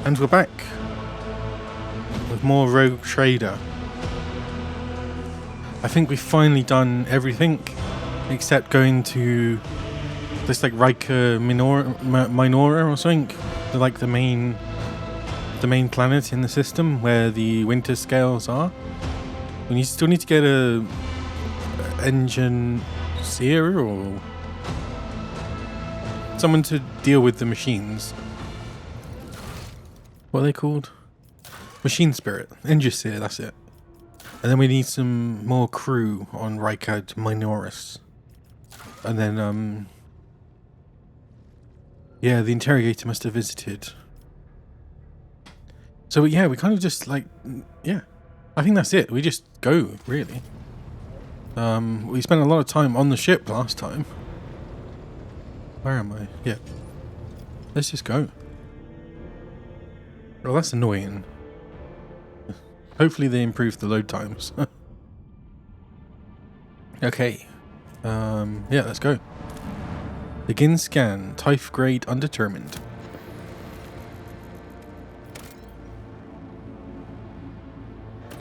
And we're back with more Rogue Trader. I think we've finally done everything except going to this like Riker Minora or something. Like the main planet in the system where the winter scales are. We still need to get a engine seer or someone to deal with the machines. What are they called? Machine Spirit. Engineer, that's it. And then we need some more crew on Riker Minoris. And then, yeah, the interrogator must have visited. So, yeah, we kind of just, like, yeah. I think that's it. We just go, really. We spent a lot of time on the ship last time. Where am I? Yeah. Let's just go. Well, that's annoying. Hopefully they improve the load times. Okay. Yeah, let's go. Begin scan. Type grade undetermined.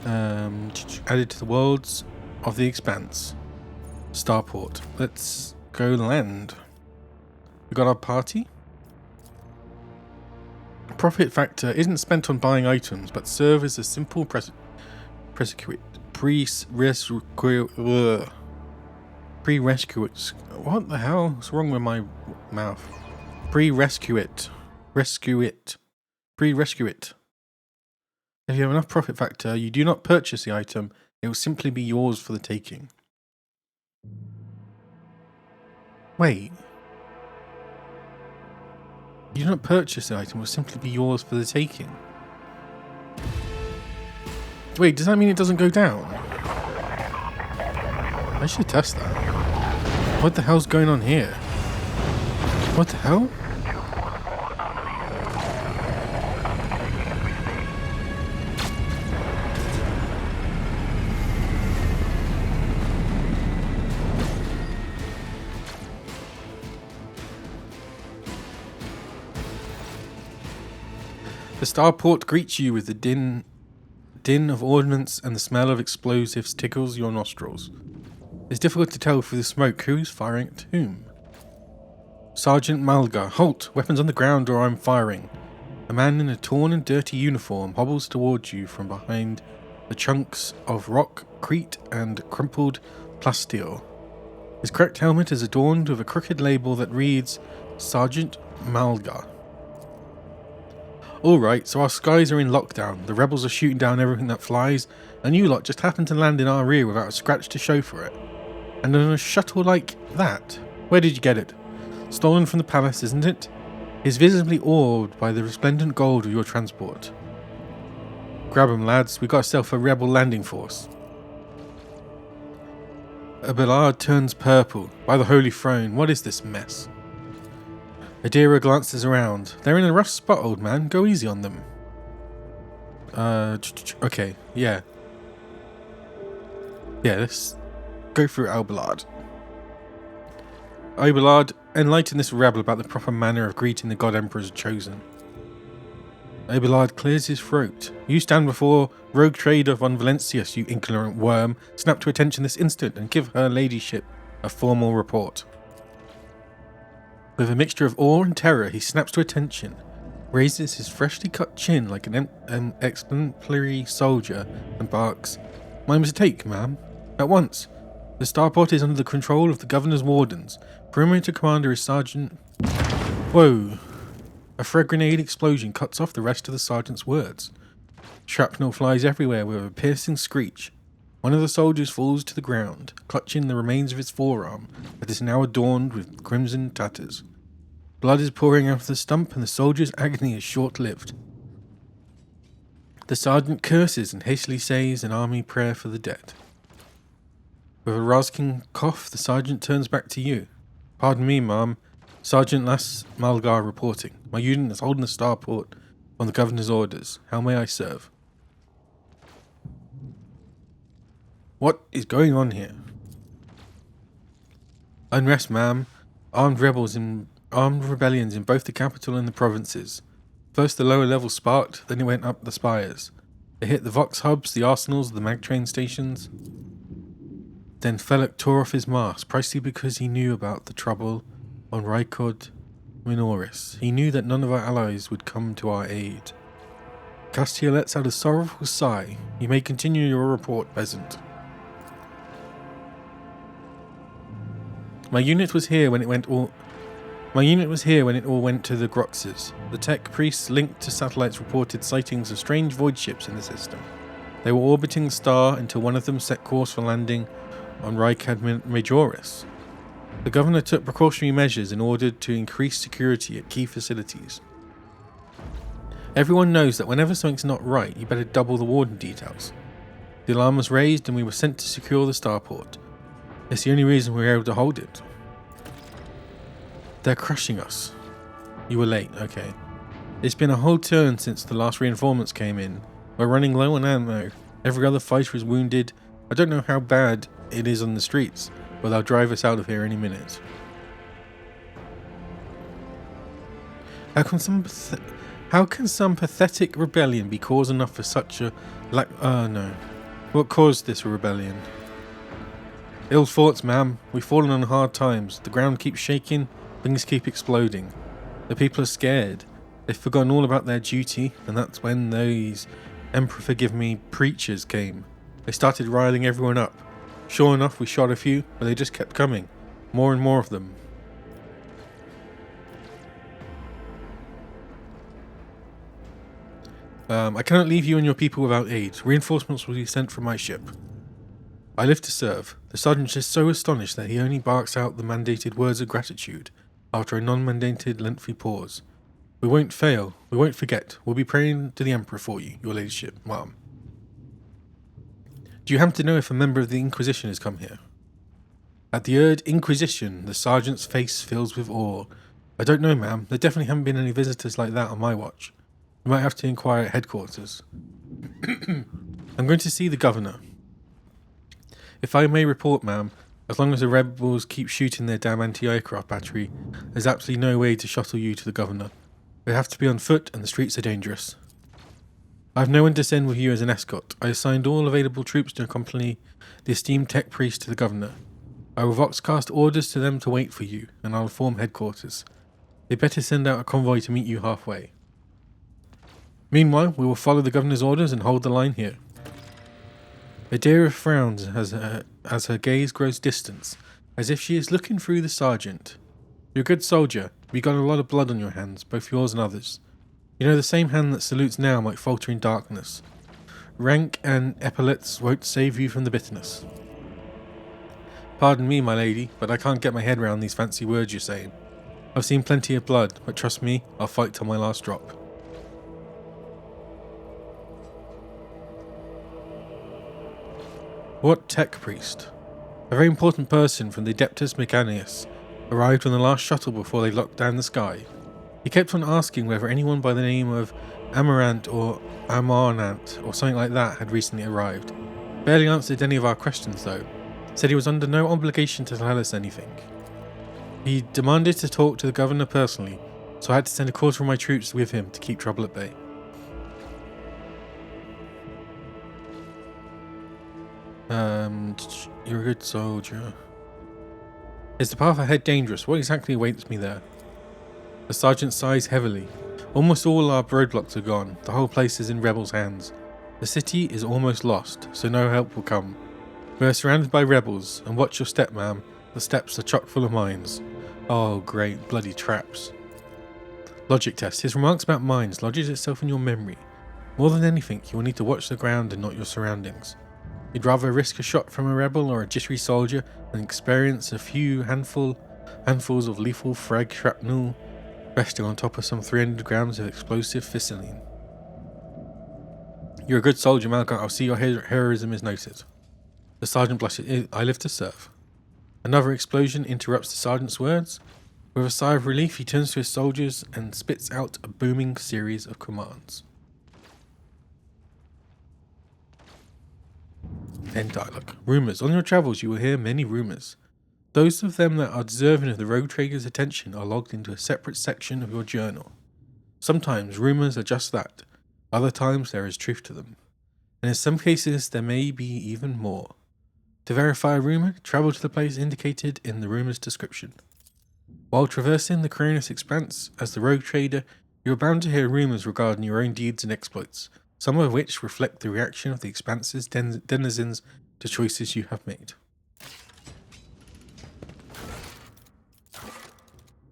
Added to the worlds of the expanse. Starport. Let's go land. We got our party. Profit factor isn't spent on buying items, but serve as a simple prerequisite. What the hell? What's wrong with my mouth? Rescue it. If you have enough profit factor, you do not purchase the item. It will simply be yours for the taking. Wait. You do not purchase the item, it will simply be yours for the taking. Wait, does that mean it doesn't go down? I should test that. What the hell's going on here? What the hell? The starport greets you with the din of ordnance, and the smell of explosives tickles your nostrils. It's difficult to tell through the smoke who's firing at whom. Sergeant Malgar, halt! Weapons on the ground or I'm firing. A man in a torn and dirty uniform hobbles towards you from behind the chunks of rock, crete, and crumpled plasteel. His cracked helmet is adorned with a crooked label that reads Sergeant Malgar. Alright, so our skies are in lockdown, the rebels are shooting down everything that flies, and you lot just happen to land in our rear without a scratch to show for it. And on a shuttle like that? Where did you get it? Stolen from the palace, isn't it? He's visibly awed by the resplendent gold of your transport. Grab 'em, lads, we got ourselves a rebel landing force. Abelard turns purple. By the Holy Throne, what is this mess? Adira glances around. They're in a rough spot, old man. Go easy on them. Okay, yeah. Yeah, let's go through Abelard. Abelard, enlighten this rebel about the proper manner of greeting the God Emperor's chosen. Abelard clears his throat. You stand before Rogue Trader von Valencius, you incoherent worm. Snap to attention this instant and give her ladyship a formal report. With a mixture of awe and terror, he snaps to attention, raises his freshly cut chin like an exemplary soldier, and barks, "My mistake, ma'am. At once. The starport is under the control of the governor's wardens. Perimeter commander is Sergeant..." Whoa. A frag grenade explosion cuts off the rest of the sergeant's words. Shrapnel flies everywhere with a piercing screech. One of the soldiers falls to the ground, clutching the remains of his forearm that is now adorned with crimson tatters. Blood is pouring out of the stump, and the soldier's agony is short-lived. The sergeant curses and hastily says an army prayer for the dead. With a rasping cough, the sergeant turns back to you. Pardon me, ma'am. Sergeant Las Malgar reporting. My unit is holding the starport on the governor's orders. How may I serve? What is going on here? Unrest, ma'am. Armed rebellions in both the capital and the provinces. First the lower levels sparked, then it went up the spires. It hit the Vox hubs, the arsenals, the mag train stations. Then Felix tore off his mask, precisely because he knew about the trouble on Rykod Minoris. He knew that none of our allies would come to our aid. Castia lets out a sorrowful sigh. You may continue your report, peasant. My unit was here when it all went to the Groxes. The tech priests linked to satellites reported sightings of strange void ships in the system. They were orbiting the star until one of them set course for landing on Rykad Majoris. The governor took precautionary measures in order to increase security at key facilities. Everyone knows that whenever something's not right, you better double the warden details. The alarm was raised and we were sent to secure the starport. It's the only reason we were able to hold it. They're crushing us. You were late, okay. It's been a whole turn since the last reinforcements came in. We're running low on ammo. Every other fighter is wounded. I don't know how bad it is on the streets, but they'll drive us out of here any minute. How can some pathetic rebellion be cause enough for such a no. What caused this rebellion? Ill thoughts, ma'am. We've fallen on hard times. The ground keeps shaking, things keep exploding. The people are scared. They've forgotten all about their duty, and that's when those Emperor forgive me preachers came. They started riling everyone up. Sure enough, we shot a few, but they just kept coming. More and more of them. I cannot leave you and your people without aid. Reinforcements will be sent from my ship. I live to serve. The sergeant is so astonished that he only barks out the mandated words of gratitude after a non-mandated lengthy pause. We won't fail. We won't forget. We'll be praying to the Emperor for you, your ladyship, ma'am. Do you happen to know if a member of the Inquisition has come here? At the word Inquisition, the sergeant's face fills with awe. I don't know, ma'am. There definitely haven't been any visitors like that on my watch. We might have to inquire at headquarters. I'm going to see the governor. If I may report, ma'am, as long as the rebels keep shooting their damn anti-aircraft battery, there's absolutely no way to shuttle you to the governor. We have to be on foot and the streets are dangerous. I have no one to send with you as an escort. I assigned all available troops to accompany the esteemed tech priest to the governor. I will voxcast orders to them to wait for you, and I'll inform headquarters. They better send out a convoy to meet you halfway. Meanwhile, we will follow the governor's orders and hold the line here. Adira frowns as her gaze grows distant, as if she is looking through the sergeant. You're a good soldier, but you got a lot of blood on your hands, both yours and others. You know, the same hand that salutes now might falter in darkness. Rank and epaulets won't save you from the bitterness. Pardon me, my lady, but I can't get my head around these fancy words you're saying. I've seen plenty of blood, but trust me, I'll fight till my last drop. What tech priest? A very important person from the Adeptus Mechanicus arrived on the last shuttle before they locked down the sky. He kept on asking whether anyone by the name of Amarant or Amarnant or something like that had recently arrived. Barely answered any of our questions though. Said he was under no obligation to tell us anything. He demanded to talk to the governor personally, so I had to send a quarter of my troops with him to keep trouble at bay. You're a good soldier. Is the path ahead dangerous? What exactly awaits me there? The sergeant sighs heavily. Almost all our roadblocks are gone. The whole place is in rebels' hands. The city is almost lost, so no help will come. We are surrounded by rebels, and watch your step, ma'am. The steps are chock full of mines. Oh, great bloody traps. Logic test. His remarks about mines lodges itself in your memory. More than anything, you will need to watch the ground and not your surroundings. You'd rather risk a shot from a rebel or a jittery soldier than experience a few handfuls of lethal frag shrapnel resting on top of some 300 grams of explosive fissilene. You're a good soldier, Malcolm. I'll see your heroism is noted. The sergeant blushes. I live to serve. Another explosion interrupts the sergeant's words. With a sigh of relief, he turns to his soldiers and spits out a booming series of commands. End dialogue. Rumours. On your travels you will hear many rumours. Those of them that are deserving of the rogue trader's attention are logged into a separate section of your journal. Sometimes rumors are just that. Other times there is truth to them. And in some cases there may be even more. To verify a rumor, travel to the place indicated in the rumor's description. While traversing the Cronus Expanse as the rogue trader, you are bound to hear rumors regarding your own deeds and exploits, some of which reflect the reaction of the Expanse's denizens to choices you have made.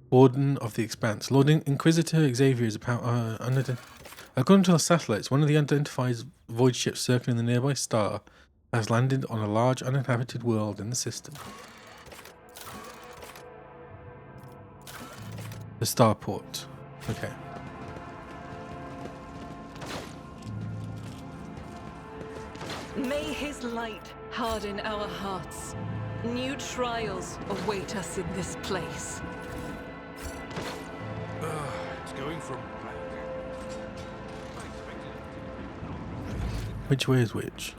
Warden of the Expanse. Lord Inquisitor Xavier is according to the satellites, one of the unidentified void ships circling the nearby star has landed on a large uninhabited world in the system. The starport. Okay. May his light harden our hearts. New trials await us in this place. It's going from... Which way is which?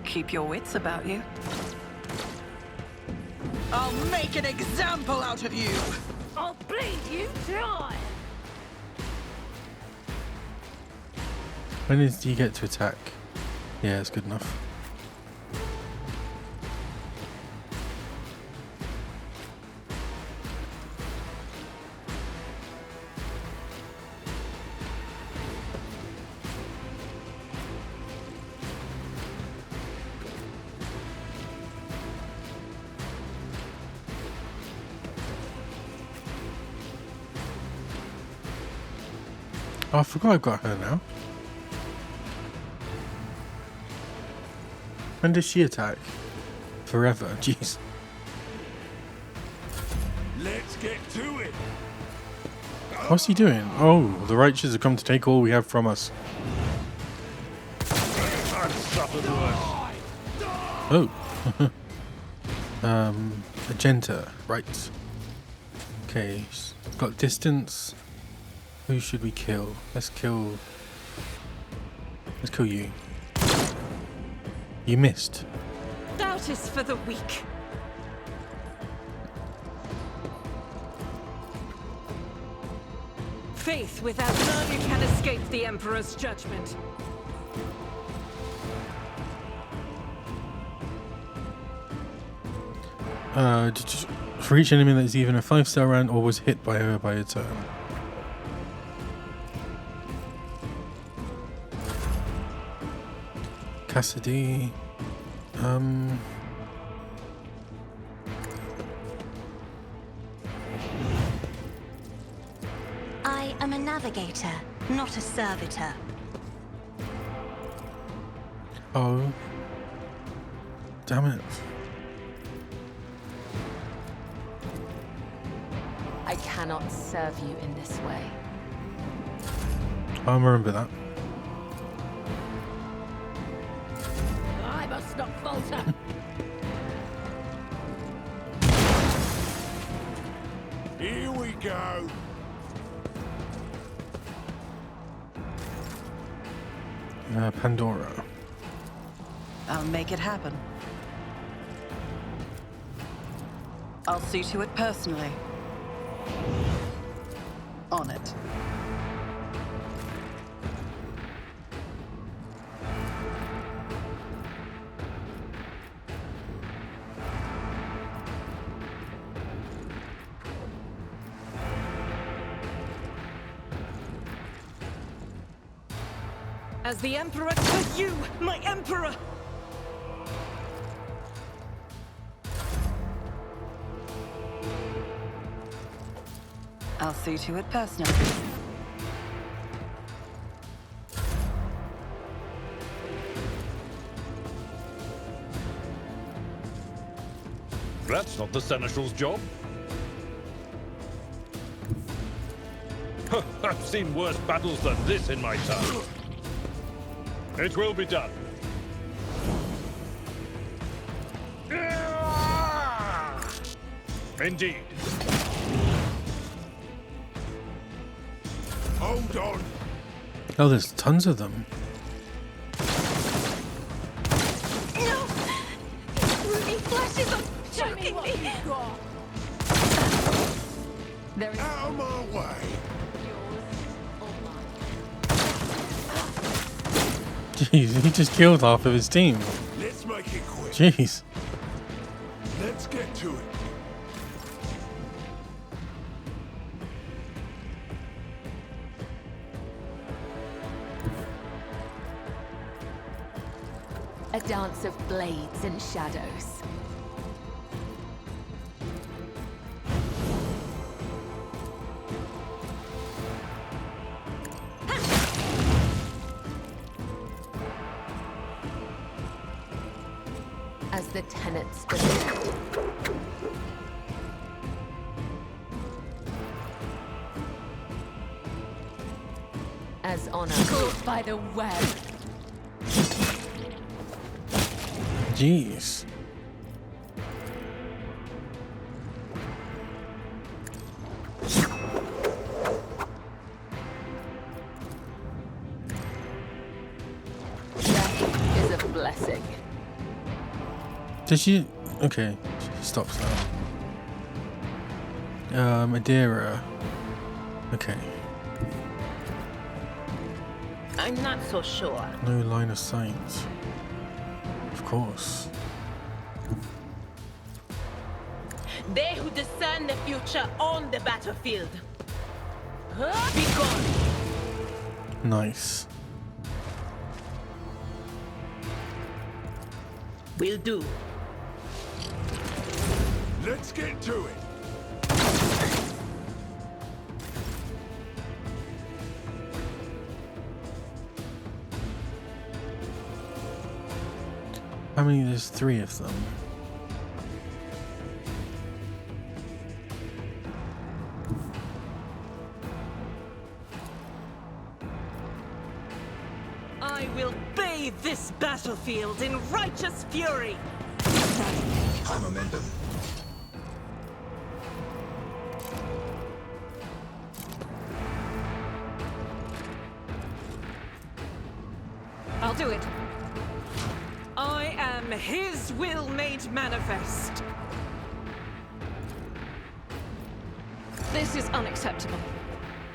Keep your wits about you. I'll make an example out of you! I'll bleed you dry! When do you get to attack? Yeah, it's good enough. Oh, I forgot I've got her now. When does she attack? Forever, jeez. Let's get to it. What's he doing? Oh, the righteous have come to take all we have from us. I've suffered worse. Oh. Magenta, right. Okay, got distance. Who should we kill? Let's kill you. You missed. Doubt is for the weak. Faith without none can escape the Emperor's judgment. For each enemy that is even a 5-star round or was hit by her by a turn. Cassidy. I am a navigator, not a servitor. Oh. Damn it. I cannot serve you in this way. I'll remember that. I must not falter. Here we go. Pandora. I'll make it happen. I'll see to it personally. On it. As the Emperor to you, my Emperor! I'll see to it personally. That's not the Seneschal's job. I've seen worse battles than this in my time. It will be done. Indeed. Hold on. Oh, there's tons of them. No! Ruby flashes are Show me choking what me! you've got. There is Out of my way. Yours or mine. Jeez, he just killed half of his team. Let's make it quick. Jeez. Let's get to it. A dance of blades and shadows. As the tenets demand. As honor caught by the web. Jeez. Death is a blessing. Did she? Okay, she stops now. Madeira. Okay. I'm not so sure. No line of sight. Of course. They who discern the future own the battlefield. Be gone. Nice. Will do. Let's get to it. How many? There's 3 of them. I will bathe this battlefield in righteous fury. High momentum. I'll do it. I am his will made manifest. This is unacceptable.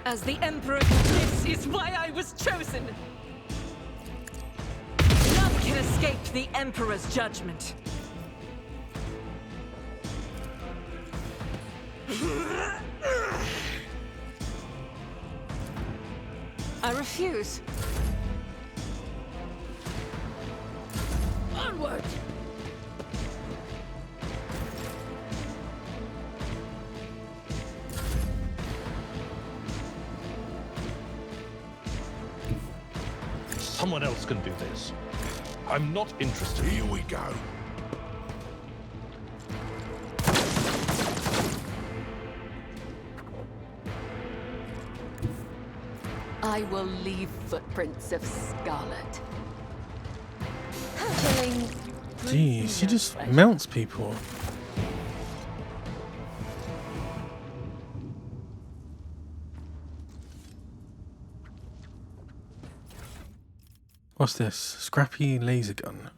As the Emperor, this is why I was chosen. None can escape the Emperor's judgment. I refuse. Onward! Someone else can do this. I'm not interested. Here we go. I will leave footprints of scarlet. Killing Jeez, she no just pleasure. mounts people. What's this? Scrappy laser gun.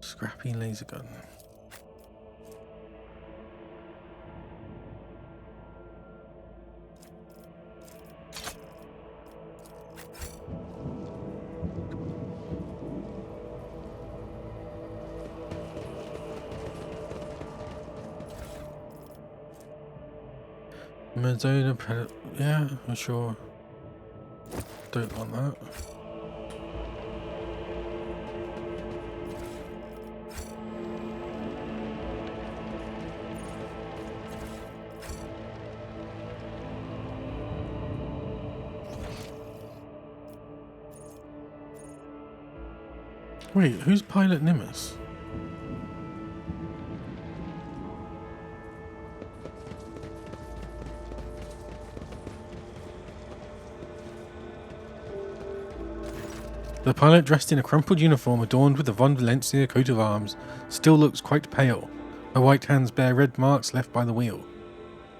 Scrappy laser gun. Madonna yeah, I'm sure. Don't want that. Wait, who's Pilot Nimbus? The pilot, dressed in a crumpled uniform adorned with the Von Valencia coat of arms, still looks quite pale. Her white hands bear red marks left by the wheel.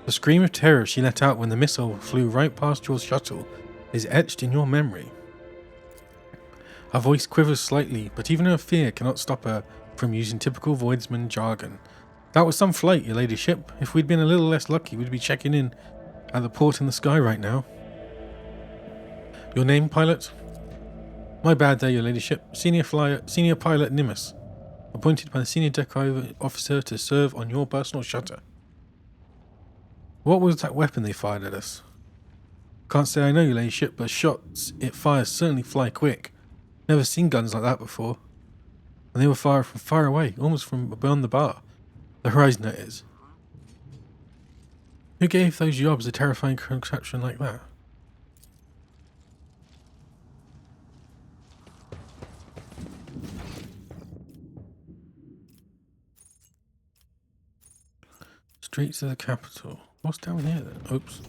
The scream of terror she let out when the missile flew right past your shuttle is etched in your memory. Her voice quivers slightly, but even her fear cannot stop her from using typical Voidsman jargon. That was some flight, your ladyship. If we'd been a little less lucky, we'd be checking in at the port in the sky right now. Your name, pilot? My bad there, your ladyship. Senior pilot Nimbus, appointed by the senior deck officer to serve on your personal shutter. What was that weapon they fired at us? Can't say I know, your ladyship, but shots it fires certainly fly quick. Never seen guns like that before. And they were fired from far away, almost from beyond the bar. The horizon, that is. Who gave those jobs a terrifying contraption like that? Streets of the capital. What's down here then? Oops.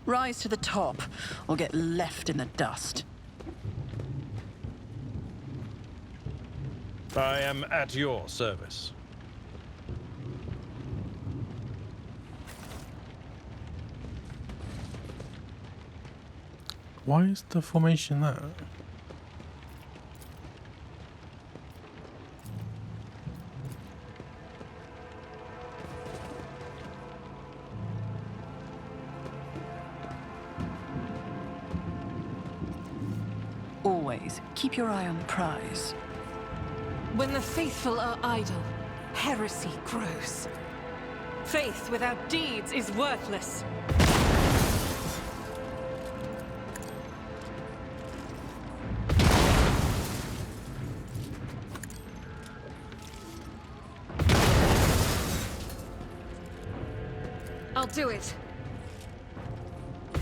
Rise to the top, or get left in the dust. I am at your service. Why is the formation that? Always keep your eye on the prize. When the faithful are idle, heresy grows. Faith without deeds is worthless. I'll do it.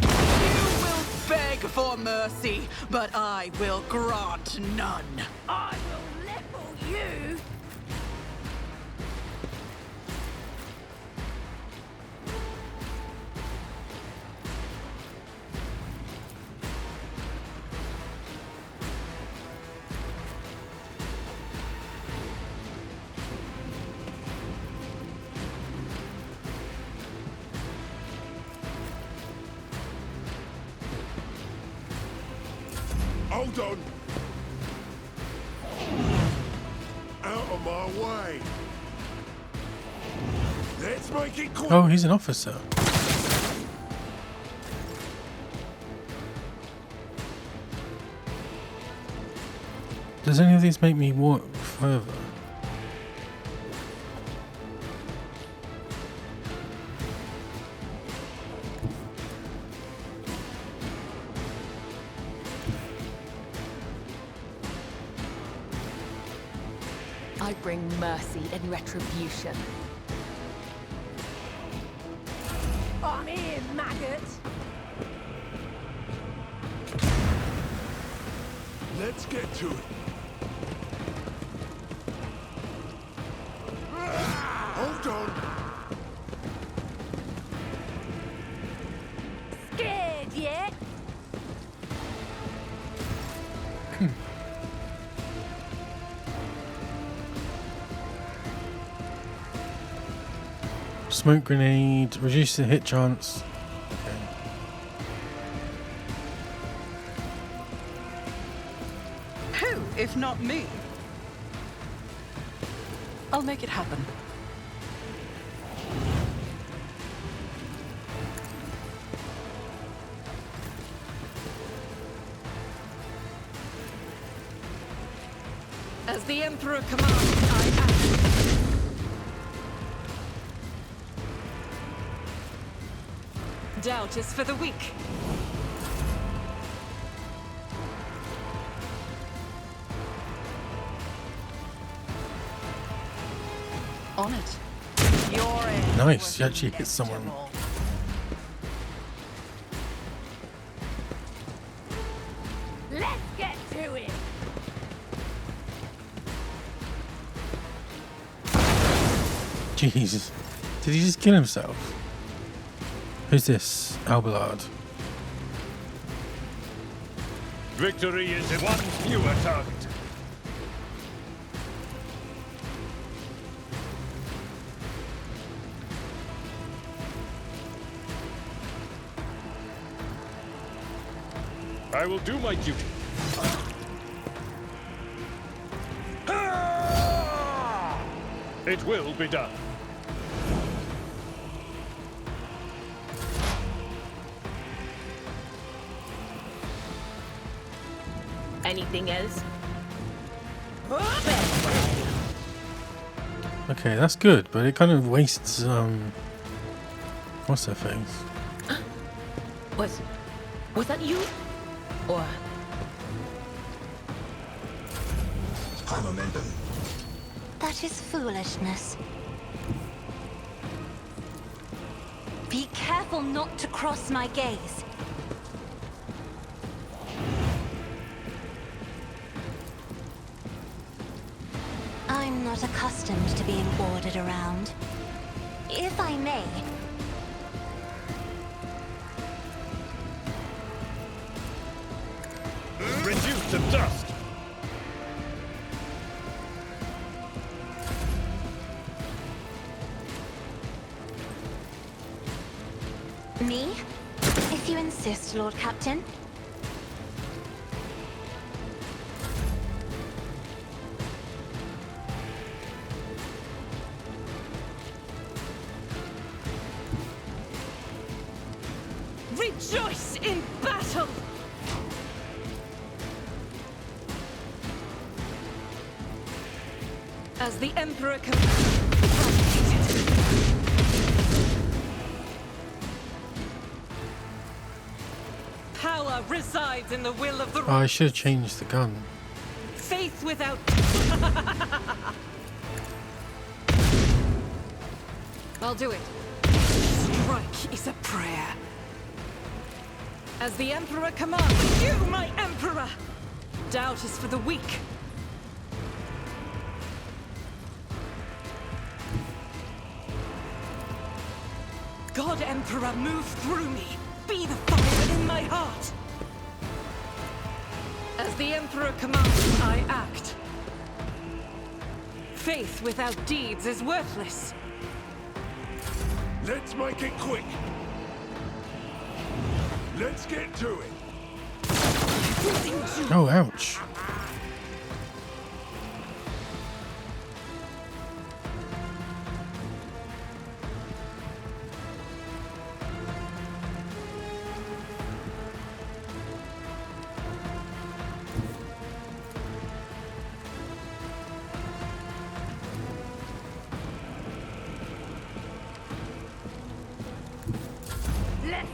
You will beg for mercy, but I will grant none. I will level you. Hold on! Out of my way! Let's make it quick! Oh, he's an officer. Does any of these make me walk further? I bring mercy and retribution. I'm here, maggot. Let's get to it! Hold on! Scared yet? Smoke grenade, reduce the hit chance. Who, if not me? I'll make it happen. As the Emperor commands, I act. Doubt is for the weak. On it. Your end. Nice, she actually hit someone. inevitable. Let's get to it. Jeez. Did he just kill himself? Who's this? Alballard. Victory is one fewer target. I will do my duty. It will be done. Anything else? Okay, that's good, but it kind of wastes what's her face? Was that you? Or High momentum. That is foolishness. Be careful not to cross my gaze. I'm not accustomed to being ordered around. If I may, Reduced to dust. me? If you insist, Lord Captain. Rejoice in battle! As the Emperor Power resides in the will of the Oh, I should have changed the gun. faith without... I'll do it. Strike is a prayer. As the Emperor commands, you, my Emperor! Doubt is for the weak. God Emperor, move through me. Be the fire in my heart. As the Emperor commands, I act. Faith without deeds is worthless. Let's make it quick. Let's get to it. Oh, ouch.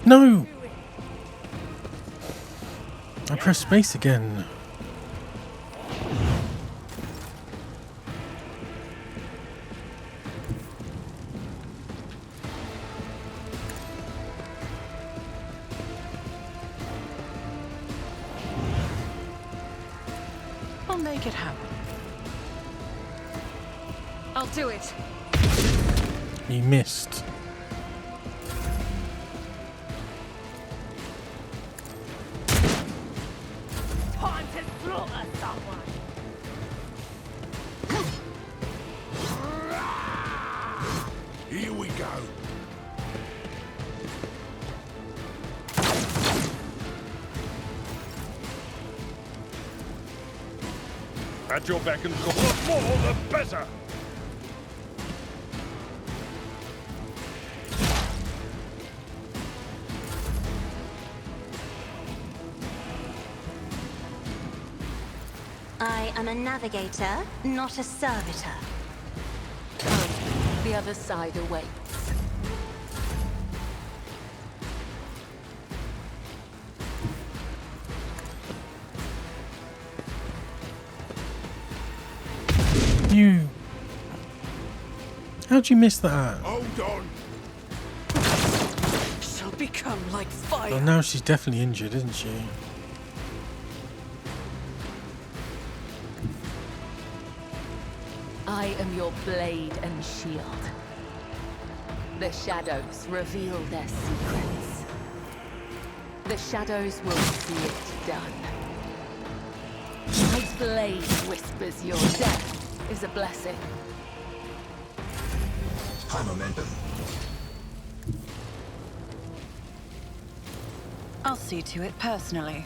No! I pressed space again. I'll make it happen. I'll do it. He missed. Time to slaughter someone. Here we go. At your beck and call. The more, the better. I am a navigator, not a servitor. Come, the other side awaits. You... How'd you miss that? Hold on. Shall become like fire. Well, now she's definitely injured, isn't she? I am your blade and shield. The shadows reveal their secrets. The shadows will see it done. My blade whispers your death is a blessing. High momentum. I'll see to it personally.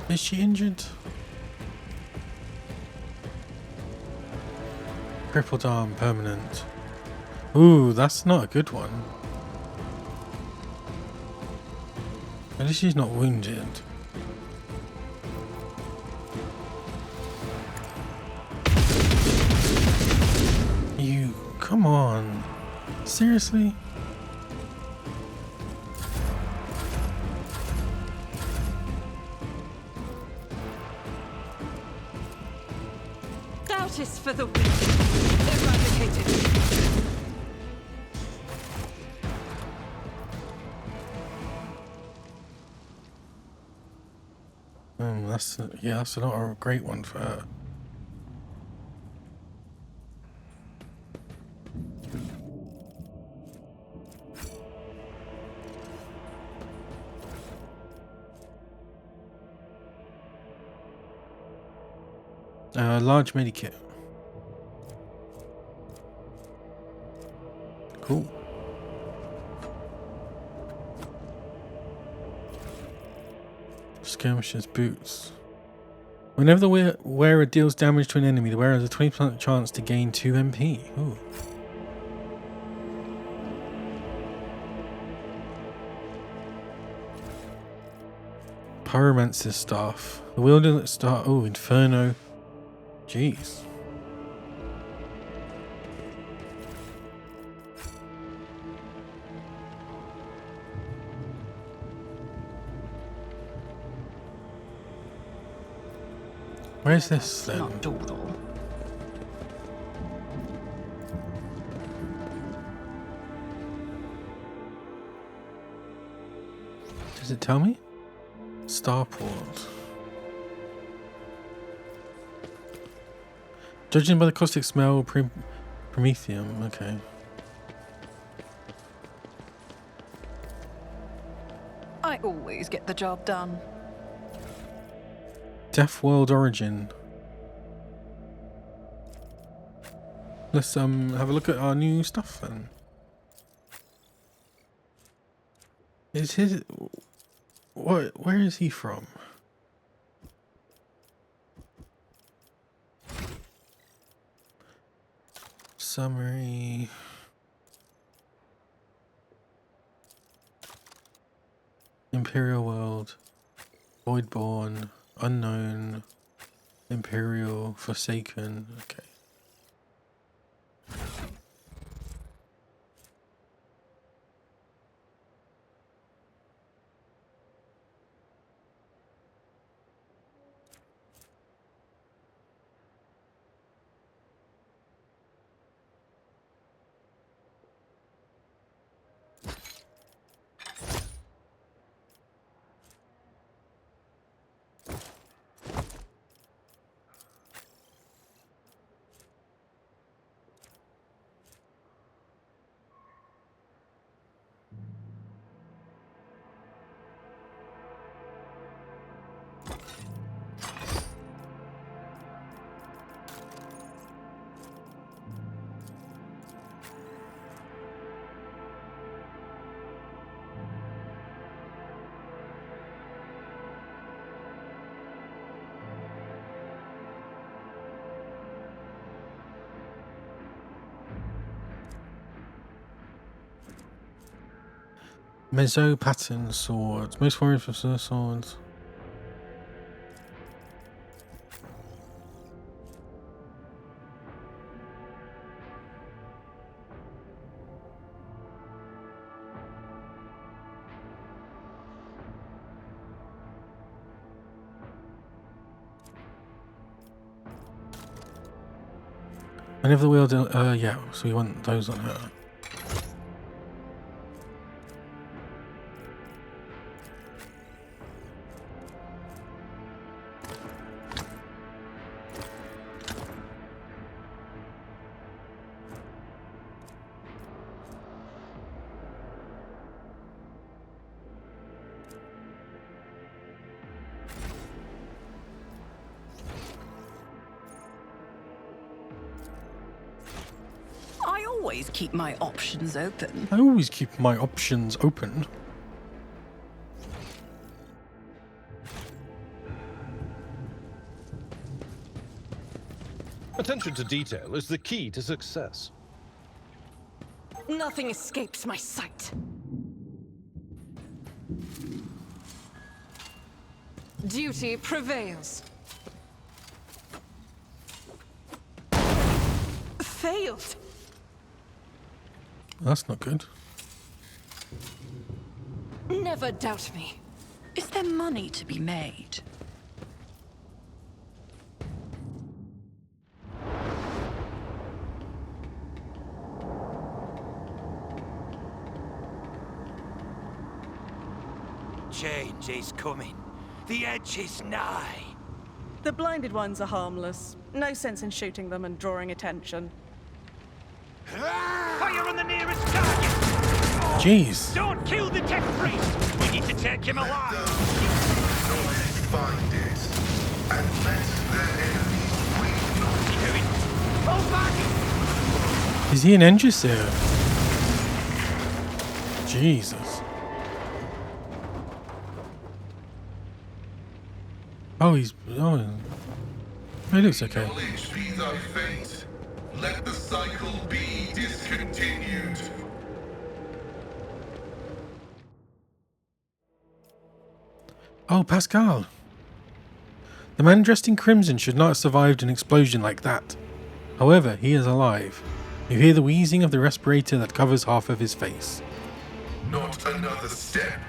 Is she injured? Crippled arm, permanent. Ooh, that's not a good one. At least she's not wounded. You, come on. Seriously? Doubt is for the weak. Eradicated. That's not a great one for her. Large medikit. Cool. Skirmisher's boots. Whenever the wearer deals damage to an enemy, the wearer has a 20% chance to gain 2 MP. Ooh. Pyromancer's staff. The wielder that start. Oh, Inferno. Jeez. Where's this then? Not dawdle. Does it tell me? Starport. Judging by the caustic smell, Promethium. Okay. I always get the job done. Death World Origin. Let's have a look at our new stuff then. Is his where is he from? Summary. Imperial World. Voidborn. Unknown. Imperial. Forsaken. Okay. Mezzo pattern swords. Most warriors for swords. Whenever the wielder, yeah, so we want those on her. always keep my options open. I always keep my options open. Attention to detail is the key to success. Nothing escapes my sight. Duty prevails. Failed. That's not good. Never doubt me. Is there money to be made? Change is coming. The edge is nigh. The blinded ones are harmless. No sense in shooting them and drawing attention. Fire on the nearest target! Jeez. Don't kill the death priest! We need to take him alive! Find it, and let their enemies breathe. Fall back! Is he an Engisir? Jesus. Oh, he's... Oh, he looks okay. Knowledge be thy fate. Let the cycle be discontinued. Oh, Pascal. The man dressed in crimson should not have survived an explosion like that. However, he is alive. You hear the wheezing of the respirator that covers half of his face. Not another step.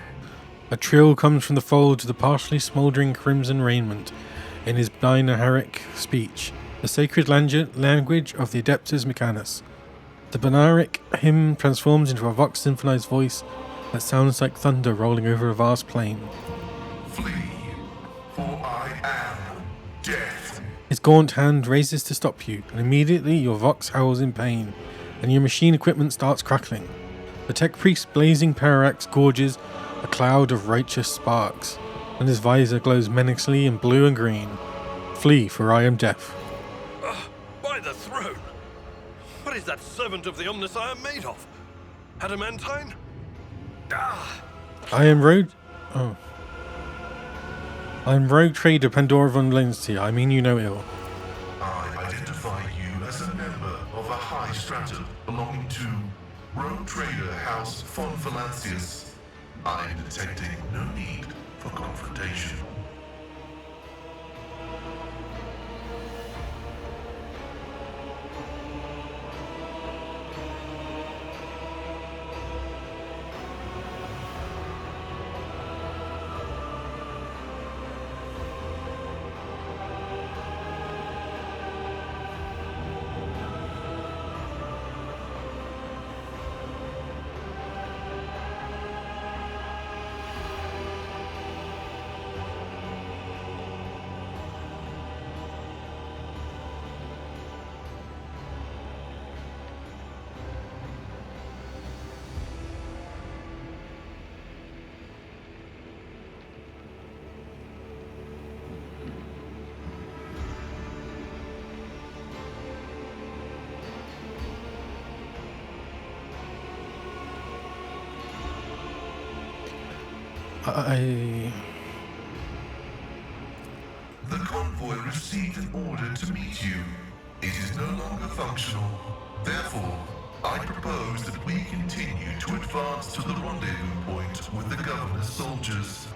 A trill comes from the folds of the partially smouldering crimson raiment in his Binaharic speech, the sacred language of the Adeptus Mechanis. The Binaharic hymn transforms into a vox symphonized voice that sounds like thunder rolling over a vast plain. Flee, for I am death. His gaunt hand raises to stop you, and immediately your vox howls in pain, and your machine equipment starts crackling. The tech priest's blazing parallax gorges a cloud of righteous sparks, and his visor glows menacingly in blue and green. Flee, for I am death. By the throne! What is that servant of the Omnissiah made of? Adamantine? Ah! I am rogue trader Pandora von Lensti. I mean you no ill. I identify you as a member of a high stratum belonging to Rogue Trader House von Valancius. I am detecting no need for confrontation. The convoy received an order to meet you. It is no longer functional. Therefore, I propose that we continue to advance to the rendezvous point with the governor's soldiers.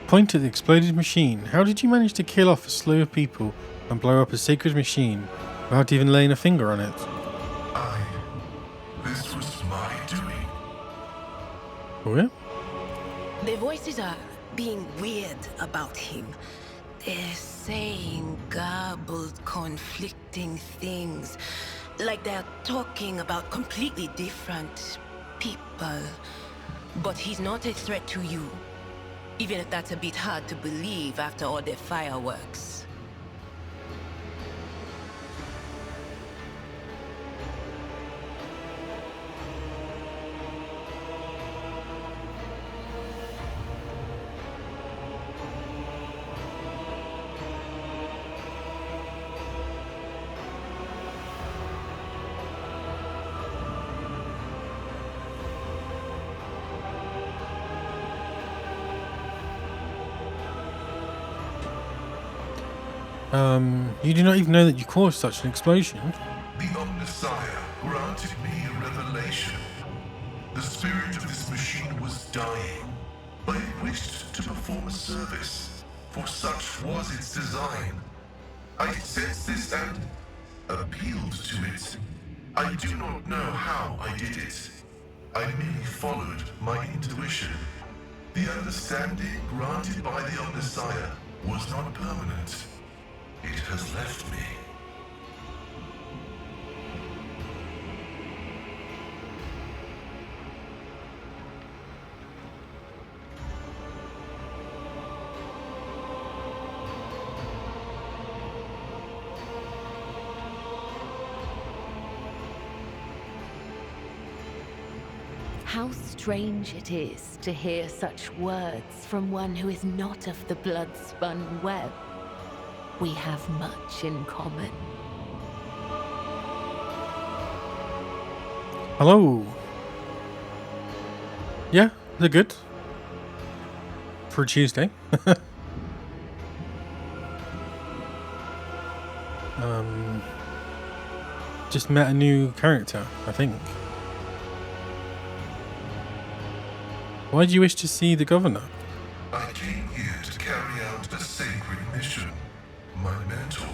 Point at the exploded machine. How did you manage to kill off a slew of people and blow up a sacred machine without even laying a finger on it? This was my doing. Oh, yeah? The voices are being weird about him. They're saying garbled, conflicting things. Like they're talking about completely different people. But he's not a threat to you. Even if that's a bit hard to believe after all the fireworks. You do not even know that you caused such an explosion. The Omnissiah granted me a revelation. The spirit of this machine was dying, but it wished to perform a service, for such was its design. I sensed this and appealed to it. I do not know how I did it. I merely followed my intuition. The understanding granted by the Omnissiah was not permanent. It has left me. How strange it is to hear such words from one who is not of the blood-spun web. We have much in common. Hello. Yeah, they're good. For a Tuesday. Just met a new character, I think. Why do you wish to see the governor? I came here to carry out a sacred mission. My mentor,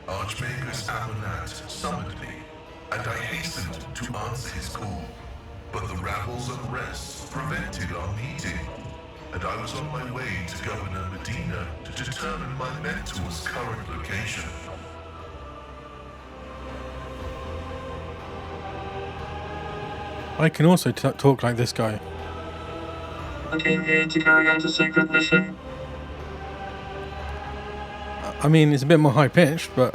Archmagus Amonat, summoned me, and I hastened to answer his call. But the rabble's unrest prevented our meeting, and I was on my way to Governor Medina to determine my mentor's current location. I can also talk like this guy. I came here to carry out a sacred mission. I mean, it's a bit more high-pitched, but...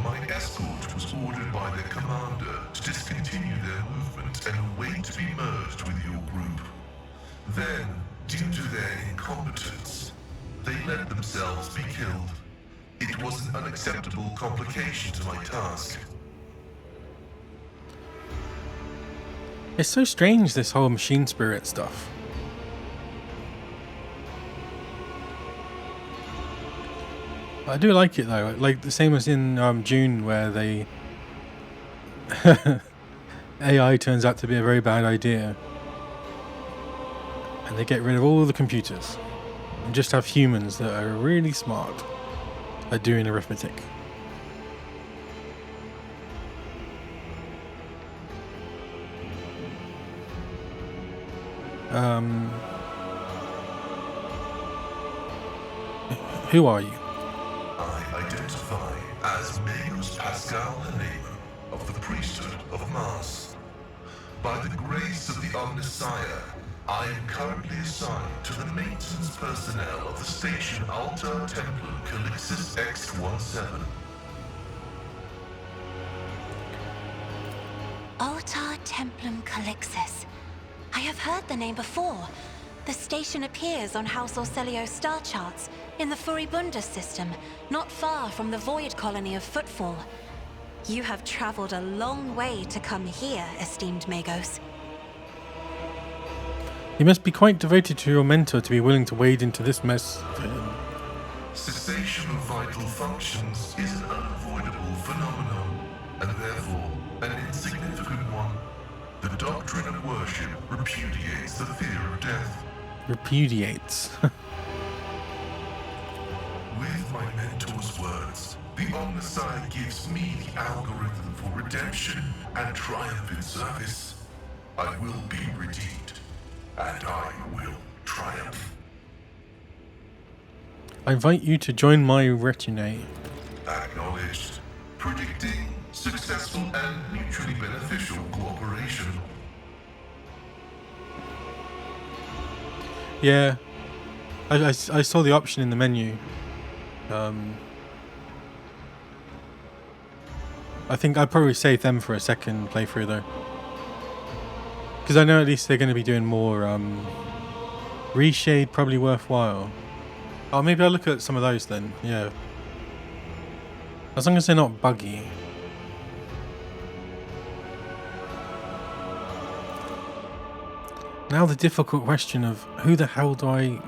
My escort was ordered by their commander to discontinue their movement and await to be merged with your group. Then, due to their incompetence, they let themselves be killed. It was an unacceptable complication to my task. It's so strange, this whole machine spirit stuff. I do like it though, like the same as in June, where they AI turns out to be a very bad idea, and they get rid of all the computers and just have humans that are really smart at doing arithmetic. Who are you? I identify as Magus Pascal Hanema of the priesthood of Mars. By the grace of the Omnissiah, I am currently assigned to the maintenance personnel of the station Altar Templum Calixis X-17. Altar Templum Calixis. I have heard the name before. The station appears on House Orcelio's star charts in the Furibunda system, not far from the void colony of Footfall. You have traveled a long way to come here, esteemed Magos. You must be quite devoted to your mentor to be willing to wade into this mess for him. Cessation of vital functions is an unavoidable phenomenon, and therefore an insignificant one. The doctrine of worship repudiates the fear of death. Repudiates. With my mentor's words, the Omnissiah gives me the algorithm for redemption and triumph in service. I will be redeemed, and I will triumph. I invite you to join my retinue. Acknowledged. Predicting successful and mutually beneficial cooperation. Yeah, I saw the option in the menu. I think I'd probably save them for a second playthrough though, because I know at least they're going to be doing more reshade, probably worthwhile. Oh, maybe I'll look at some of those then. Yeah, as long as they're not buggy. Now the difficult question of who the hell do I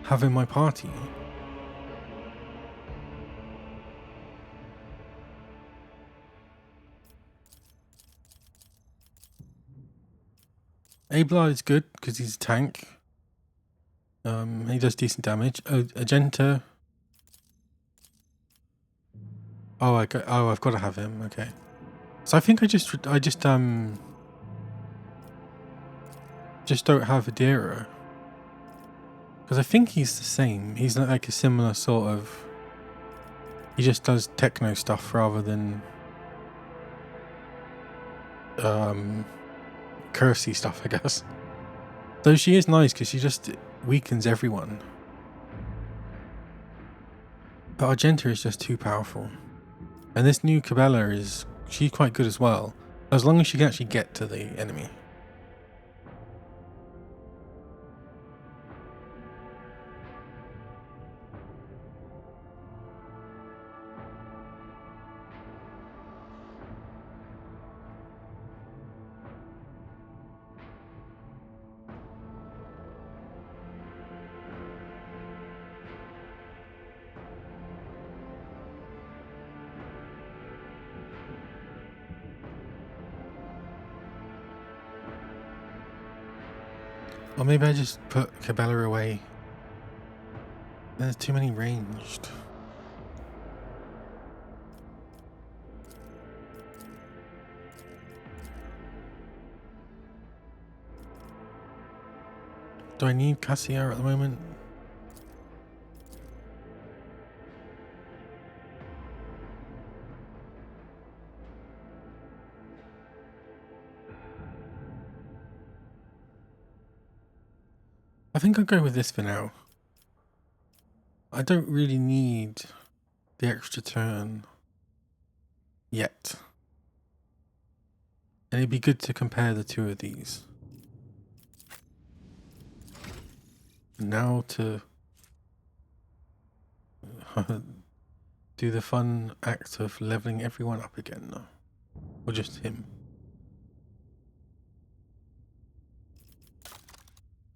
have in my party? Abelard is good because he's a tank. He does decent damage. Oh, Agenta. Oh, I've got to have him. Okay. So I think I just don't have Adira. Because I think he's the same. He's not like a similar sort of. He just does techno stuff rather than cursey stuff, I guess. Though she is nice because she just weakens everyone. But Argenta is just too powerful. And this new Cabela she's quite good as well. As long as she can actually get to the enemy. Or maybe I just put Cabela away. There's too many ranged. Do I need Cassia at the moment? I think I'll go with this for now. I don't really need the extra turn yet. And it'd be good to compare the two of these. Now to do the fun act of leveling everyone up again. Or just him.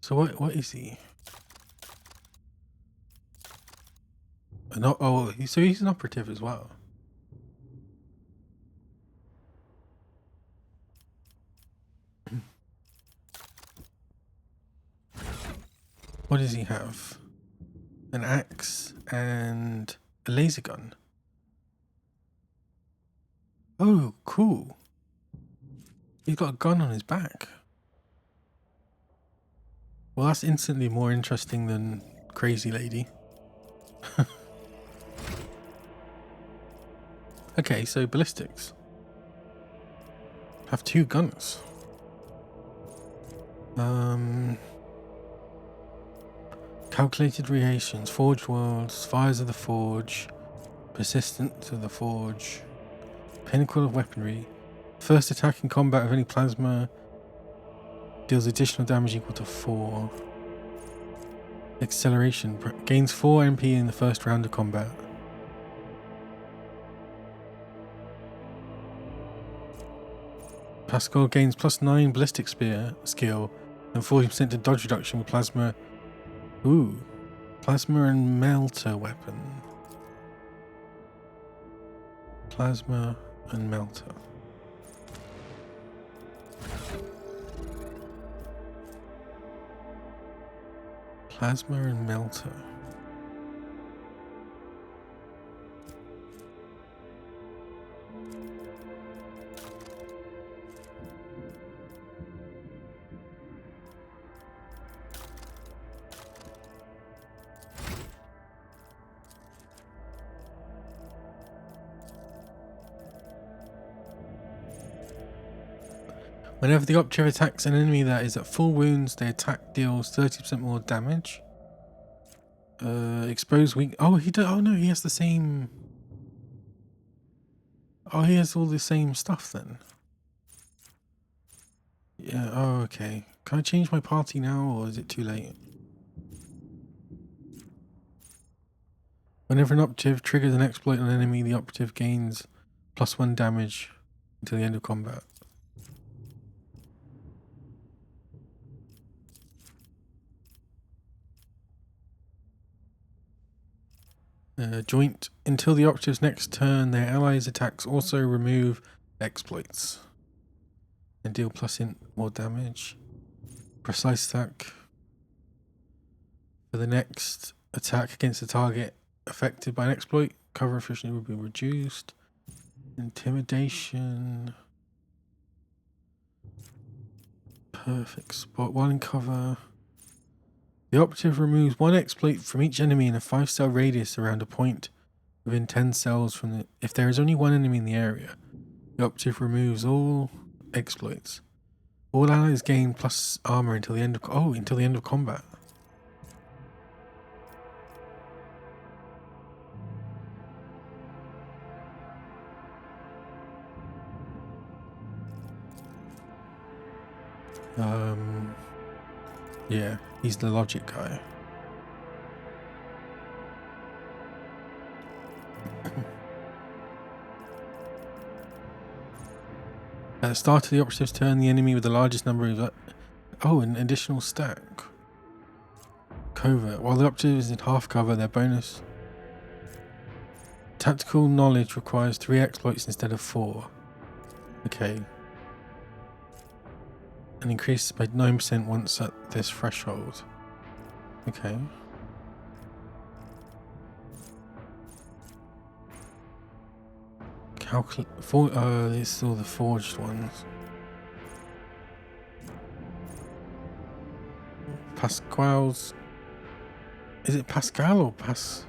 So what is he? So he's an operative as well. What does he have? An axe and a laser gun. Oh, cool. He's got a gun on his back. Well, that's instantly more interesting than Crazy Lady. Okay, so ballistics. Have 2 guns. Calculated reactions, Forged Worlds, Fires of the Forge, Persistence of the Forge, Pinnacle of Weaponry, first attack in combat of any plasma, deals additional damage equal to 4. Acceleration, gains 4 MP in the first round of combat. Pascal gains +9 ballistic spear skill and 40% to dodge reduction with plasma. Ooh, plasma and melter weapon. Plasma and melter. Plasma and melter. Whenever the operative attacks an enemy that is at full wounds, the attack deals 30% more damage. Expose weak. Oh, he does. Oh no, he has the same. Oh, he has all the same stuff then. Yeah. Oh, okay. Can I change my party now, or is it too late? Whenever an operative triggers an exploit on an enemy, the operative gains +1 damage until the end of combat. Joint. Until the operative's next turn, their allies' attacks also remove exploits and deal +int more damage. Precise attack. For the next attack against a target affected by an exploit, cover efficiency will be reduced. Intimidation. Perfect spot. While in cover, the operative removes one exploit from each enemy in a 5-cell radius around a point within 10 cells from the. If there is only one enemy in the area, the operative removes all exploits. All allies gain plus armor until the end of combat. Yeah, he's the logic guy. At the start of the operative's turn, the enemy with the largest number of... an additional stack. Covert. While the operative is in half cover, their bonus... Tactical knowledge requires 3 exploits instead of 4. Okay. And increases by 9% once at this threshold. Okay. These are all the forged ones. Pasquale's. Is it Pascal or Pasquale's?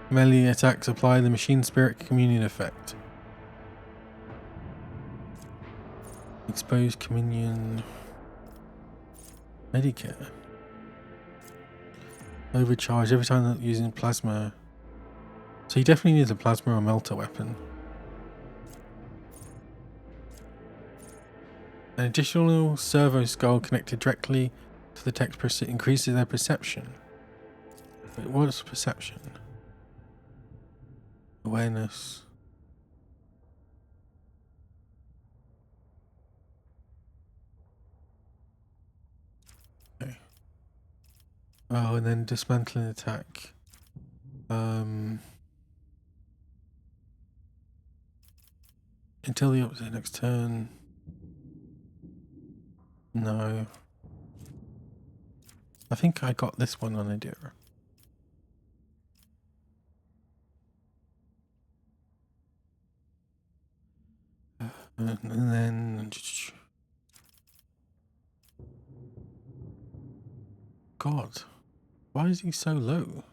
Melee attacks apply the machine spirit communion effect. Exposed communion. Medicare. Overcharge every time that using plasma. So he definitely needs a plasma or melter weapon. An additional servo skull connected directly to the text increases their perception. Wait, what is perception? Awareness. Okay. Oh, and then dismantling attack. Until the next turn. No. I think I got this one on idea. And then... God. Why is he so low?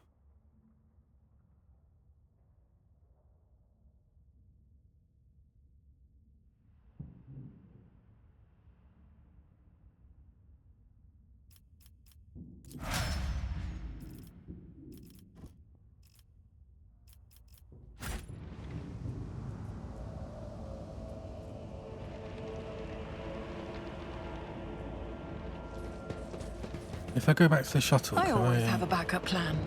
If I go back to the shuttle, I always have a backup plan.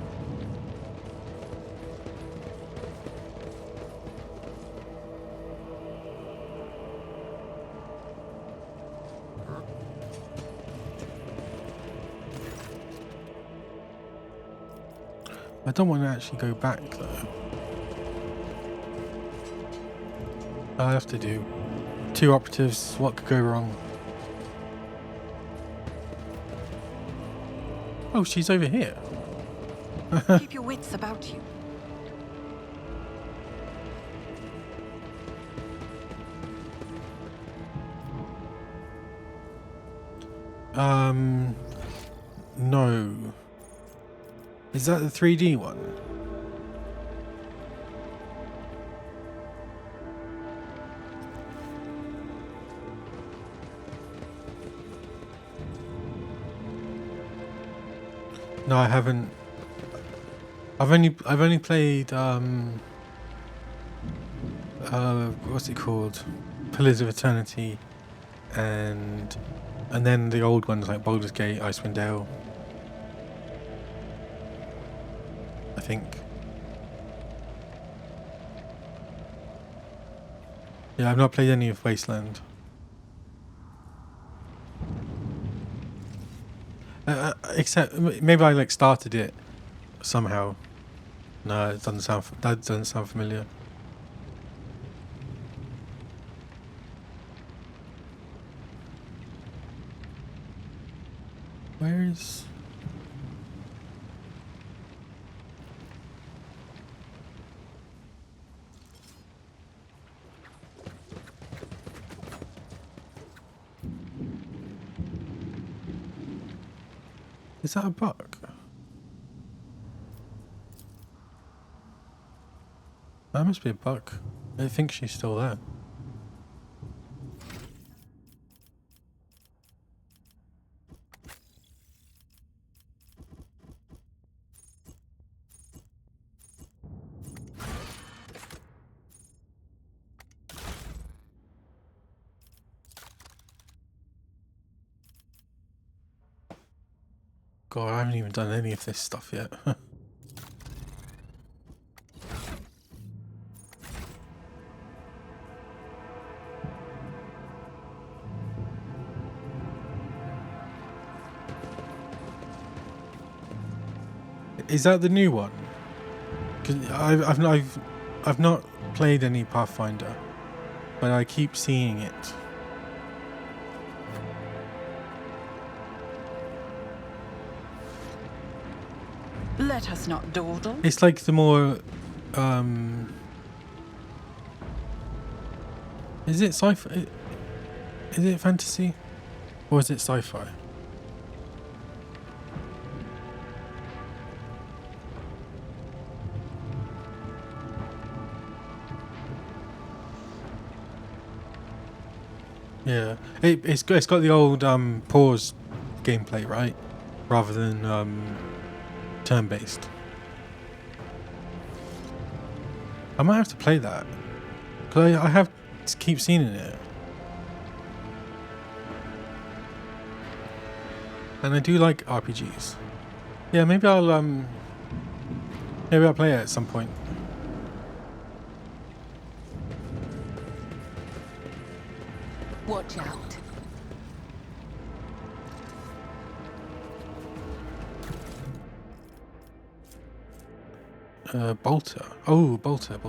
I don't want to actually go back though. I have to do 2 operatives. What could go wrong? Oh, she's over here. Keep your wits about you. No. Is that the 3D one? No, I haven't. I've only played what's it called? Pillars of Eternity, and then the old ones like Baldur's Gate, Icewind Dale. I think. Yeah, I've not played any of Wasteland. Except maybe I like started it somehow. No, it doesn't sound. That doesn't sound familiar. is... Is that a bug? That must be a bug. I think she's still there. God, I haven't even done any of this stuff yet. Is that the new one? Because I've not played any Pathfinder, but I keep seeing it. Let us not dawdle. It's like the more is it sci-fi? Is it fantasy? Or is it sci-fi? Yeah, it's got the old pause gameplay, right? Rather than turn-based. I might have to play that because I have to keep seeing it, and I do like RPGs. Yeah, maybe I'll play it at some point. Watch out. Bolter. Oh, Bolter.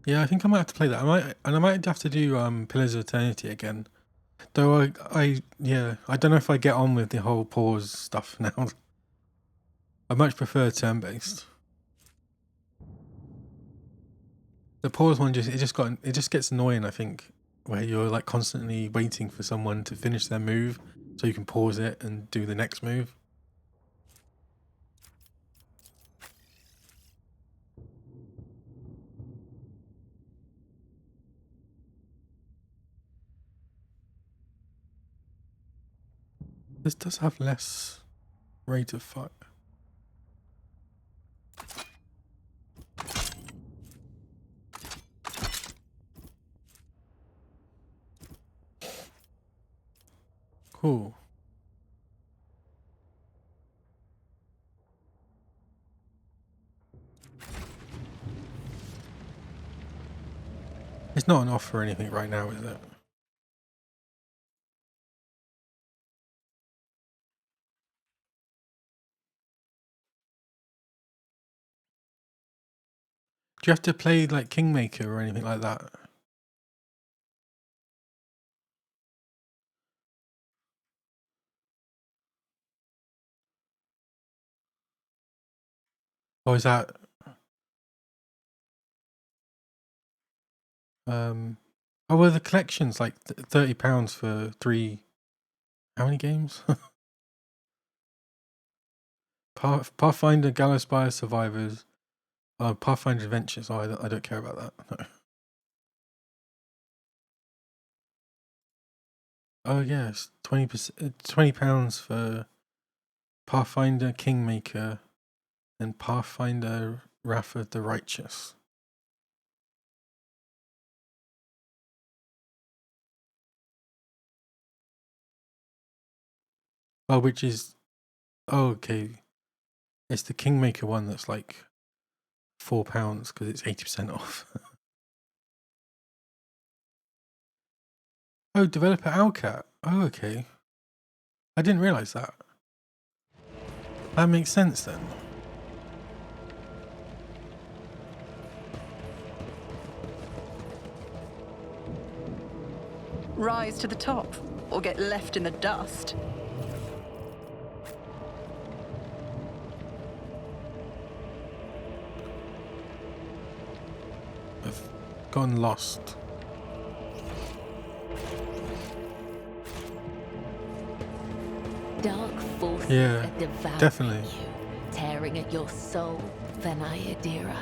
Yeah, I think I might have to play that. I might have to do Pillars of Eternity again. Though I don't know if I get on with the whole pause stuff now. I much prefer turn-based. The pause one just gets annoying, I think, where you're like constantly waiting for someone to finish their move so you can pause it and do the next move. This does have less rate of fire. Cool. It's not an offer or anything right now, is it? Do you have to play like Kingmaker or anything like that? Or is that oh well, the collection's like £30 for 3 how many games? Pathfinder, Gallospire Survivors, Pathfinder Adventures. Oh, I don't care about that. No. Oh yes, £20 for Pathfinder Kingmaker and Pathfinder Wrath of the Righteous. Oh, which is okay. It's the Kingmaker one that's like £4 because it's 80% off. Oh, developer Owlcat. Oh, okay. I didn't realise that. That makes sense then. rise to the top, or get left in the dust. I've gotten lost. Dark forces Yeah, are devouring definitely. you, tearing at your soul, Venayadira.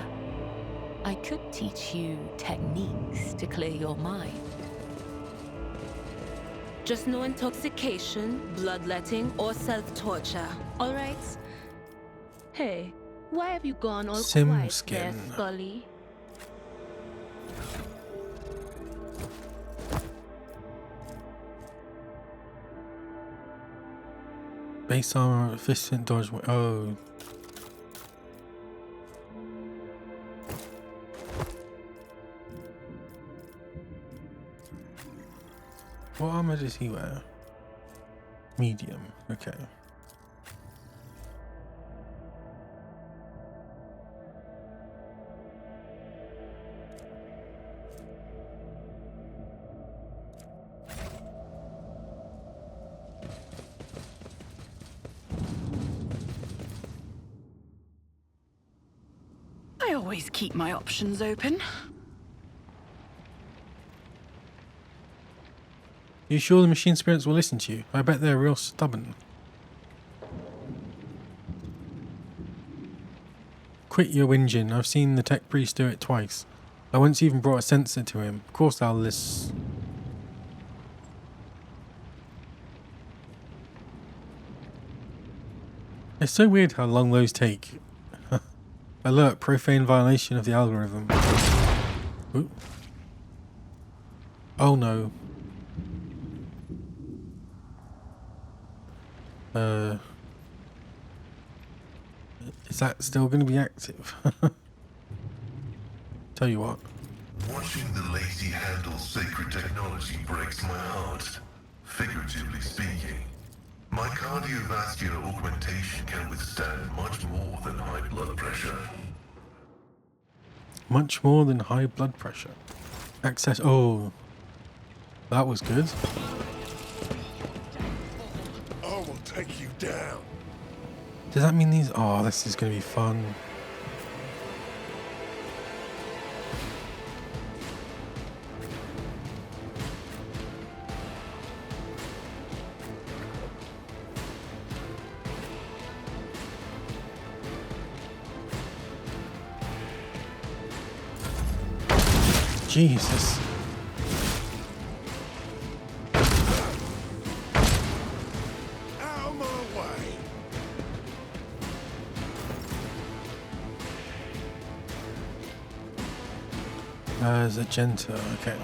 I could teach you techniques to clear your mind. Just no intoxication, bloodletting, or self-torture, all right? Hey, why have you gone all Sim quiet there, skin. Scully? Base armor, efficient dodge. Oh. What armor does he wear? Medium. Okay. I always keep my options open. You sure the machine spirits will listen to you? I bet they're real stubborn. Quit your whinging. I've seen the tech priest do it twice. I once even brought a sensor to him. Of course they'll listen. It's so weird how long those take. Alert, profane violation of the algorithm. Ooh. Oh no. Is that still going to be active? Tell you what. Watching the lazy handle sacred technology breaks my heart, figuratively speaking. My cardiovascular augmentation can withstand much more than high blood pressure. Much more than high blood pressure. Access. Oh, that was good. I will take you down. Does that mean these? Oh, this is going to be fun. Jesus. Out of my way. Zagenta, okay.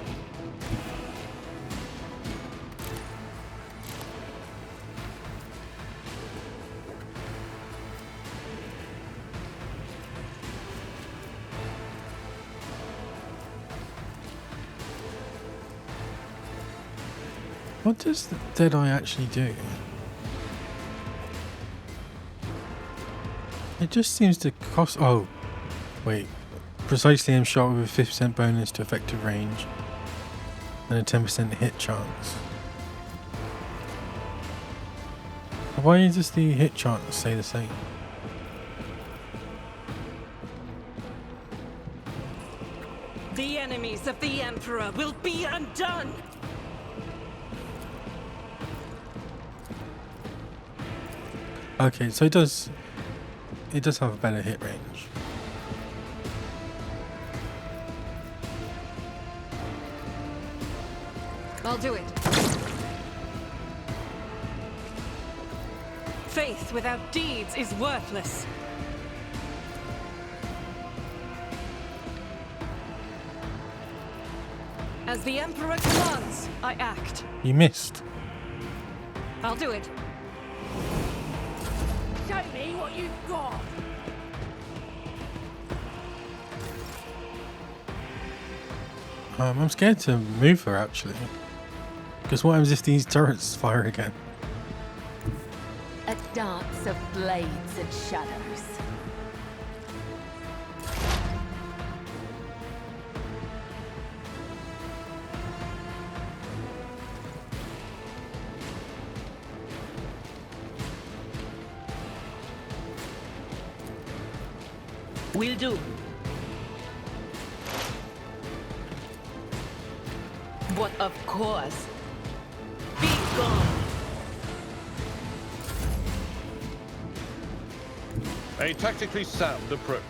What does the Deadeye actually do? It just seems to cost. Oh, wait. Precisely aim shot with a 50% bonus to effective range and a 10% hit chance. Why does the hit chance stay the same? The enemies of the Emperor will be undone! Okay, so it does have a better hit range. I'll do it. Faith without deeds is worthless. As the Emperor commands, I act. You missed. I'll do it. Show me what you've got. I'm scared to move her actually. Because what happens if these turrets fire again? A dance of blades and shadows. Will do. But of course. Be gone. A tactically sound approach.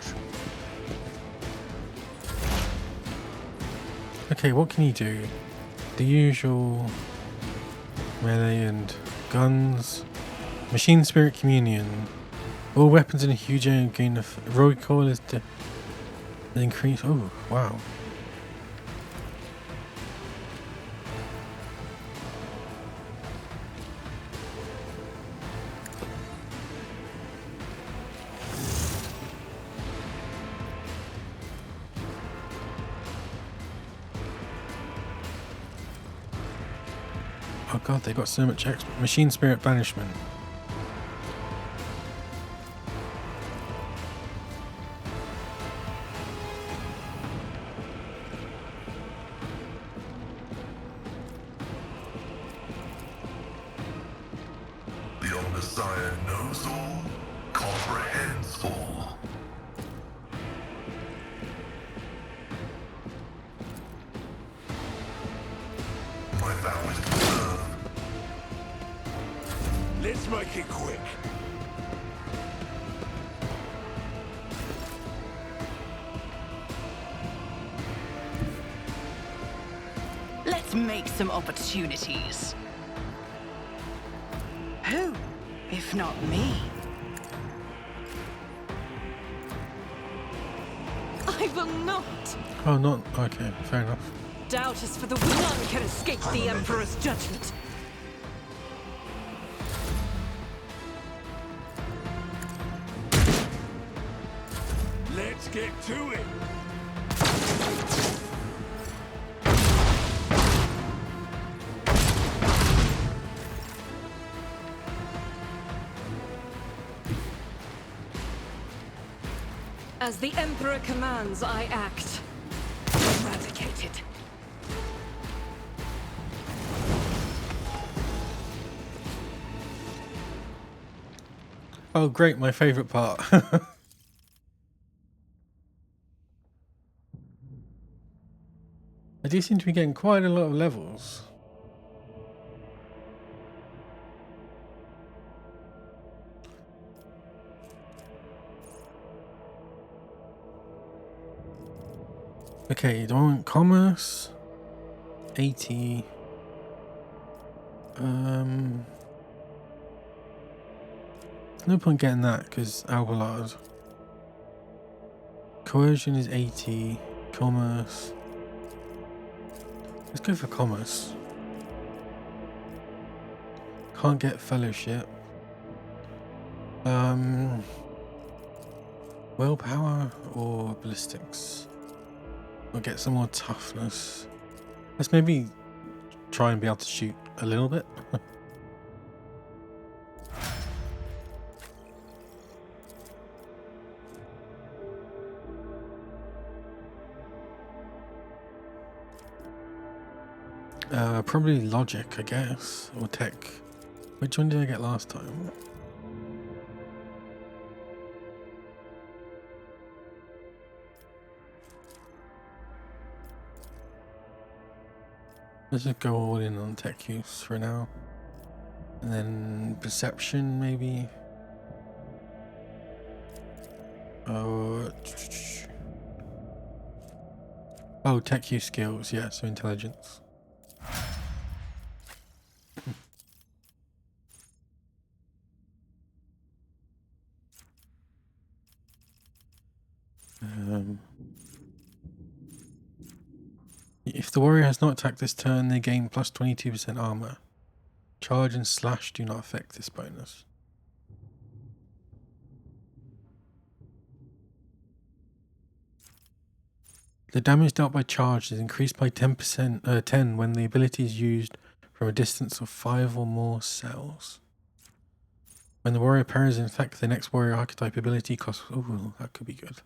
Okay, what can you do? The usual melee and guns. Machine Spirit Communion. All weapons in a huge area gain a recoil is to increase. Oh, wow. Oh god, they got so much extra. Machine Spirit Banishment. The Omnissiah knows all, comprehends all. My vow is to serve. Let's make it quick. Let's make some opportunities. Who, if not me? I will not! Oh, not. Okay, fair enough. Doubt is for the weak. None can escape the Emperor's judgment. Let's get to it. As the Emperor commands, I act. Eradicated. Oh, great, my favourite part. I do seem to be getting quite a lot of levels. Okay, do I want commerce? 80. There's no point getting that because Alballard. Coercion is 80. Commerce. Let's go for commerce. Can't get fellowship. Willpower or ballistics? We'll get some more toughness. Let's maybe try and be able to shoot a little bit. Probably logic, I guess, or tech. Which one did I get last time? Let's just go all in on tech use for now. And then perception, maybe. Oh, tech use skills, yeah, so intelligence. If the warrior has not attacked this turn, they gain plus 22% armor. Charge and slash do not affect this bonus. The damage dealt by charge is increased by 10 when the ability is used from a distance of 5 or more cells. When the warrior parries an attack, the next warrior archetype ability costs... Ooh, that could be good.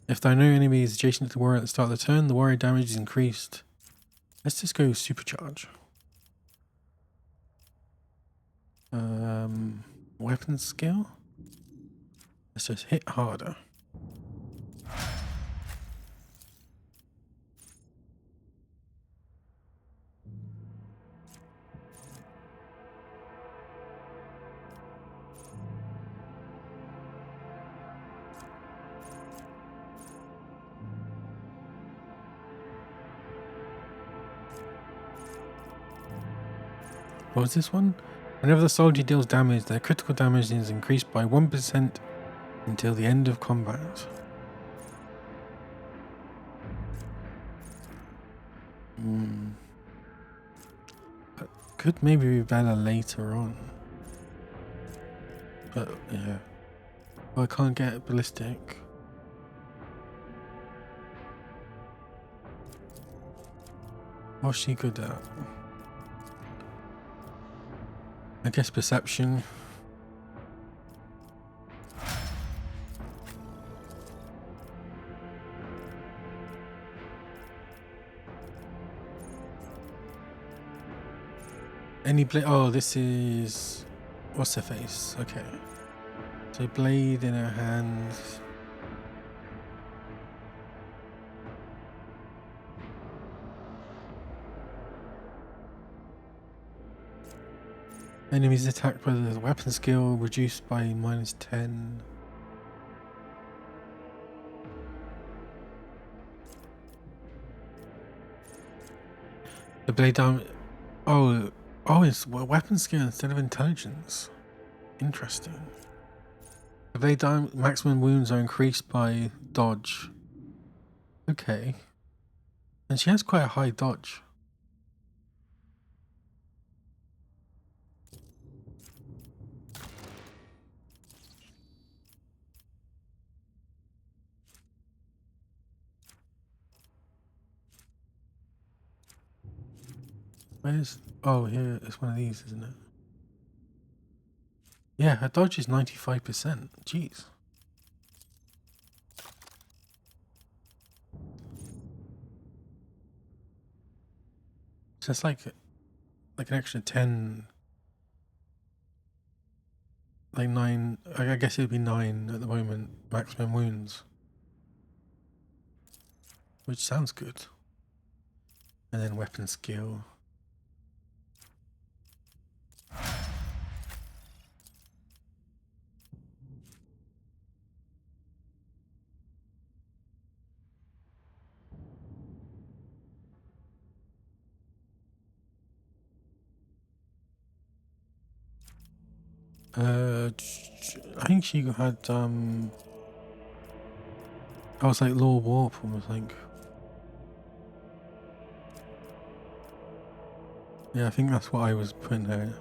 If there are no enemies adjacent to the warrior at the start of the turn, the warrior damage is increased. Let's just go supercharge. Weapon skill? Let's just hit harder. What was this one? Whenever the soldier deals damage, their critical damage is increased by 1% until the end of combat. Could maybe be better later on. But yeah. Well, I can't get ballistic. What's she good at? I guess perception. Any blade? Oh, this is... What's her face? Okay. So blade in her hands. Enemies attacked by the weapon skill reduced by -10. The blade down. Oh, it's weapon skill instead of intelligence. Interesting. The blade down maximum wounds are increased by dodge. Okay. And she has quite a high dodge. Where's... Oh, here, it's one of these, isn't it? Yeah, her dodge is 95%. Jeez. So it's like an extra 10... Like 9... I guess it'd be 9 at the moment, maximum wounds. Which sounds good. And then weapon skill. I think she had I was like Law Warp, I think. Yeah, I think that's what I was putting her.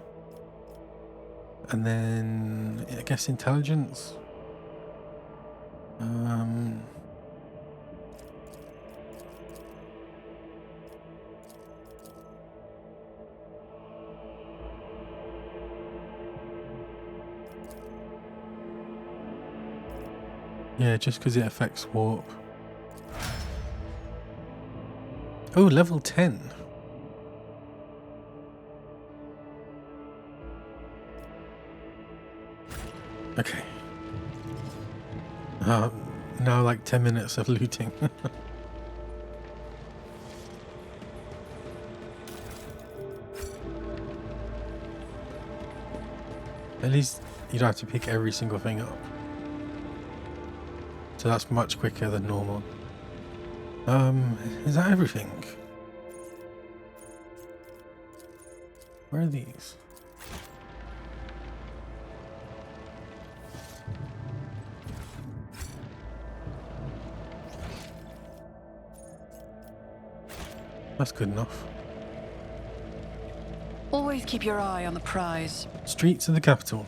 And then I guess intelligence. Yeah, just because it affects warp. Oh, level 10. Okay. Now like 10 minutes of looting. At least you don't have to pick every single thing up. So that's much quicker than normal. Is that everything? Where are these? That's good enough. Always keep your eye on the prize. Streets of the capital.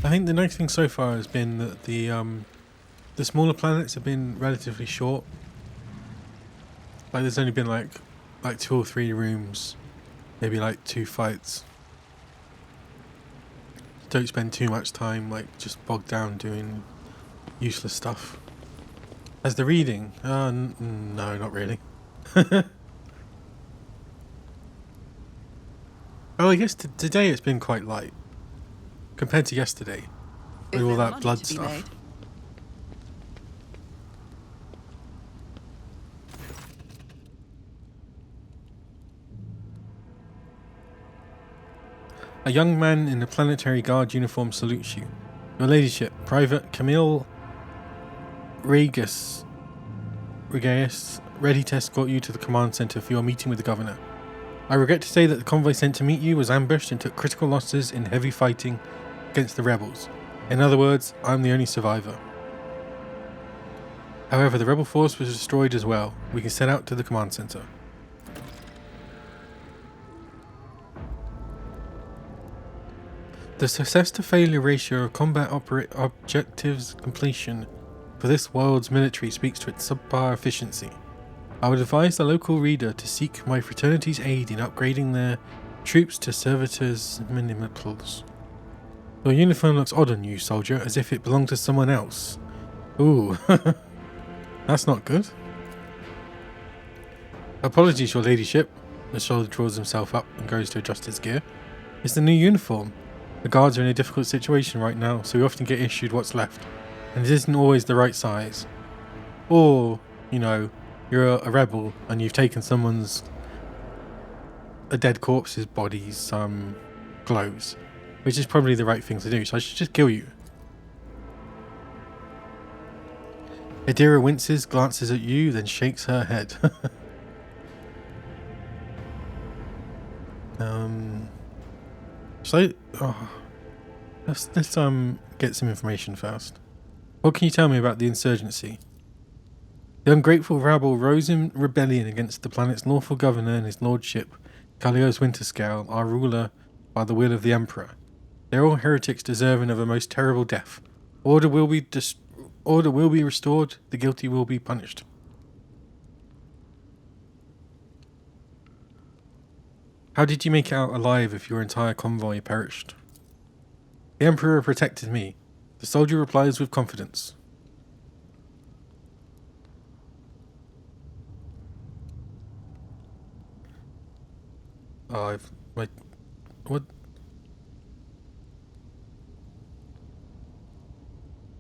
I think the nice thing so far has been that the smaller planets have been relatively short. Like there's only been like like 2 or 3 rooms, maybe like 2 fights. Don't spend too much time like just bogged down doing useless stuff. As the reading, no, not really. Oh, I guess today it's been quite light compared to yesterday with all that blood stuff. A young man in a planetary guard uniform salutes you. Your ladyship, Private Camille Regas, ready to escort you to the command center for your meeting with the governor. I regret to say that the convoy sent to meet you was ambushed and took critical losses in heavy fighting against the rebels. In other words, I'm the only survivor. However, the rebel force was destroyed as well. We can set out to the command center. The success to failure ratio of combat objectives completion for this world's military speaks to its subpar efficiency. I would advise the local reader to seek my fraternity's aid in upgrading their troops to servitors minimals. Your uniform looks odd on you, soldier, as if it belonged to someone else. Ooh, that's not good. Apologies, your ladyship. The soldier draws himself up and goes to adjust his gear. It's the new uniform. The guards are in a difficult situation right now, so we often get issued what's left, and it isn't always the right size. Or, you know, you're a rebel and you've taken a dead corpse's body's clothes, which is probably the right thing to do, so I should just kill you. Adira winces, glances at you, then shakes her head. Let's get some information first. What can you tell me about the insurgency? The ungrateful rabble rose in rebellion against the planet's lawful governor and his lordship, Kalios Winterscale, our ruler by the will of the Emperor. They're all heretics deserving of a most terrible death. Order will be restored, the guilty will be punished. How did you make it out alive if your entire convoy perished? The Emperor protected me. The soldier replies with confidence. What?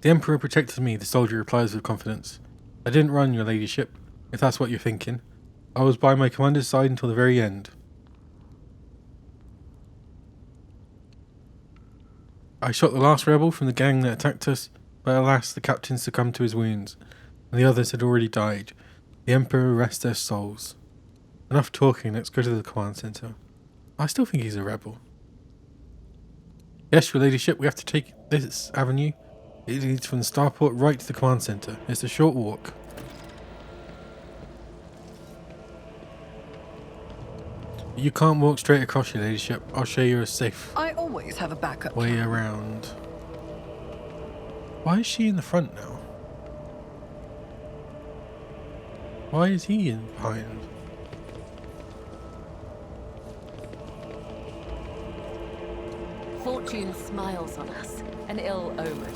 The Emperor protected me, the soldier replies with confidence. I didn't run, your ladyship, if that's what you're thinking. I was by my commander's side until the very end. I shot the last rebel from the gang that attacked us, but alas, the captain succumbed to his wounds, and the others had already died. The Emperor rest their souls. Enough talking, let's go to the command center. I still think he's a rebel. Yes, your ladyship, we have to take this avenue. It leads from the starport right to the command center. It's a short walk. You can't walk straight across, your ladyship. I'll show you a safe I always have a backup way plan. around. Why is she in the front now? Why is he in behind? Fortune smiles on us, an ill omen.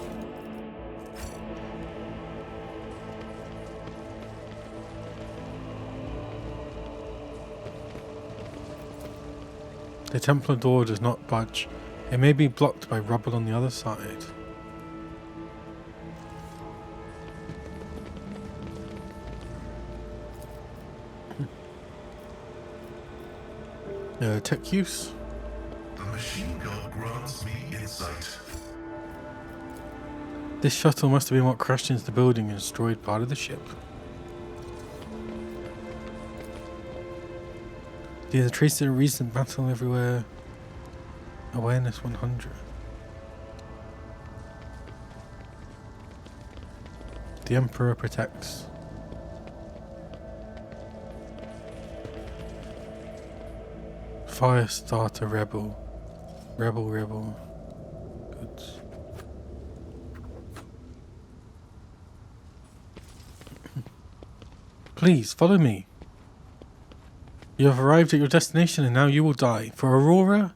The Templar door does not budge. It may be blocked by rubble on the other side. Tech use. The machine gun grants me insight. This shuttle must have been what crashed into the building and destroyed part of the ship. There's a trace of a recent battle everywhere. Awareness 100. The Emperor protects. Fire starter rebel. Rebel. Goods. Please follow me. You have arrived at your destination and now you will die. For Aurora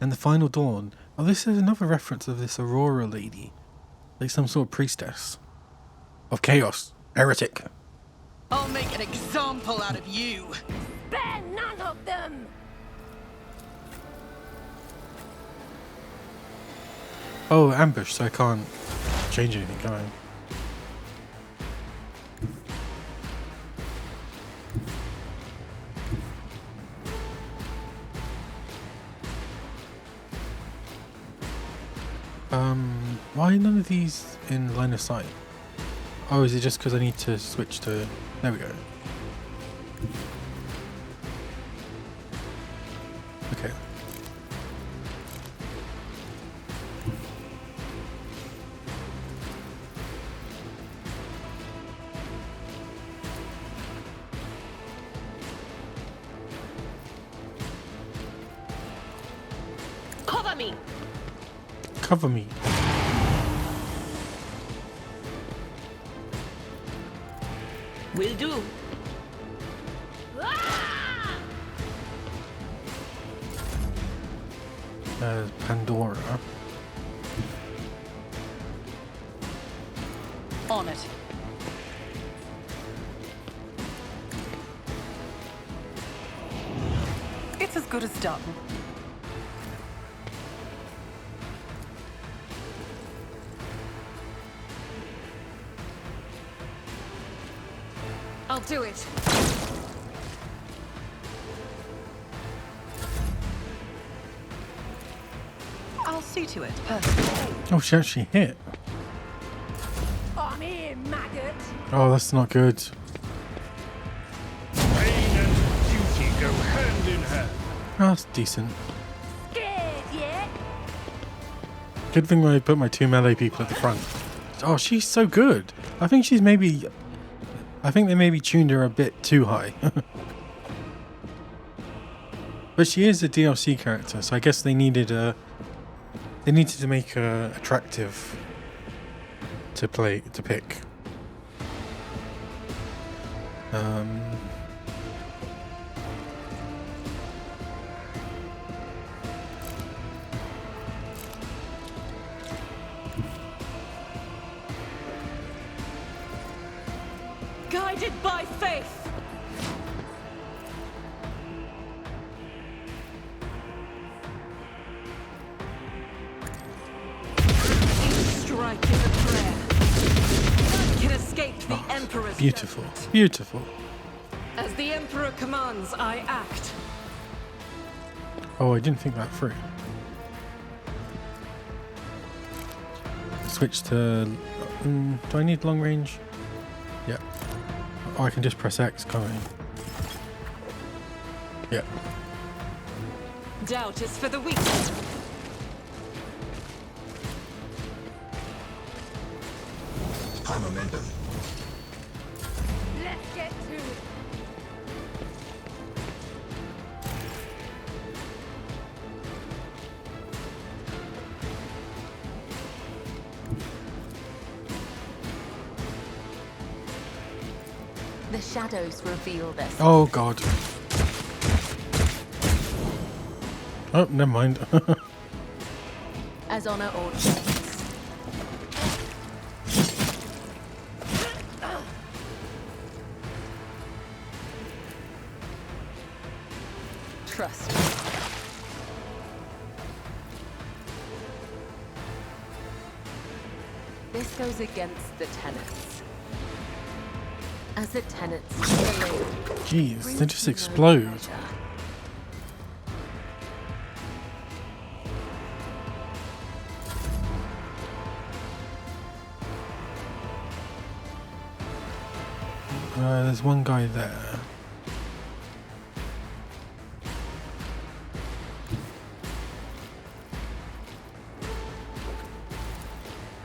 and the Final Dawn. Oh, this is another reference of this Aurora lady. Like some sort of priestess. Of chaos. Heretic. I'll make an example out of you. Spare none of them! Oh, ambush, so I can't change anything, can I? Why none of these in line of sight? Oh, is it just because I need to switch to... There we go. Okay. Cover me! Cover me. Will do. Pandora. On it. It's as good as done. I'll do it. I'll see to it, personally. Oh, she actually hit. I'm here, maggot! Oh, that's not good. Pain and duty go hand in hand. Oh, that's decent. Scared yet? Good thing I put my 2 melee people at the front. Oh, she's so good. I think she's maybe... I think they maybe tuned her a bit too high. But she is a DLC character, so I guess they needed a... They needed to make her attractive to pick. Guided by faith. Each strike is a prayer. None can escape the Emperor's Beautiful. judgment. Beautiful. As the Emperor commands, I act. Oh, I didn't think that through. Switch to... do I need long range? Yeah. Oh, I can just press X, can't I? Yeah. Doubt is for the weak. High momentum. Let's get to it. The shadows reveal their Oh, God. Oh, never mind. as honor orders. Trust me. This goes against the tenets. As the tenets relate, Jeez, they just explode. There's one guy there.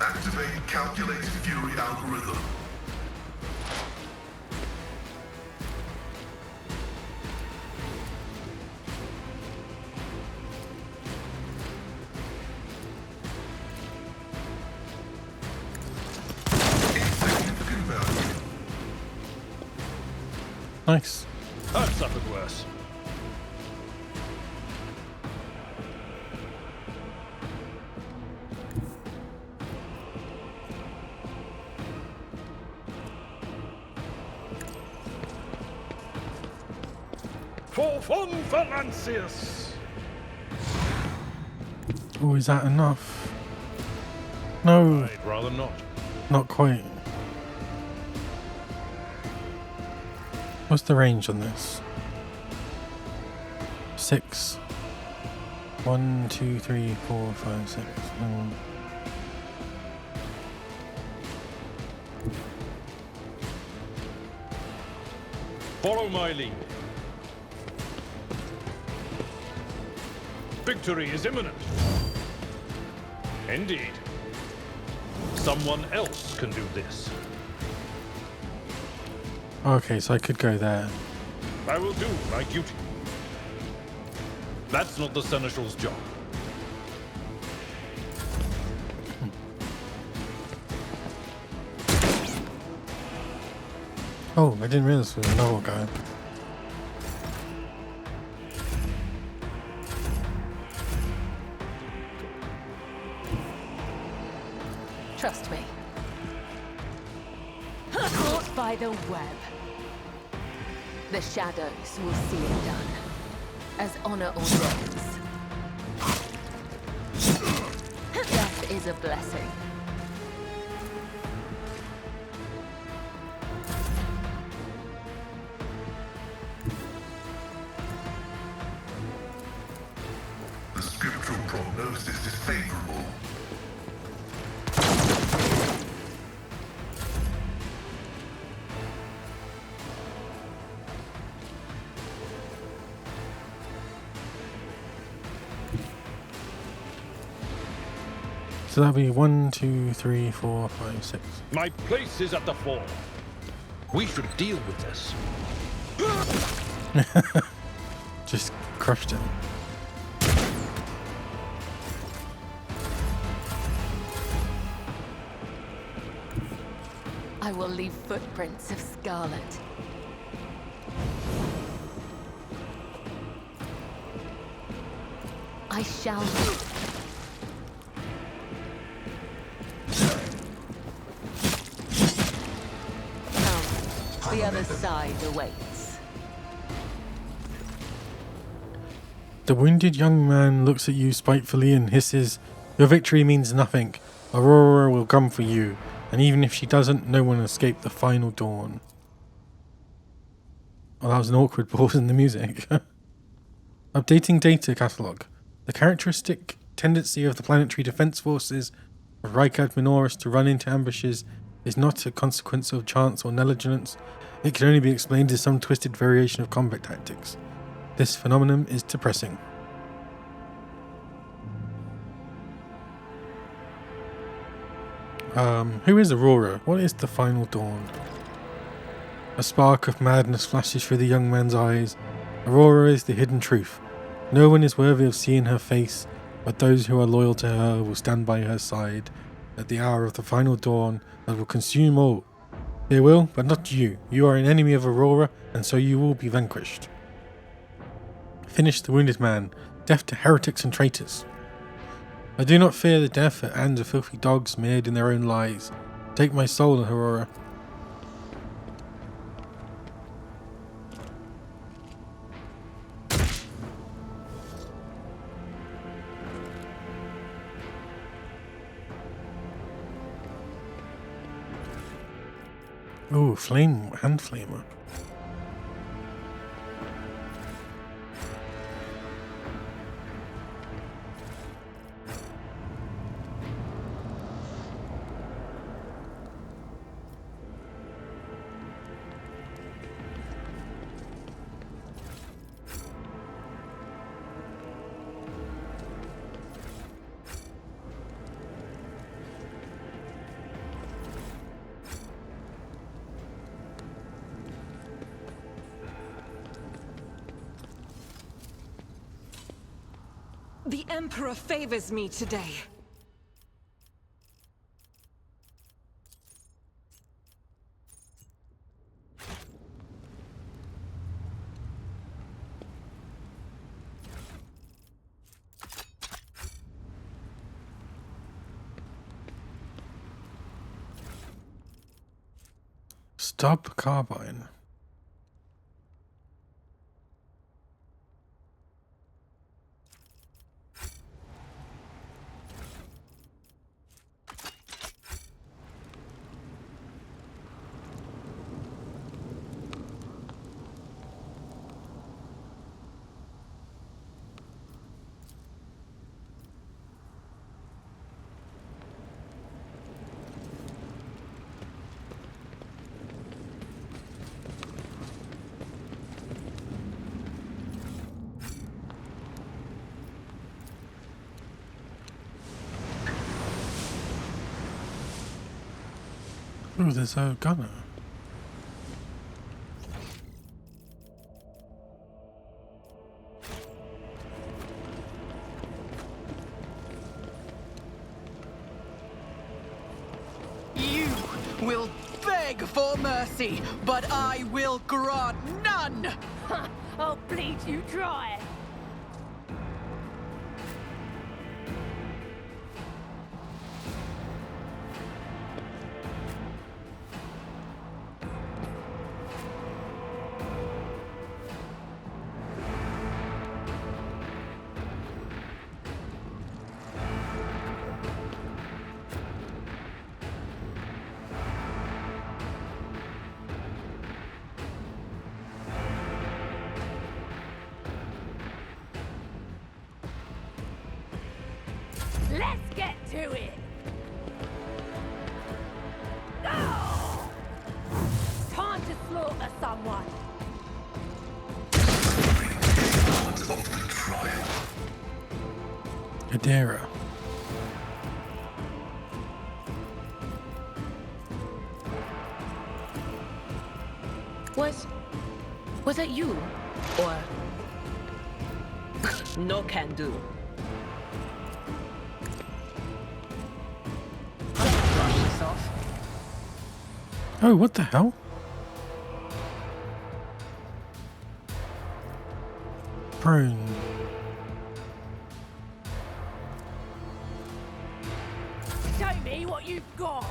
Activate calculated fury algorithm. Insignificant value. Nice. I've suffered worse. For von Valancius! Oh, is that enough? No, I'd rather not. not quite. What's the range on this? 6. 1, 2, 3, 4, 5, 6. Follow my lead. Victory is imminent. Indeed. Someone else can do this. Okay, so I could go there. I will do my duty. That's not the Seneschal's job. Oh, I didn't realize there was another guy. Trust me. Caught by the web. The shadows will see it done. As honor ordains. Death is a blessing. The scriptural prognosis is favorable. So that'll be 1, 2, 3, 4, 5, 6. My place is at the fore. We should deal with this. Just crushed it. I will leave footprints of scarlet. I shall not. Come, the other side awaits. The wounded young man looks at you spitefully and hisses, "Your victory means nothing. Aurora will come for you, and even if she doesn't, no one escaped the final dawn." Oh, that was an awkward pause in the music. Updating data catalogue. The characteristic tendency of the planetary defense forces of Rykard Minoris to run into ambushes is not a consequence of chance or negligence. It can only be explained as some twisted variation of combat tactics. This phenomenon is depressing. Who is Aurora? What is the final dawn? A spark of madness flashes through the young man's eyes. Aurora is the hidden truth. No one is worthy of seeing her face, but those who are loyal to her will stand by her side at the hour of the final dawn that will consume all. They will, but not you. You are an enemy of Aurora, and so you will be vanquished. Finish the wounded man. Death to heretics and traitors. I do not fear the death at hands of filthy dogs mired in their own lies. Take my soul, Aurora. Ooh, hand flamer. The Emperor favors me today. Stop carbine. Oh, there's a gunner. You will beg for mercy, but I will grant none! I'll bleed you dry. Let's get to it! Oh! Time to slaughter someone! Adara. Was that you? Or... no can do. Brush this off. Oh, what the hell? Prone. Show me what you've got!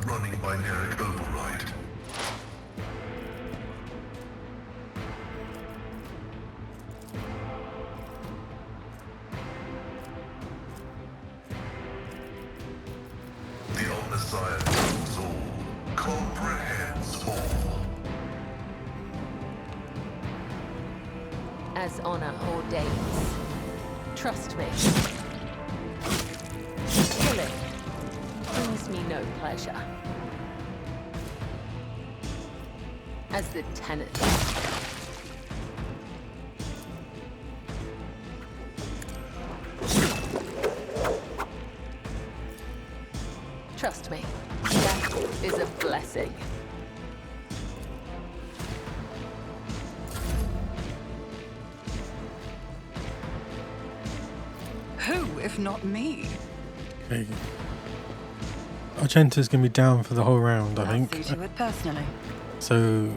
Running binary override. The Omniscient knows all, comprehends all. As honor ordains. Trust me. Killing brings me no pleasure. As the tenant. Trust me, that is a blessing. Who, if not me? Okay. Argenta's gonna be down for the whole round, I think. I'll see to it personally. So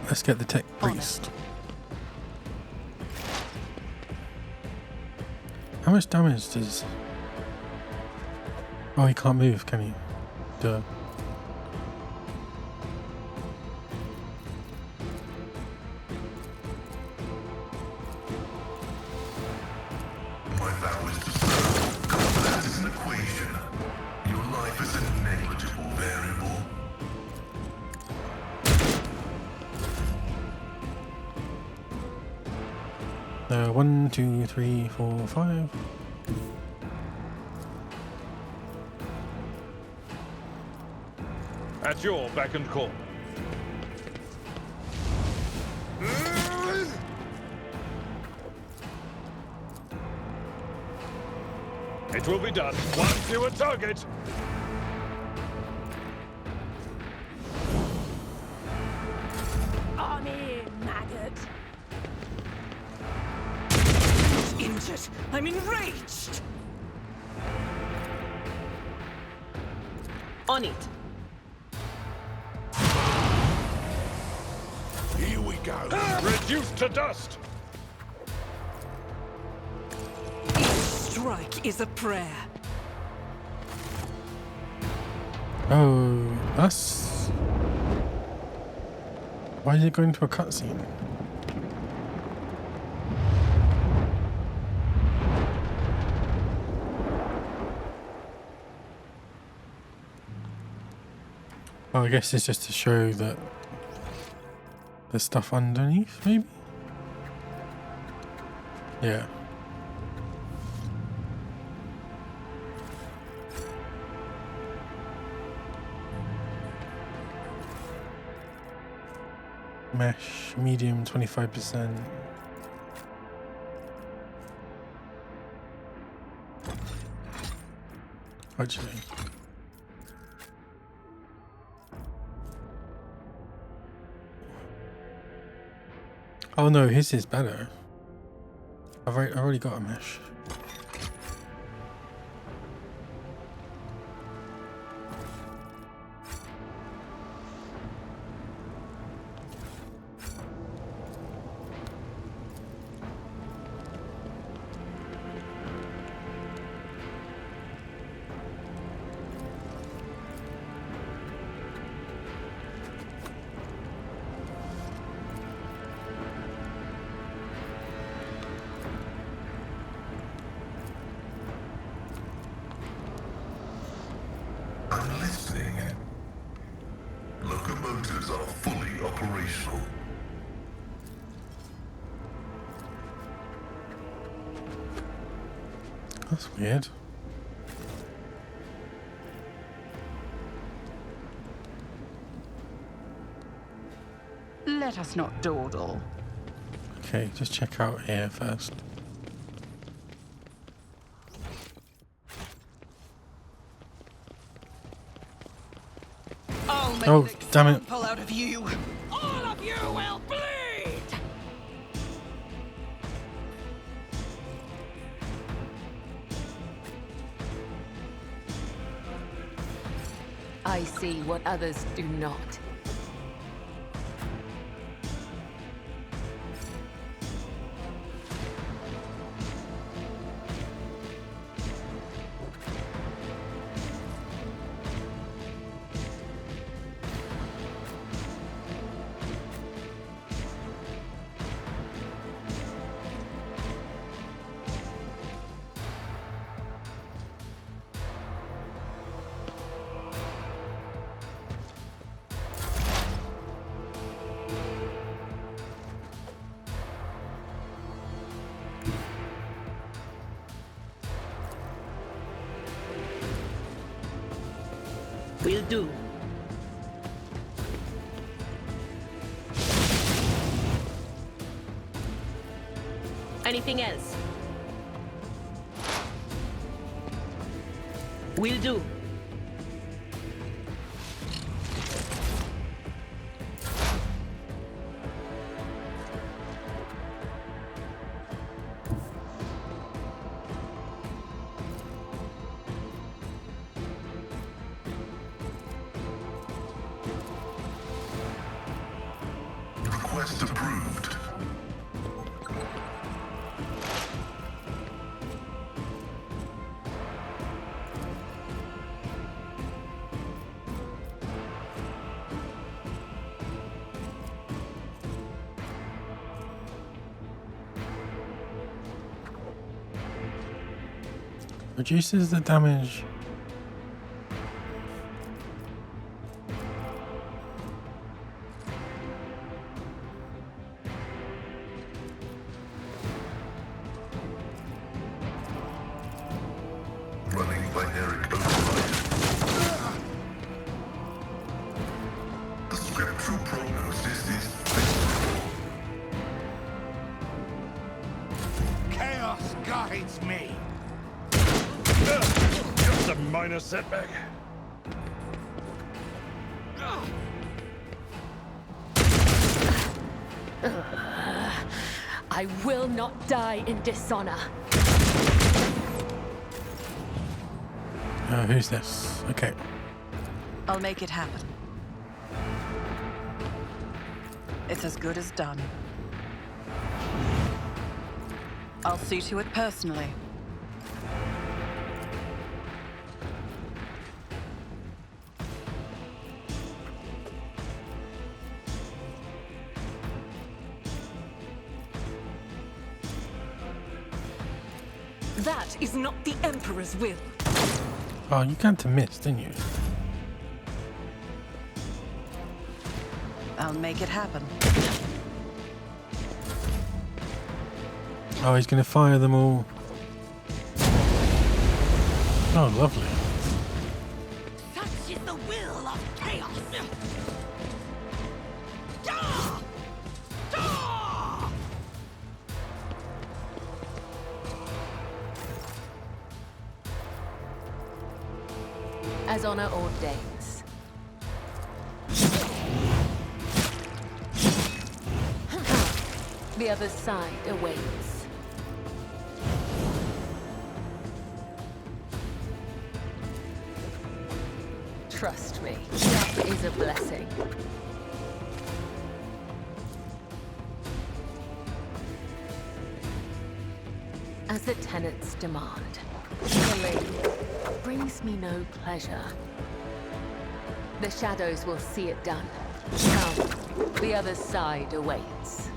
let's get the tech priest. How much damage does... Oh, he can't move, can he? Duh. My vow is to serve. Combat is an equation. Your life is a negligible variable. One, two, three, 4, 5. At your beck and call. It will be done. One fewer target. I'm here, maggot. Injured. I'm enraged. On it. Here we go. Reduced to dust. Each strike is a prayer. Oh, that's... Why is it going to a cutscene? Oh, I guess it's just to show that there's stuff underneath, maybe? Yeah. Mesh, medium, 25%. Actually. Oh no, his is better. I've already got a mesh. I'm listening. Locomotives are fully operational. That's weird. Let us not dawdle. Okay, just check out here first. I'll make Oh, an damn it. example out of you. All of you will bleed. I see what others do not. Will do. Anything else? Will do. Request approved. Reduces the damage. Running binary override. The scriptural prognosis is favorable. Chaos guides me. Just a minor setback. I will not die in dishonor. Who's this? Okay. I'll make it happen. It's as good as done. I'll see to it personally. That is not the Emperor's will. Oh, you can't miss, didn't you? I'll make it happen. Oh, he's going to fire them all. Oh, lovely. Such is the will of chaos. As honor ordains. The other side awaits. Trust me, that is a blessing. As the tenets demand, killing brings me no pleasure. The shadows will see it done. Come, the other side awaits.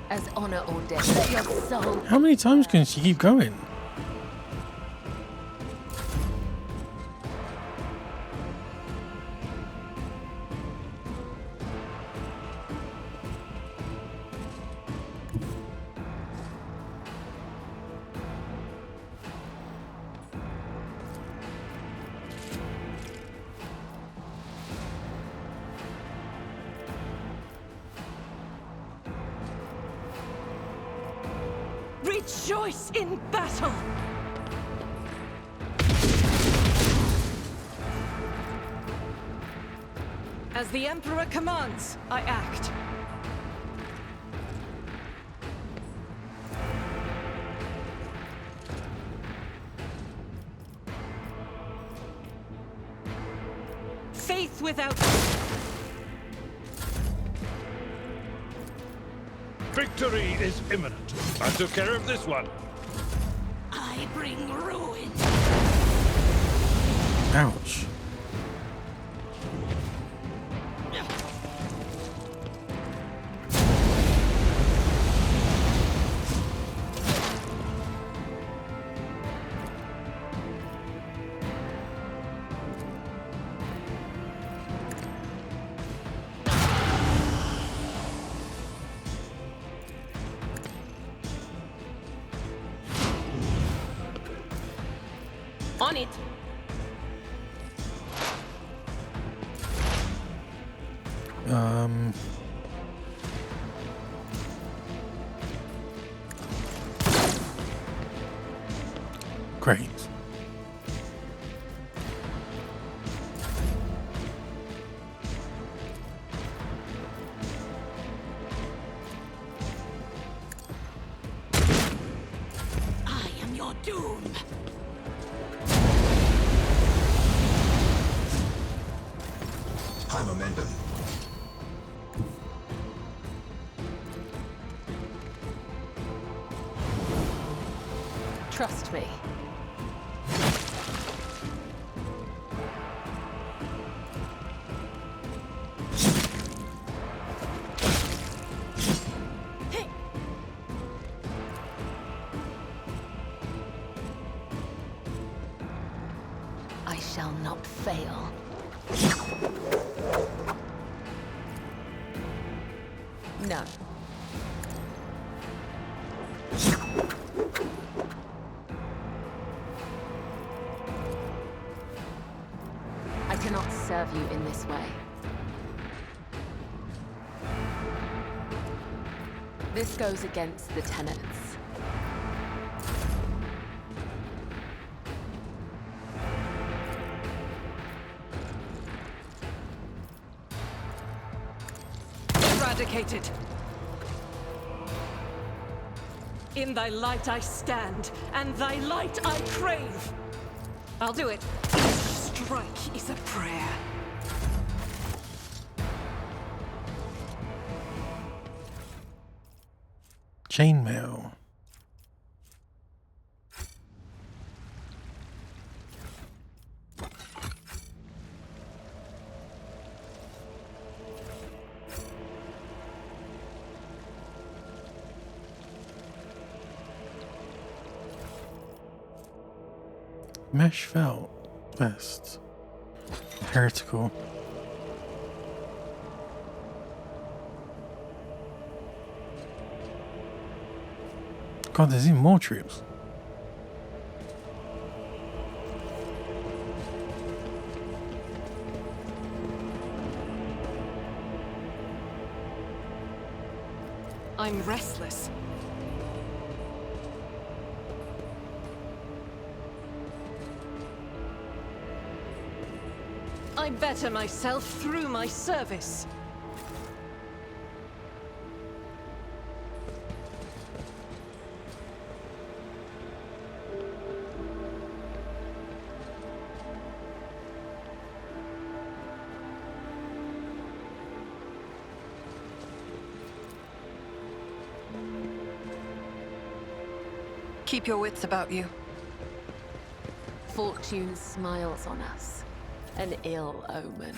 As honor ordains, let your soul. How many times can she keep going? Rejoice in battle! As the Emperor commands, I act. Faith without... Victory is imminent. I took care of this one. I bring ruin. Ouch. On it. Great. I am your doom. High momentum. Trust me. I shall not fail. No. I cannot serve you in this way. This goes against the tenets. Eradicated. In thy light I stand, and thy light I crave. I'll do it. Each strike is a prayer. Chainmail. Mesh felt vest. Heretical. God, there's even more troops. I'm restless. I better myself through my service. Keep your wits about you. Fortune smiles on us. An ill omen.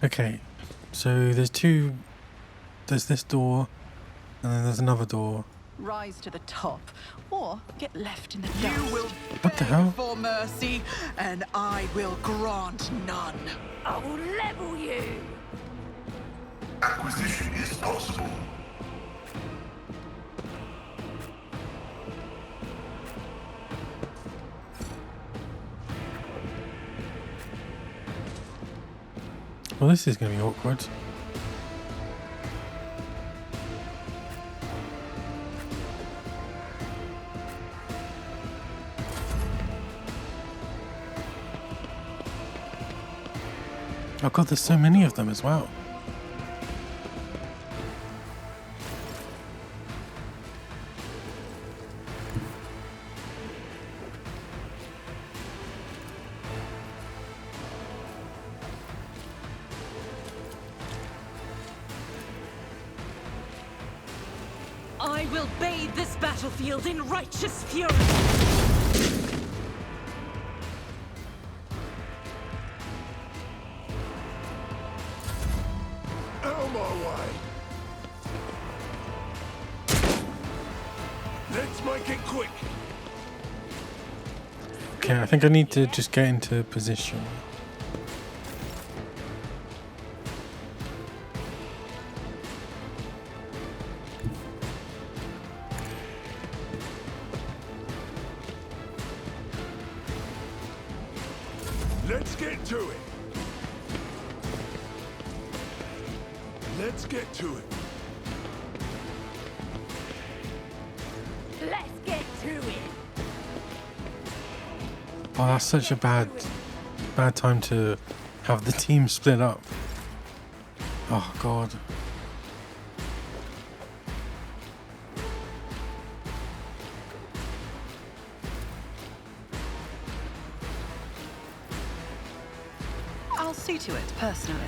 Okay, so there's this door, and then there's another door. Rise to the top, or get left in the dust. You will What the hell? for mercy, and I will grant none. I will level you. Acquisition is possible. Well, this is going to be awkward. Oh god, there's so many of them as well. I will bathe this battlefield in righteous fury. Out of my way. Let's make it quick. Okay, I think I need to just get into position. Let's get to it. Let's get to it. Let's get to it. Oh, that's such a bad time to have the team split up. Oh god. I'll see to it personally.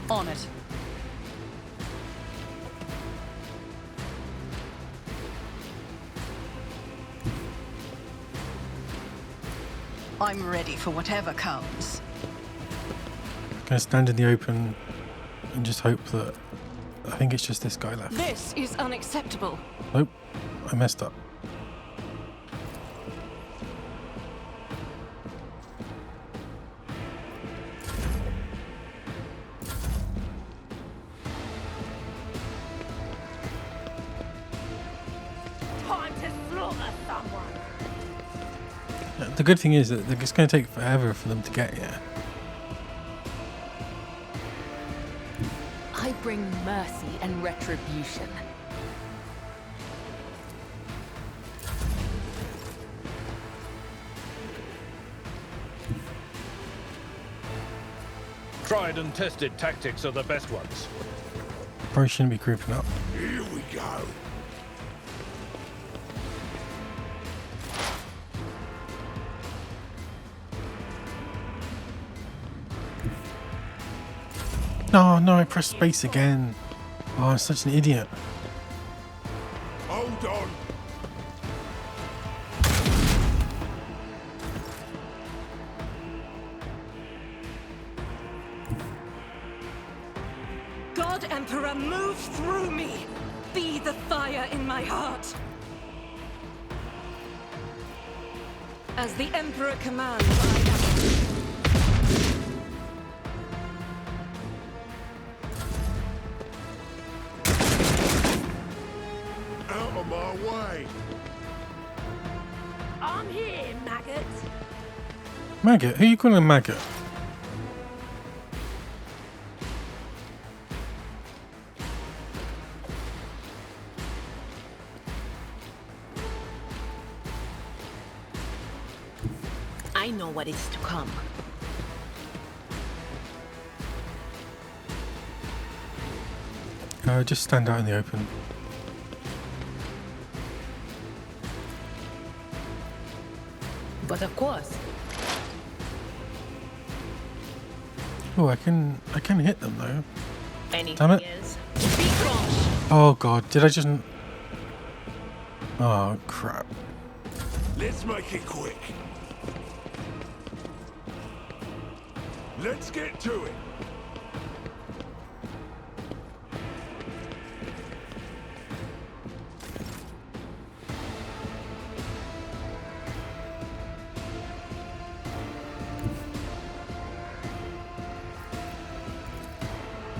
On it. I'm ready for whatever comes. Gonna stand in the open and just hope that I think it's just this guy left. This is unacceptable. Nope, I messed up. Time to slaughter someone. The good thing is that it's going to take forever for them to get here. I bring mercy and retribution. Tried and tested tactics are the best ones. Probably shouldn't be creeping up. Here we go. Oh no, I pressed space again. Oh, I'm such an idiot. Hold on. God Emperor, move through me! Be the fire in my heart! As the Emperor commands, I act. Out of my way! I'm here, maggot. Maggot? Who are you calling a maggot? I know what is to come. Just stand out in the open. But of course, Oh, I can hit them though. anything Damn it. else? Be crushed. Oh god, did I just... Oh crap. Let's make it quick. Let's get to it.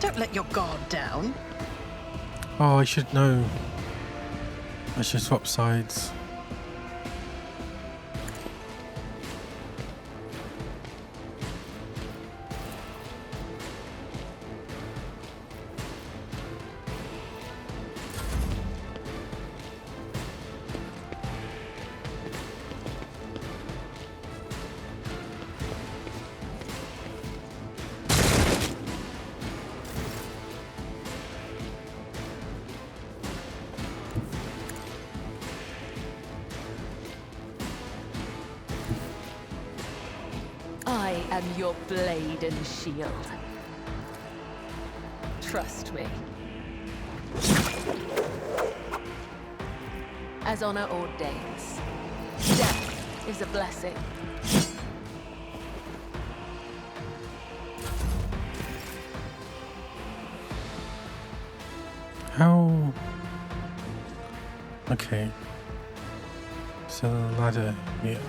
Don't let your guard down. Oh, I should know. I should swap sides. I am your blade and shield. Trust me. As honor ordains, death is a blessing. How... Okay. So the ladder here.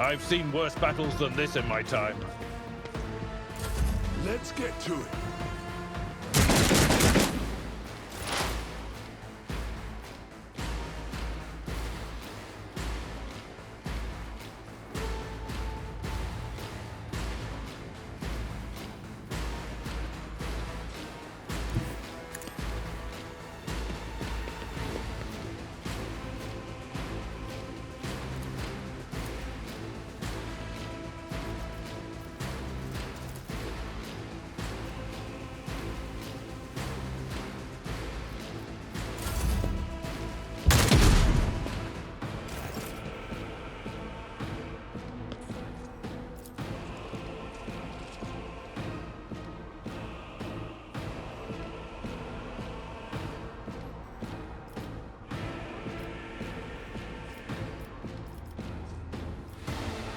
I've seen worse battles than this in my time. Let's get to it.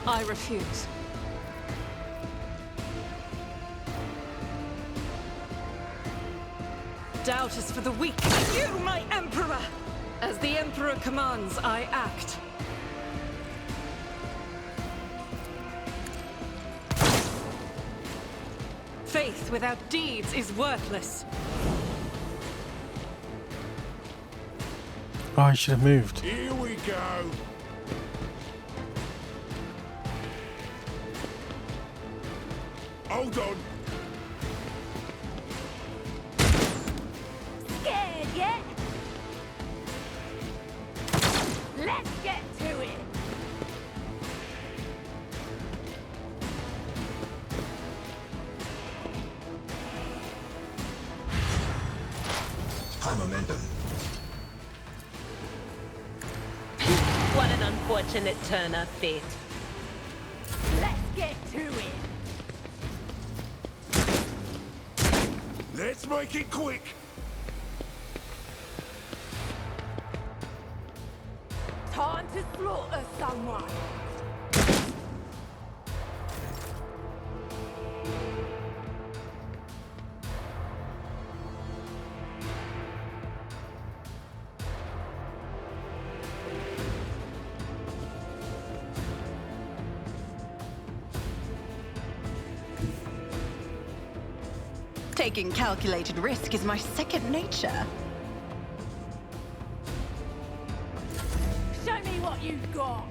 I refuse. Doubt is for the weak. You, my Emperor! As the Emperor commands, I act. Faith without deeds is worthless. Oh, I should have moved. Here we go. Hold on. Scared yet? Let's get to it. High momentum. What an unfortunate turn of fate. Let's get to it. Let's make it quick. Time to slaughter someone. Taking calculated risk is my second nature. Show me what you've got.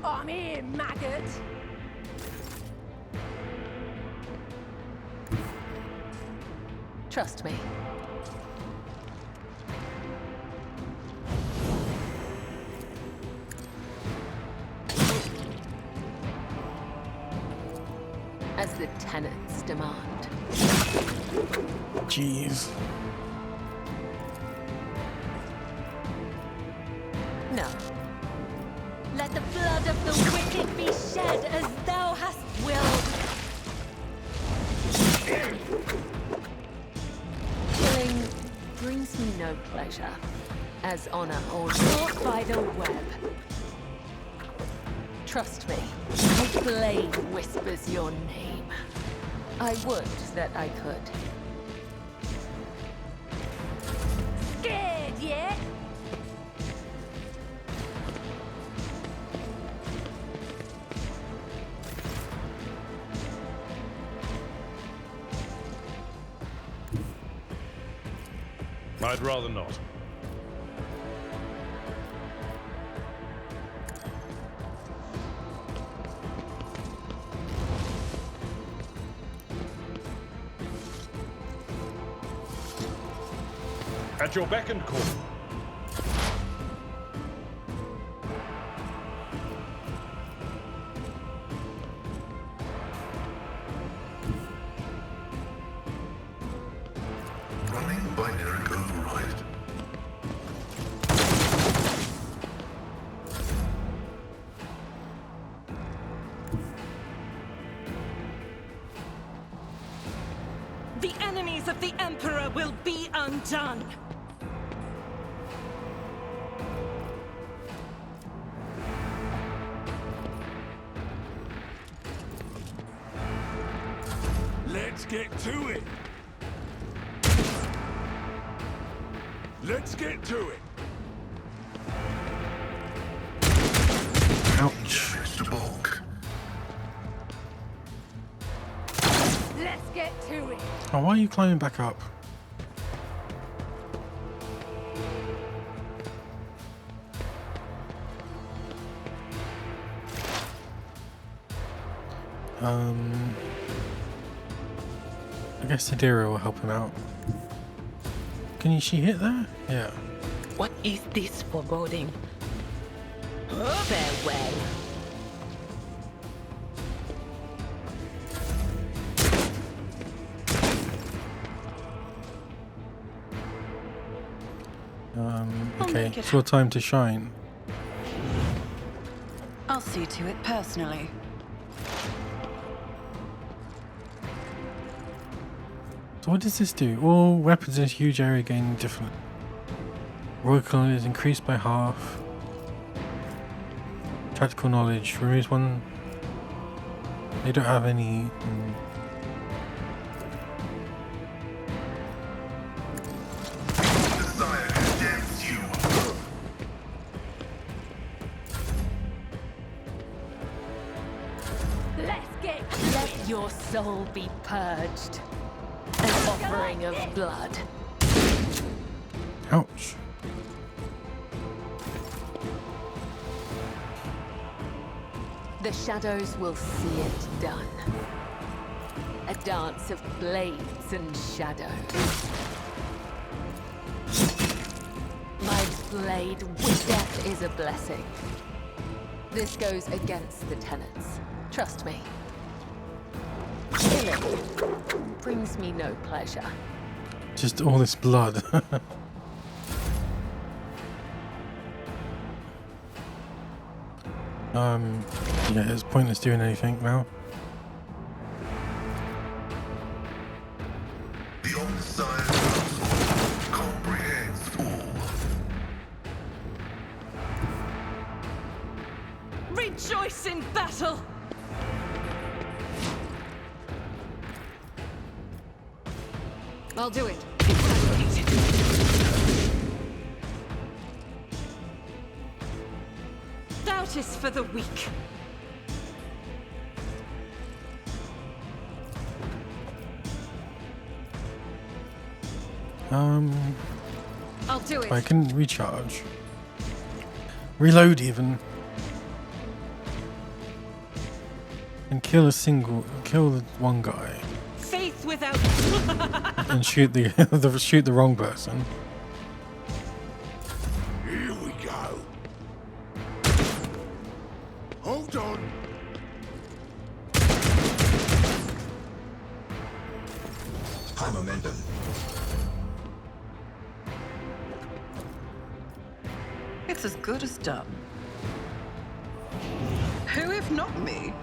I'm here, maggot. Trust me. As the tenants demand. Jeez. No. Let the blood of the wicked be shed as thou hast willed. Killing brings me no pleasure, as honor holds not by the web. Trust me, my blade whispers your name. I would that I could. Scared yet? I'd rather not. At your beck and call. Running binary override. The enemies of the Emperor will be undone. Let's get to it. Let's get to it. Ouch. Damage to bulk. Let's get to it. Oh, why are you climbing back up? I guess Sadira will help him out. Can she hit there? Yeah. What is this foreboding? Farewell. Okay, it's your time to shine. I'll see to it personally. So what does this do? All weapons in a huge area gain different. Royal color is increased by half. Tactical knowledge removes one. They don't have any. Desire condemns you. Let's get Let your soul be purged. An offering of blood. Ouch. The shadows will see it done. A dance of blades and shadows. My blade with death is a blessing. This goes against the tenets. Trust me. Killing brings me no pleasure. Just all this blood. Yeah, it's pointless doing anything now. The Omnissiah Council comprehends all. Rejoice in battle! I'll do it. Doubt is for the weak. I'll do it. I can recharge. Reload even. And kill the one guy. Faith without And shoot the shoot the wrong person. Here we go. Hold on. High momentum. It's as good as done. Who if not me?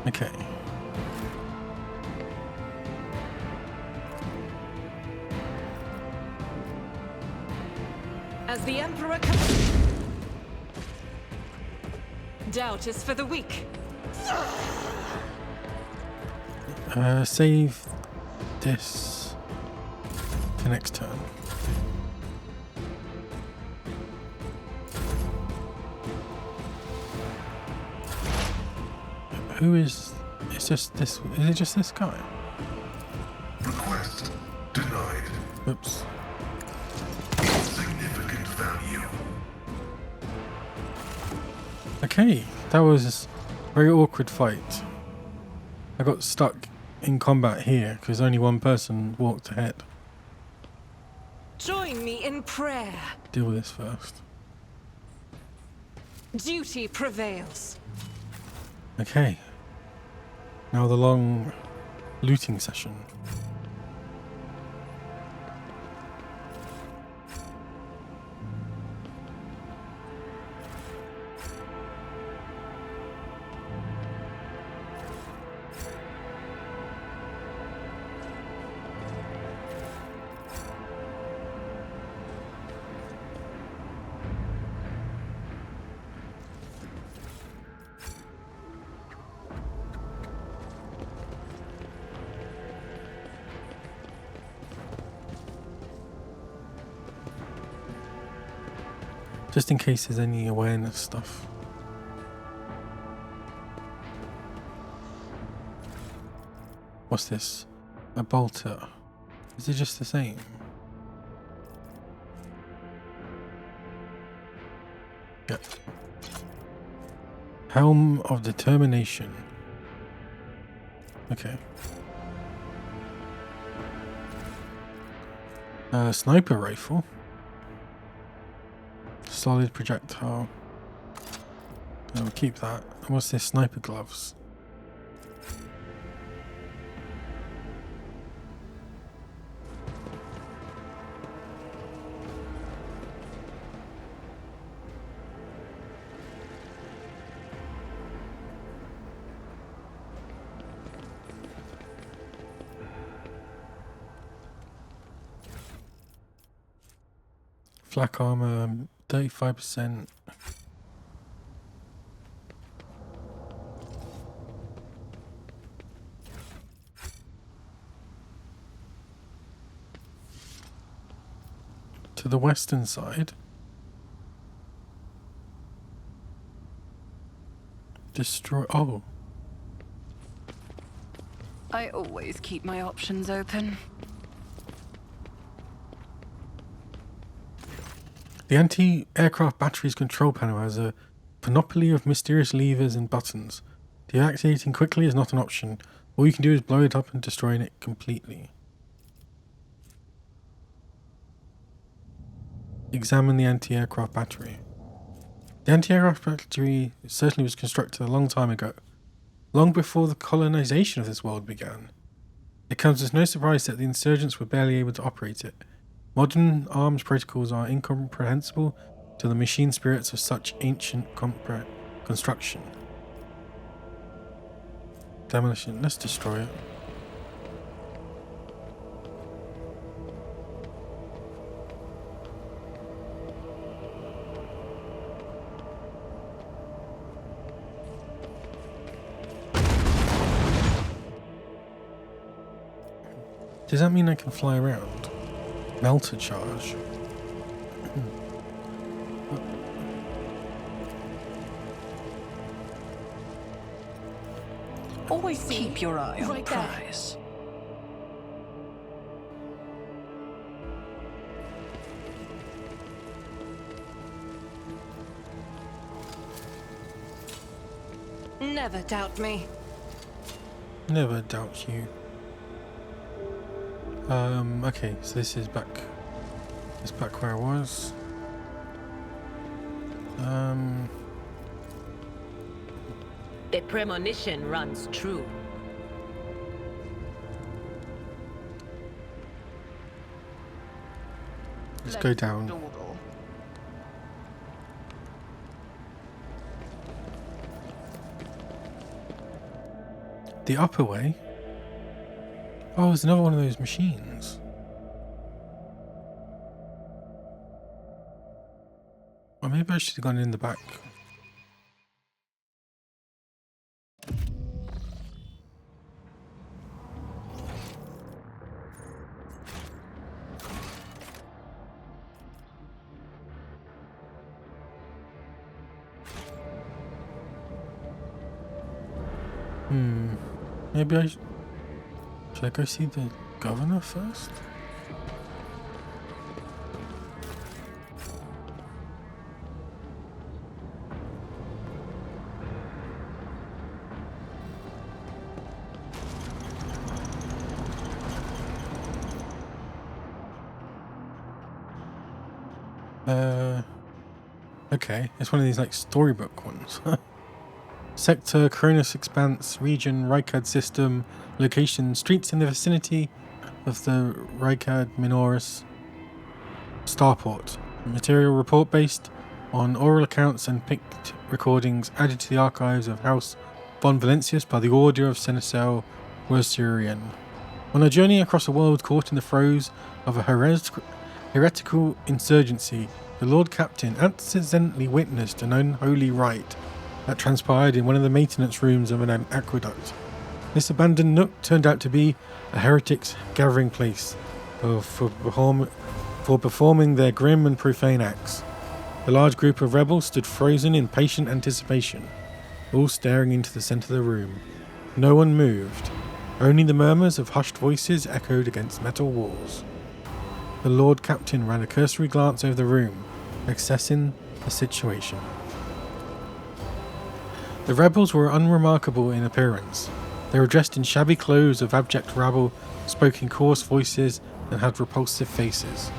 Okay. As the Emperor comes. Doubt is for the weak. Save this for next turn. Who is? It's just this. Is it just this guy? Request denied. Oops. Significant value. Okay, that was a very awkward fight. I got stuck in combat here because only one person walked ahead. Join me in prayer. Deal with this first. Duty prevails. Okay. Now the long looting session. Just in case there's any awareness stuff. What's this? A bolter. Is it just the same? Yep. Helm of Determination. Okay. Sniper rifle. Solid projectile. I'll keep that. What's this? Sniper gloves. Flak armor, 35%. To the western side. Destroy. Oh. I always keep my options open. The anti-aircraft battery's control panel has a panoply of mysterious levers and buttons. Deactivating quickly is not an option. All you can do is blow it up and destroy it completely. Examine the anti-aircraft battery. The anti-aircraft battery certainly was constructed a long time ago, long before the colonization of this world began. It comes as no surprise that the insurgents were barely able to operate it. Modern arms protocols are incomprehensible to the machine spirits of such ancient construction. Demolition. Let's destroy it. Does that mean I can fly around? Melter charge. Always keep your eye on the Right there. prize. Never doubt me. Never doubt you. Okay, so this is back. It's back where I was. The premonition runs true. Let's go down. The upper way? Oh, there's another one of those machines. Or maybe I should have gone in the back. Maybe should I go see the governor first? Okay, it's one of these like storybook ones. Sector, Cronus Expanse, Region, Rykad System, Location, Streets in the vicinity of the Rykad Minoris Starport. Material report based on oral accounts and picked recordings added to the archives of House von Valentius by the order of Seneschal Rosurian. On a journey across a world caught in the throes of a heretical insurgency, the Lord Captain accidentally witnessed an unholy rite that transpired in one of the maintenance rooms of an aqueduct. This abandoned nook turned out to be a heretic's gathering place for performing their grim and profane acts. The large group of rebels stood frozen in patient anticipation, all staring into the centre of the room. No one moved. Only the murmurs of hushed voices echoed against metal walls. The Lord Captain ran a cursory glance over the room, assessing the situation. The rebels were unremarkable in appearance. They were dressed in shabby clothes of abject rabble, spoke in coarse voices, and had repulsive faces.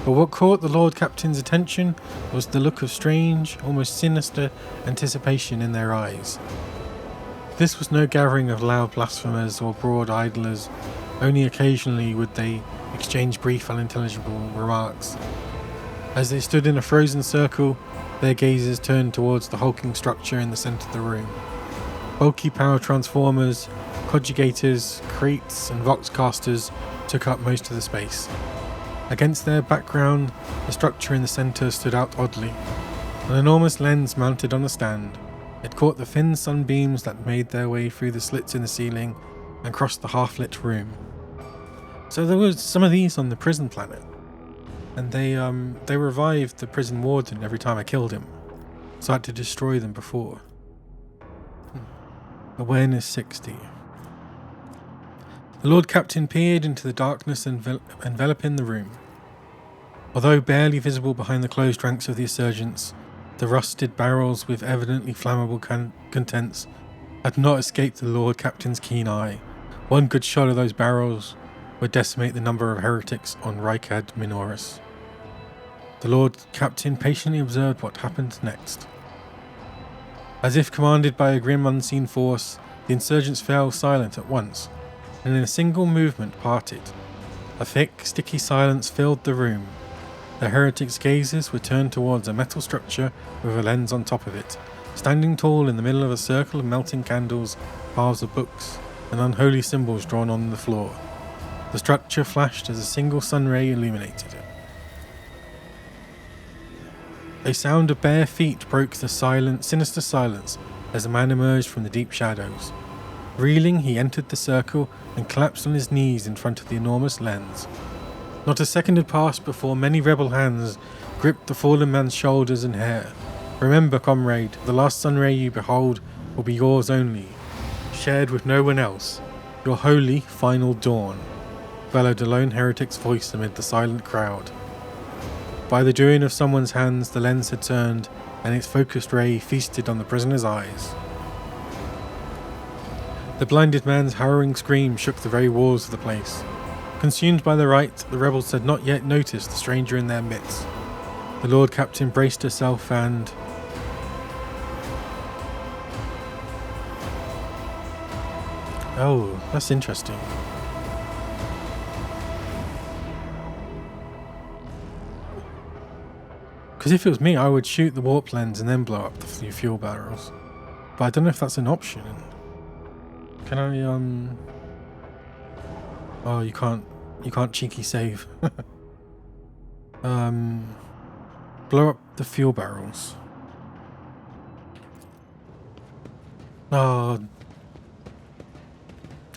But what caught the Lord Captain's attention was the look of strange, almost sinister anticipation in their eyes. This was no gathering of loud blasphemers or broad idlers. Only occasionally would they exchange brief, unintelligible remarks. As they stood in a frozen circle, their gazes turned towards the hulking structure in the centre of the room. Bulky power transformers, conjugators, crates, and voxcasters took up most of the space. Against their background, the structure in the centre stood out oddly. An enormous lens mounted on a stand. It caught the thin sunbeams that made their way through the slits in the ceiling and crossed the half-lit room. So there was some of these on the prison planet. And they revived the prison warden every time I killed him. So I had to destroy them before. Awareness 60. The Lord Captain peered into the darkness enveloping the room. Although barely visible behind the closed ranks of the insurgents, the rusted barrels with evidently flammable contents had not escaped the Lord Captain's keen eye. One good shot of those barrels would decimate the number of heretics on Rykad Minoris. The Lord Captain patiently observed what happened next. As if commanded by a grim unseen force, the insurgents fell silent at once, and in a single movement parted. A thick, sticky silence filled the room. The heretics' gazes were turned towards a metal structure with a lens on top of it, standing tall in the middle of a circle of melting candles, piles of books, and unholy symbols drawn on the floor. The structure flashed as a single sun ray illuminated it. A sound of bare feet broke the sinister silence as a man emerged from the deep shadows. Reeling, he entered the circle and collapsed on his knees in front of the enormous lens. Not a second had passed before many rebel hands gripped the fallen man's shoulders and hair. Remember, comrade, the last sunray you behold will be yours only. shared with no one else. Your holy final dawn, bellowed a lone heretic's voice amid the silent crowd. By the doing of someone's hands, the lens had turned, and its focused ray feasted on the prisoner's eyes. The blinded man's harrowing scream shook the very walls of the place. Consumed by the rite, the rebels had not yet noticed the stranger in their midst. The Lord Captain braced herself and... Oh, that's interesting. Because if it was me, I would shoot the warp lens and then blow up the fuel barrels. But I don't know if that's an option. Can I, Oh, you can't cheeky save. Blow up the fuel barrels.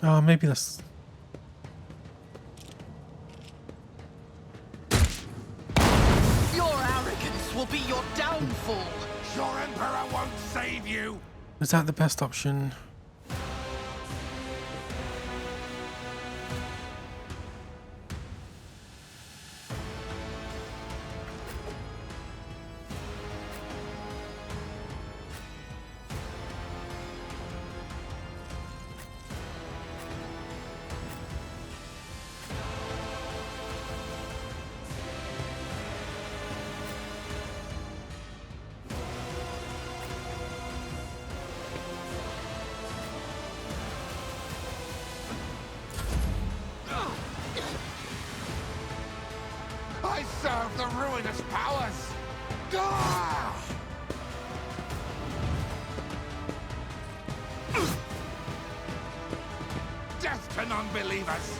Oh, maybe that's... Your arrogance will be your downfall. Your Emperor won't save you. Is that the best option? I serve the ruinous powers. Gah! Death to non-believers.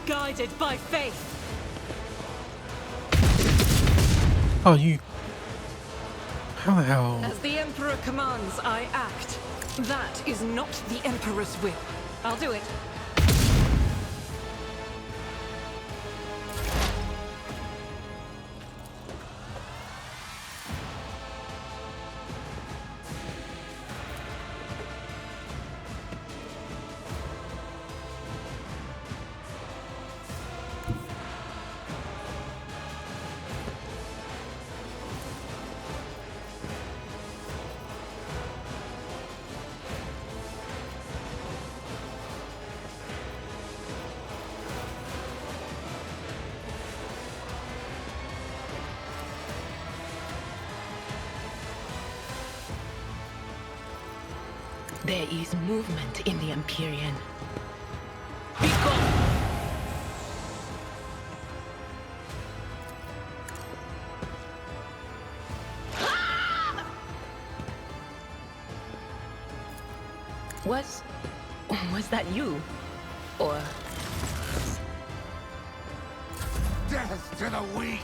Guided by faith. Oh, you... How the hell... As the Emperor commands, I act. That is not the Emperor's will. I'll do it. There is movement in the Empyrean. Was that you? Or... Death to the weak.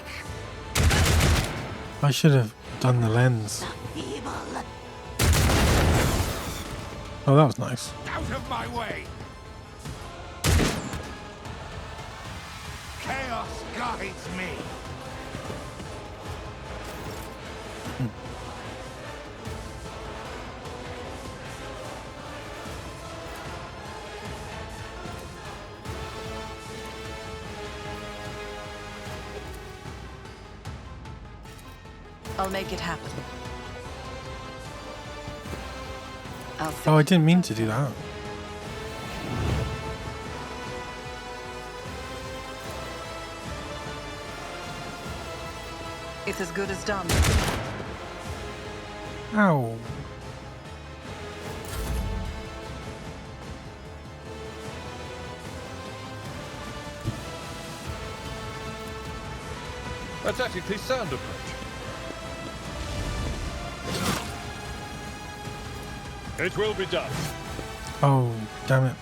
I should have done the lens. Oh, that was nice. Out of my way. Chaos guides me. I'll make it happen. Oh, I didn't mean to do that. It's as good as done. Ow. A tactically sound approach. It will be done. Oh, damn it.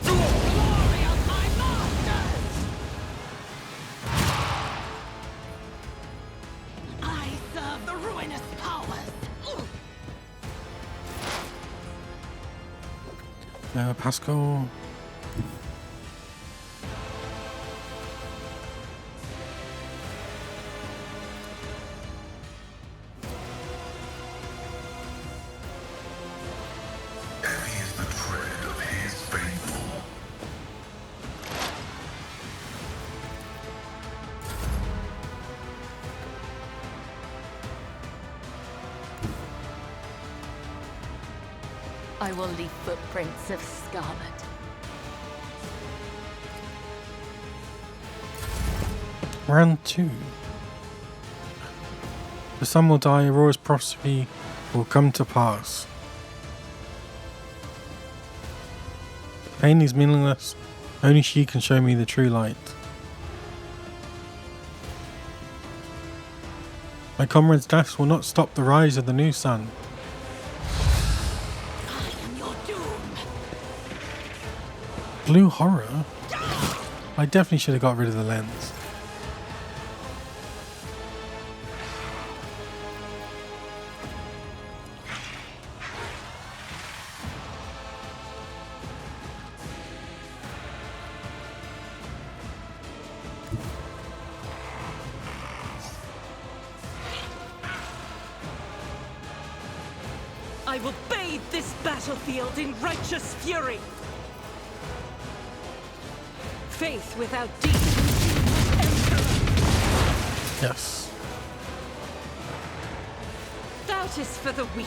Glory of my master! of the ruinous powers! Pascal. Heavy is the tread of his faithful. I will leave footprints of scarlet. Round 2. The sun will die, Aurora's prophecy will come to pass. Pain is meaningless, only she can show me the true light. My comrades' deaths will not stop the rise of the new sun. Blue horror? I definitely should have got rid of the lens. I will bathe this battlefield in righteous fury. Faith without deed. Yes. Doubt is for the weak.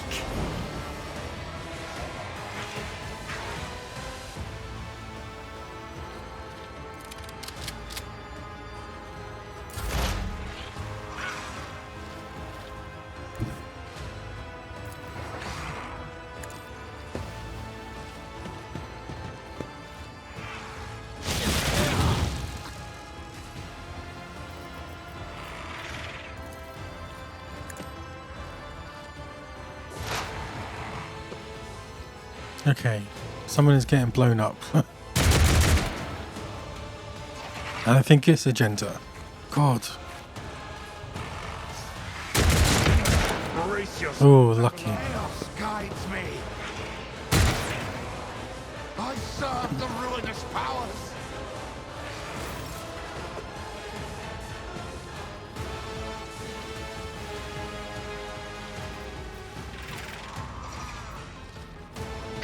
Okay, someone is getting blown up. And I think it's Agenda. God. Oh, lucky. Chaos guides me. I serve the ruinous powers.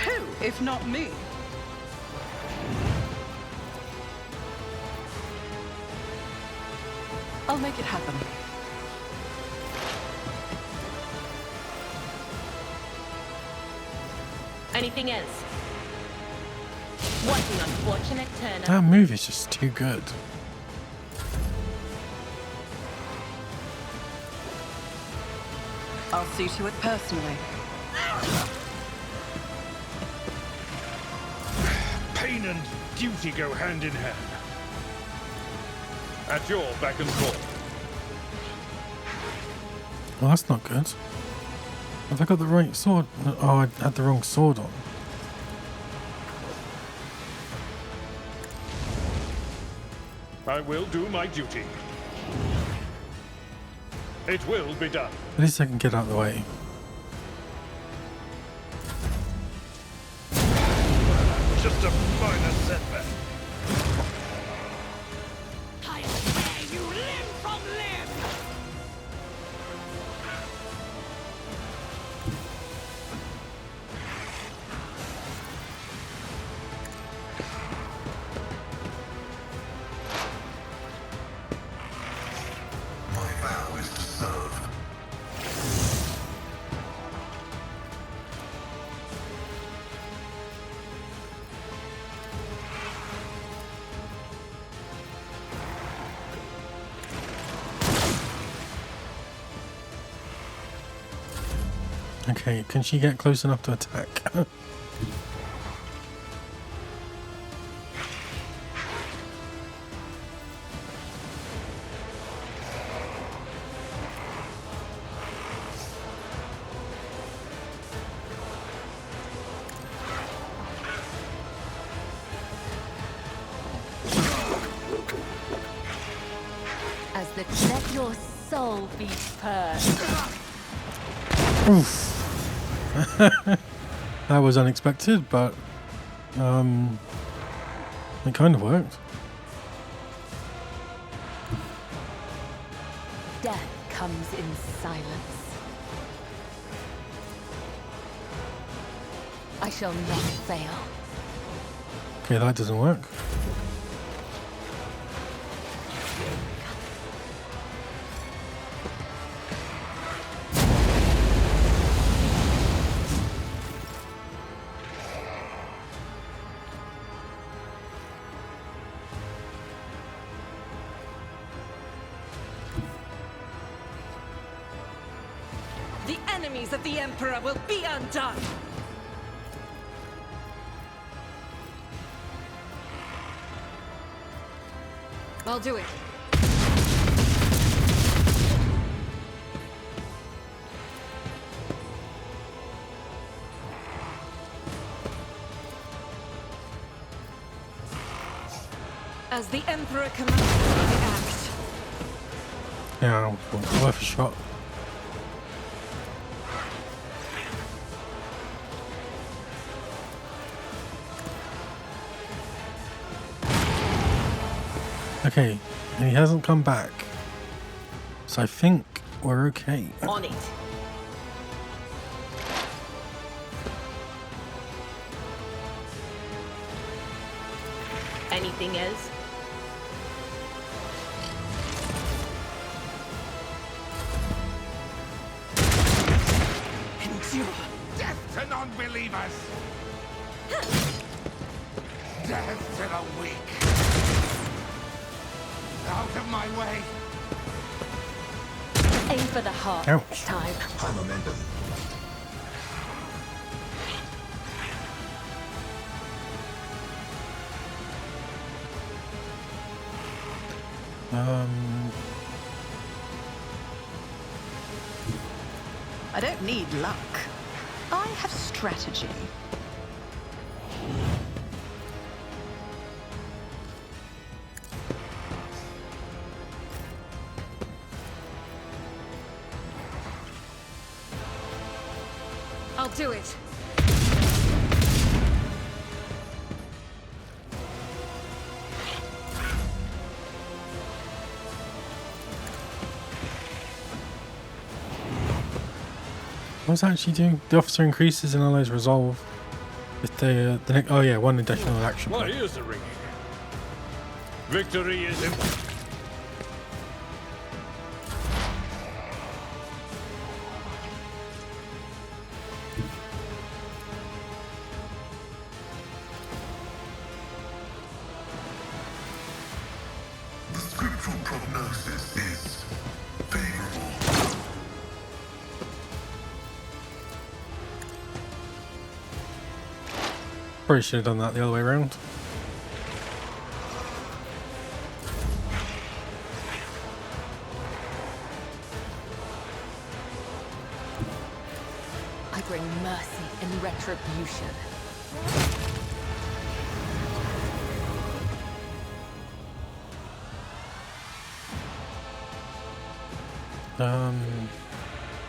Who, if not me? I'll make it happen. Anything else? What an unfortunate turn. That move is just too good. I'll see to it personally. Pain and duty go hand in hand. At your beck and call. Well, that's not good. Have I got the right sword? Oh, I had the wrong sword on. I will do my duty. It will be done. At least I can get out of the way. Just a minor setback. I swear you limb from limb! My vow is to serve. Okay, can she get close enough to attack? As the let your soul be purged. Oof. That was unexpected, but it kind of worked. Death comes in silence. I shall not fail. Okay, that doesn't work. The enemies of the Emperor will be undone! I'll do it. As the Emperor commands, I act. Yeah, worth a shot. Okay, and he hasn't come back, so I think we're okay. On it. Anything else? Endure. Death to non-believers. Death to the weak. Out of my way. Aim for the heart Ouch. this time. High momentum. I don't need luck. I have strategy. I'll do it. What's that actually doing? The officer increases an ally's resolve with the next. Oh yeah, one additional action. My point. ears are ringing. Victory is in. The scriptural prognosis is favorable. Probably should have done that the other way around. I bring mercy and retribution.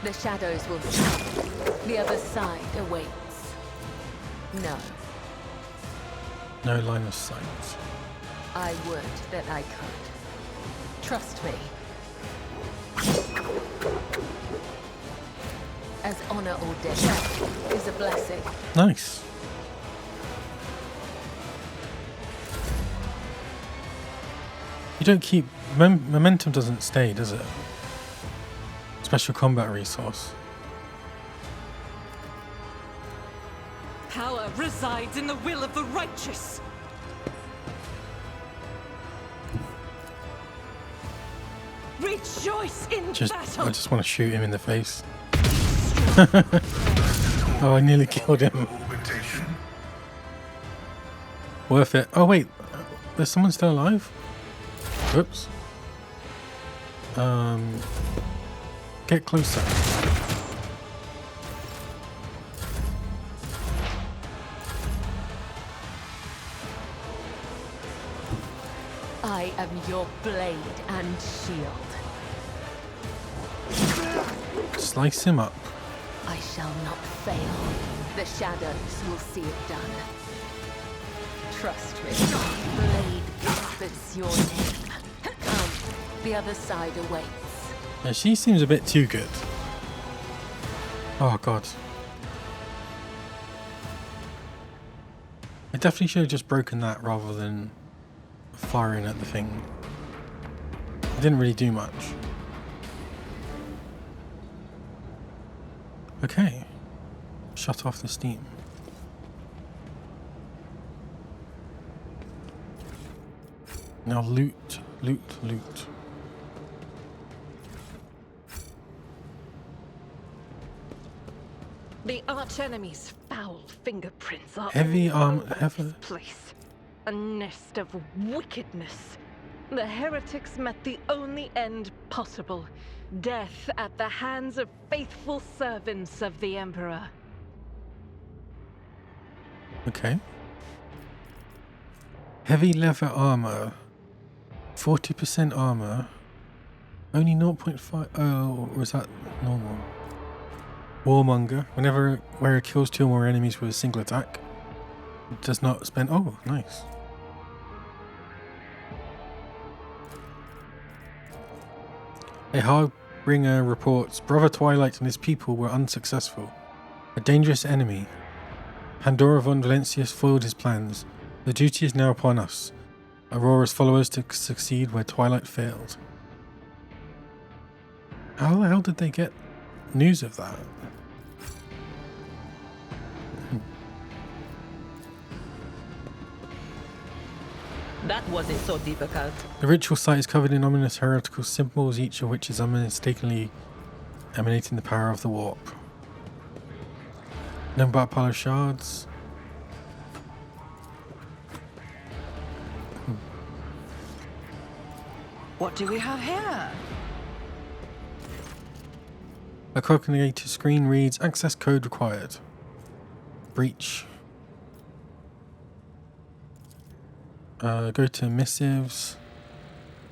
The shadows will come. The other side awaits. No, No line of sight. I would that I could. Trust me. As honor or death is a blessing. Nice. You don't keep momentum. Doesn't stay, does it? Special combat resource. Power resides in the will of the righteous. Rejoice in battle. I just want to shoot him in the face. Oh, I nearly killed him. Worth it. Oh wait, there's someone still alive? Whoops. Get closer. I am your blade and shield. Slice him up. I shall not fail. The shadows will see it done. Trust me. Blade whispers your name. Come, the other side awaits. Yeah, she seems a bit too good. Oh god. I definitely should have just broken that rather than firing at the thing. It didn't really do much. Okay. Shut off the steam. Now loot, loot, loot. The archenemy's foul fingerprints are Heavy all arm, over heavy. this place. A nest of wickedness. The heretics met the only end possible. Death at the hands of faithful servants of the Emperor. Okay. Heavy leather armor. 40% armor. Only 0.5. Oh, was that normal? Warmonger. Whenever wearer kills 2 or more enemies with a single attack, it does not spend. Oh, nice. A Harbinger reports Brother Twilight and his people were unsuccessful. A dangerous enemy. Pandora von Valencius foiled his plans. The duty is now upon us, Aurora's followers, to succeed where Twilight failed. How the hell did they get news of that? That wasn't so difficult. The ritual site is covered in ominous heretical symbols, each of which is unmistakably emanating the power of the warp. Known about pile of shards. What do we have here? A calculator screen reads access code required. Breach. Go to missives.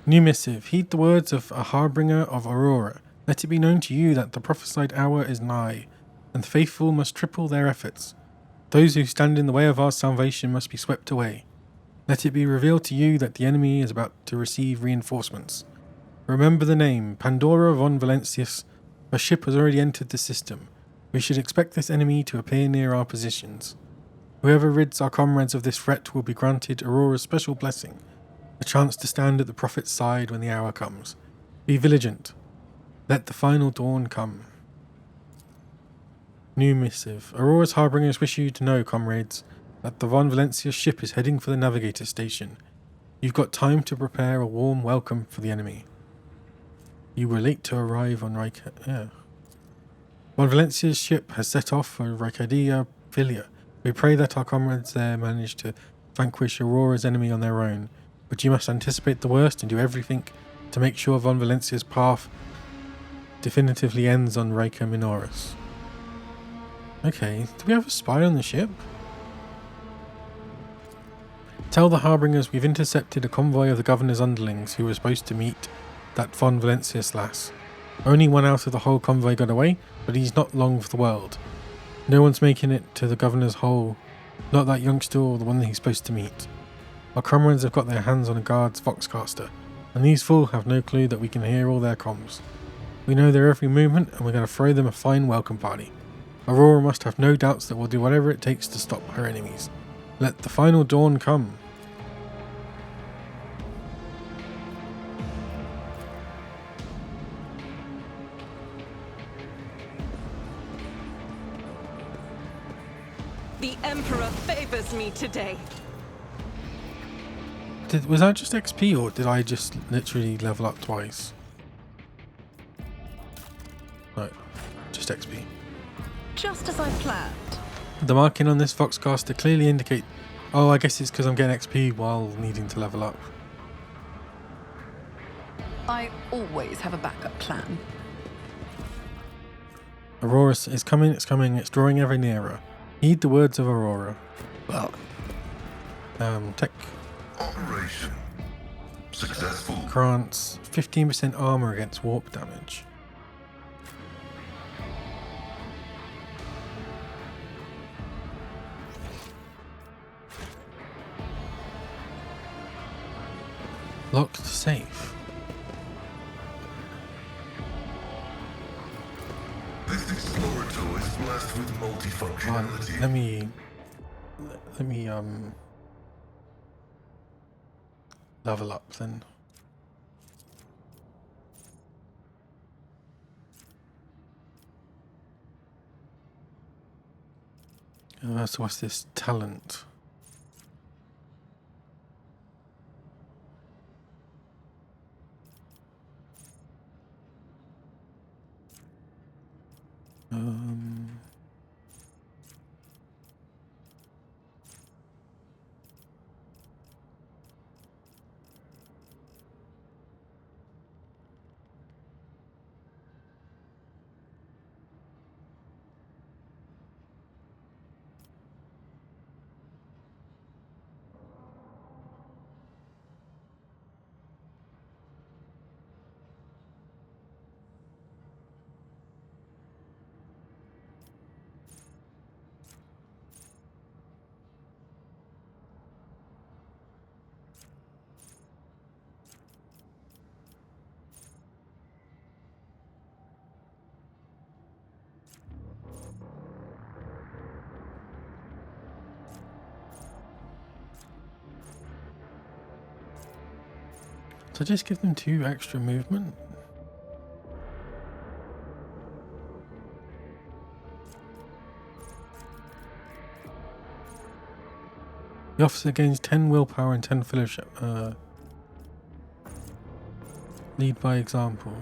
New missive. Heed the words of a harbinger of Aurora. Let it be known to you that the prophesied hour is nigh, and the faithful must triple their efforts. Those who stand in the way of our salvation must be swept away. Let it be revealed to you that the enemy is about to receive reinforcements. Remember the name, Pandora von Valencius. A ship has already entered the system. We should expect this enemy to appear near our positions. Whoever rids our comrades of this threat will be granted Aurora's special blessing, a chance to stand at the prophet's side when the hour comes. Be vigilant. Let the final dawn come. New missive. Aurora's harbingers wish you to know, comrades, that the Von Valencia ship is heading for the navigator station. You've got time to prepare a warm welcome for the enemy. You were late to arrive on Rica. Yeah. Von Valencia's ship has set off for Ricadia Filia. We pray that our comrades there manage to vanquish Aurora's enemy on their own, but you must anticipate the worst and do everything to make sure Von Valencia's path definitively ends on Rica Minoris. Okay, do we have a spy on the ship? Tell the harbingers we've intercepted a convoy of the governor's underlings who were supposed to meet that Von Valencius lass. Only one out of the whole convoy got away, but he's not long for the world. No one's making it to the governor's hole, not that youngster or the one that he's supposed to meet. Our comrades have got their hands on a guard's voxcaster, and these fools have no clue that we can hear all their comms. We know their every movement, and we're going to throw them a fine welcome party. Aurora must have no doubts that we'll do whatever it takes to stop her enemies. Let the final dawn come. The Emperor favors me today. Was that just XP, or did I just literally level up twice? No, just XP. Just as I planned. The marking on this Voxcaster clearly indicate... Oh, I guess it's because I'm getting XP while needing to level up. I always have a backup plan. Aurora is coming, it's coming, it's drawing ever nearer. Heed the words of Aurora. Well, tech. Operation successful. Grants 15% armor against warp damage. Locked safe. This Explorer tool is blessed with multifunctionality. Let me level up then. So what's this talent? So just give them 2 extra movement. The officer gains 10 willpower and 10 fellowship. Lead by example.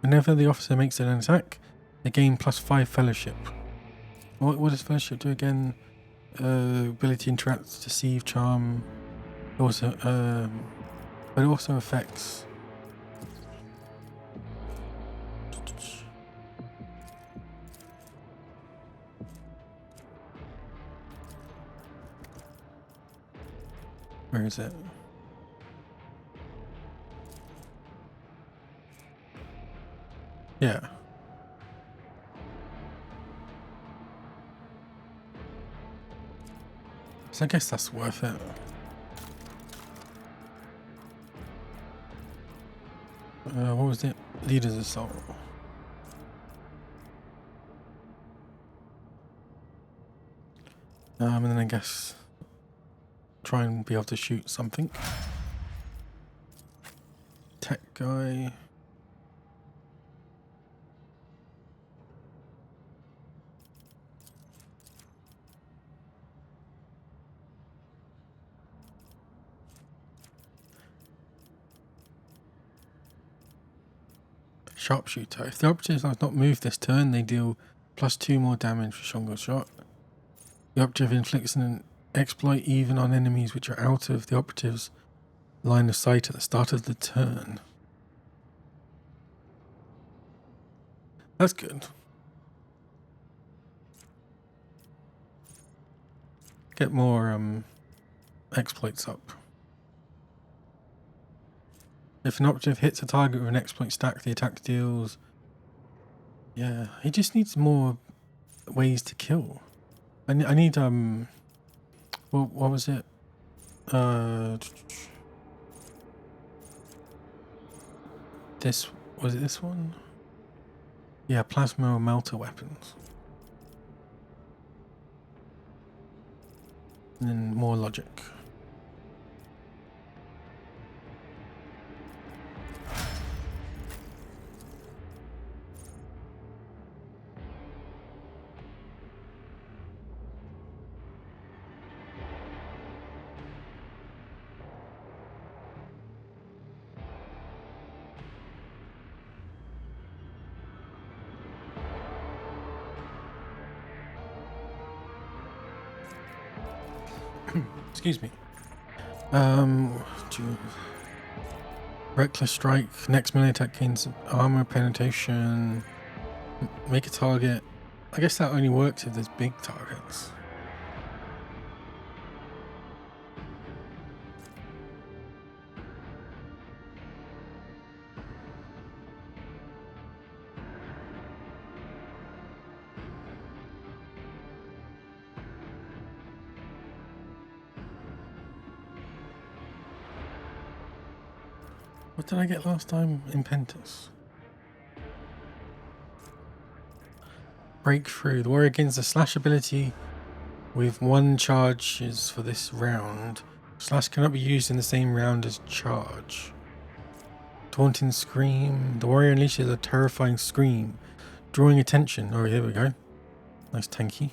Whenever the officer makes an attack, they gain +5 fellowship. What does fellowship do again? Ability to interact, deceive, charm. Also, but it also affects. Where is it? Yeah. So I guess that's worth it. What was it? Leader's assault. And then I guess try and be able to shoot something. Tech guy. Sharpshooter. If the operative has not moved this turn, they deal +2 more damage for stronger shot. The operative inflicts an exploit even on enemies which are out of the operative's line of sight at the start of the turn. That's good. Get more exploits up. If an operative hits a target with an exploit stack, the attack deals. Yeah, he just needs more ways to kill. I need what was it? This was it. This one? Yeah, plasma or melter weapons. And then more logic. Excuse me. Reckless strike. Next melee attack gains armor penetration. Make a target. I guess that only works if there's big targets. What did I get last time in Pentas? Breakthrough. The warrior gains the slash ability with 1 charges for this round. Slash cannot be used in the same round as charge. Taunting scream. The warrior unleashes a terrifying scream, drawing attention. Oh, here we go. Nice tanky.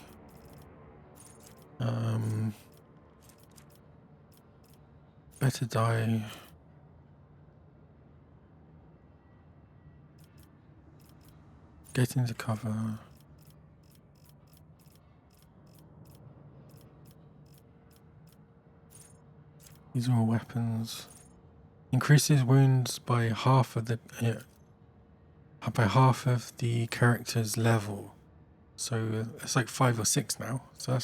Better die. Get into cover. These are all weapons. Increases wounds by half of the character's level. So it's like 5 or 6 now. So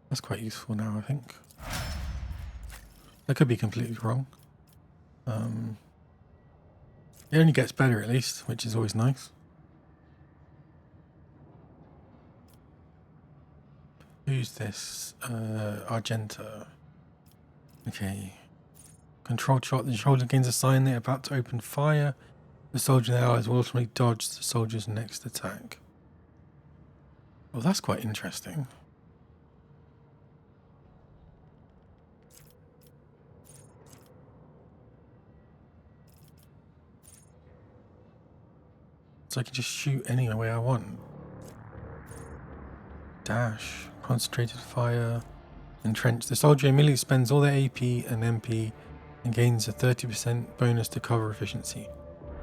that's quite useful now, I think. I could be completely wrong. It only gets better at least, which is always nice. Who's this? Argenta. Okay. Controlled shot. The soldier gains a sign they're about to open fire. The soldier in their allies will ultimately dodge the soldier's next attack. Well, that's quite interesting. So I can just shoot any way I want. Dash. Concentrated fire. Entrench. The soldier immediately spends all their AP and MP and gains a 30% bonus to cover efficiency.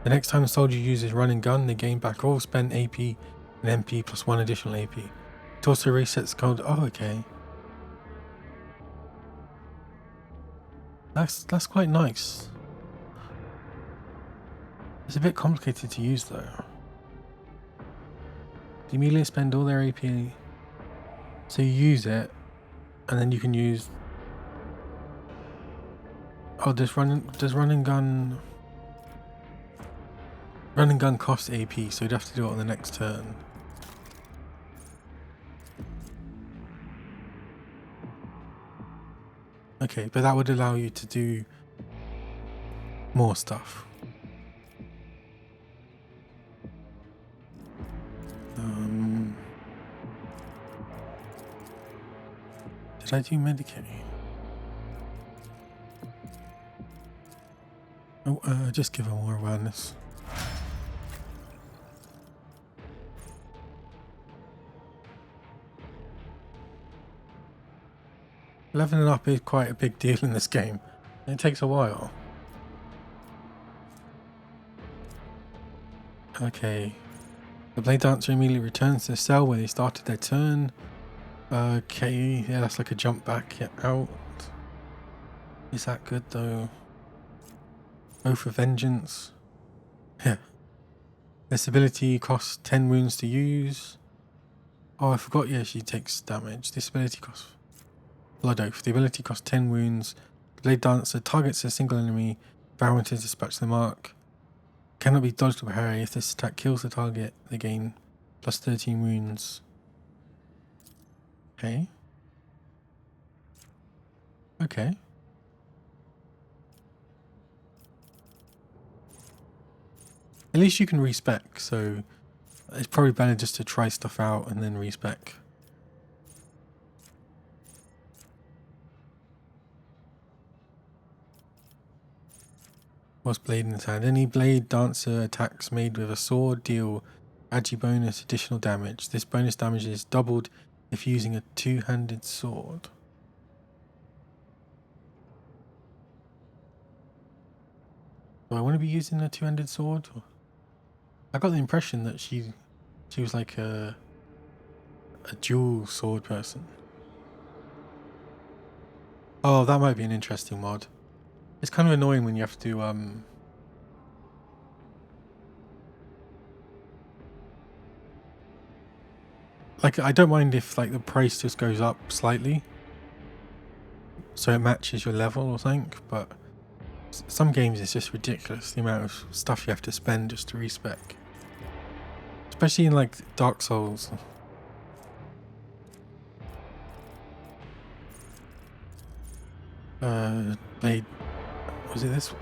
The next time the soldier uses run and gun, they gain back all spent AP and MP plus 1 additional AP. It also resets cold. Oh, okay. That's quite nice. It's a bit complicated to use though. They immediately spend all their AP, so you use it, and then you can use. Oh, does run and gun? Run and gun costs AP, so you'd have to do it on the next turn. Okay, but that would allow you to do more stuff. Did I do Medicaid? Oh, just give her more awareness. Leveling up is quite a big deal in this game. It takes a while. Okay. The Blade Dancer immediately returns to the cell where they started their turn. Okay, yeah, that's like a jump back out. Is that good though? Oath of Vengeance. Yeah. This ability costs 10 wounds to use. Oh, I forgot, yeah, she takes damage. This ability costs... Blood Oath. The ability costs 10 wounds. The Blade Dancer targets a single enemy, vowing to dispatch the mark. Cannot be dodged or parried. If this attack kills the target, they gain plus 13 wounds. Okay. Okay. At least you can respec, so it's probably better just to try stuff out and then respec. What's blade in his hand? Any Blade Dancer attacks made with a sword deal agi bonus additional damage. This bonus damage is doubled if using a two-handed sword. Do I want to be using a two-handed sword? I got the impression that she was like a dual sword person. Oh, that might be an interesting mod. It's kind of annoying when you have to, I like, I don't mind if like the price just goes up slightly, so it matches your level or something. But some games it's just ridiculous the amount of stuff you have to spend just to respec, especially in like Dark Souls. They was it this?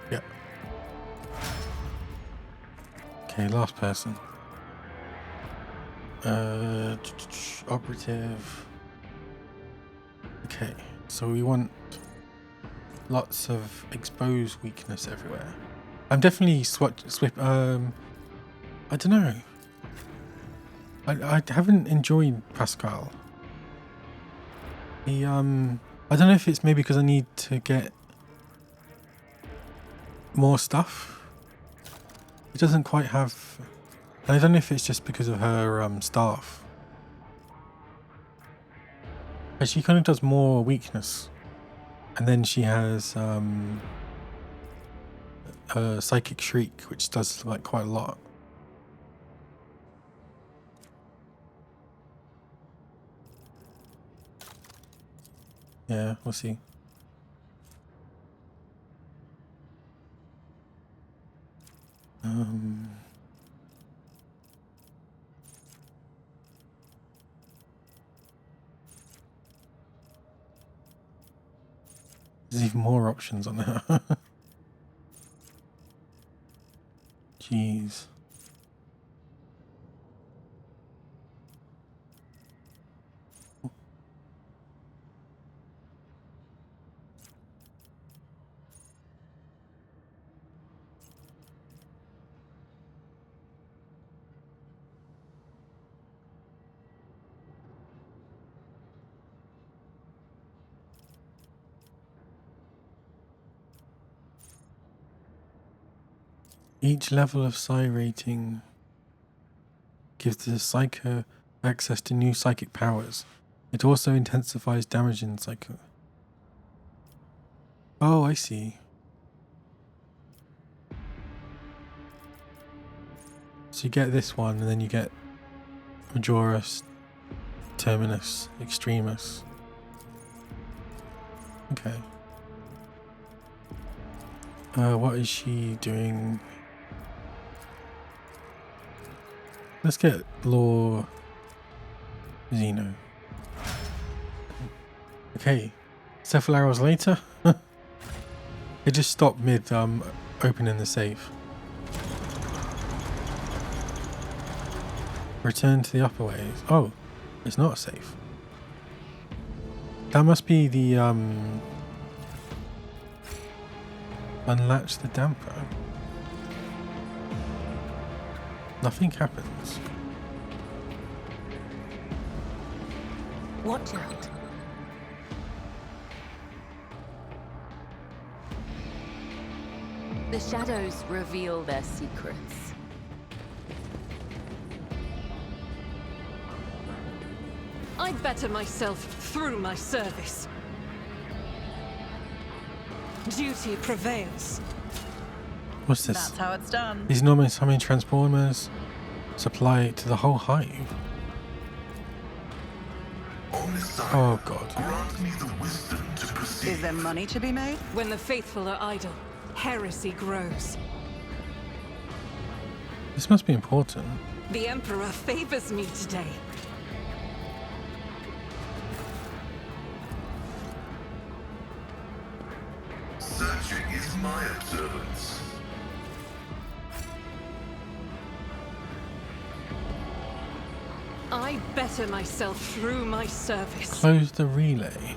Yeah. Okay, last person. Operative. Okay, so we want lots of exposed weakness everywhere. I'm definitely I don't know. I haven't enjoyed Pascal. He I don't know if it's maybe because I need to get more stuff. It doesn't quite have. I don't know if it's just because of her staff. But she kind of does more weakness, and then she has Psychic Shriek, which does like quite a lot. Yeah, we'll see. There's even more options on there. Jeez. Each level of psi rating gives the Psycho access to new psychic powers. It also intensifies damage in Psycho. Oh, I see. So you get this one, and then you get Majoris, Terminus, Extremis. Okay. What is she doing? Let's get Law Xeno. Okay, several hours later. It just stopped mid opening the safe. Return to the upper ways. Oh, it's not safe. That must be the unlatch the damper. Nothing happens. Watch out. The shadows reveal their secrets. I'd better myself through my service. Duty prevails. What's this? That's how it's done. These normally summon transformers supply to the whole hive. Oh god. Grant me the wisdom to proceed. Is there money to be made? When the faithful are idle, heresy grows. This must be important. The Emperor favors me today. Searching is my observance. I better myself through my service. Close the relay.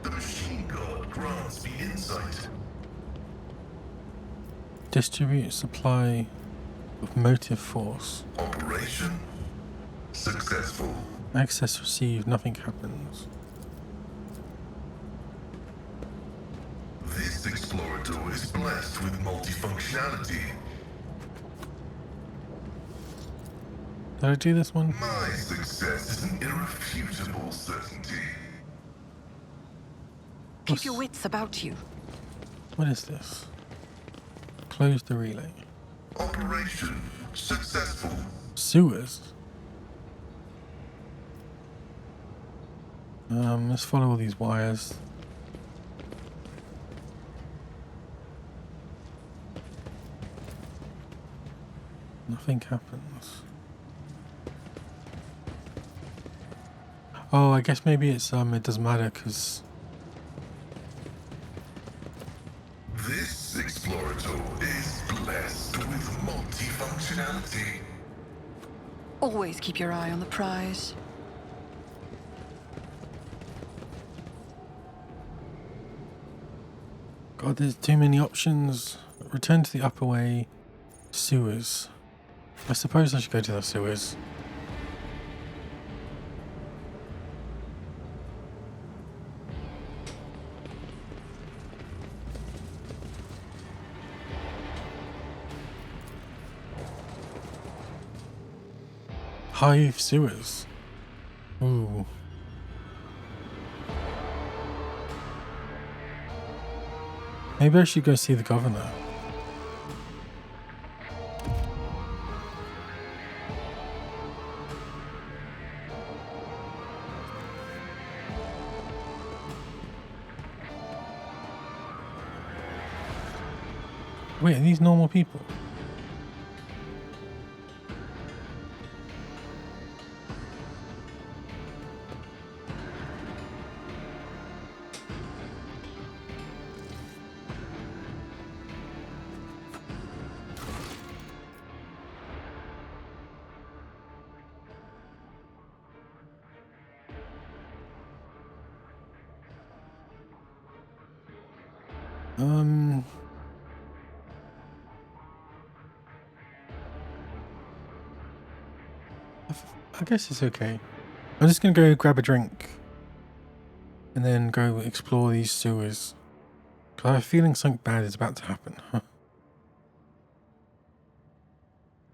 The machine god grants me insight. Distribute supply of motive force. Operation successful. Access received, nothing happens. This explorator is blessed with multifunctionality. Did I do this one? My success is an irrefutable certainty. Keep your wits about you. What is this? Close the relay. Operation successful. Sewers. Let's follow all these wires. Nothing happens. Oh, I guess maybe it's it doesn't matter because This explorator is blessed with multifunctionality. Always keep your eye on the prize. God, there's too many options. Return to the upper way. Sewers. I suppose I should go to the sewers. Hive sewers. Ooh. Maybe I should go see the governor. Wait, are these normal people? I guess it's okay. I'm just gonna go grab a drink and then go explore these sewers. 'Cause I have a feeling something bad is about to happen.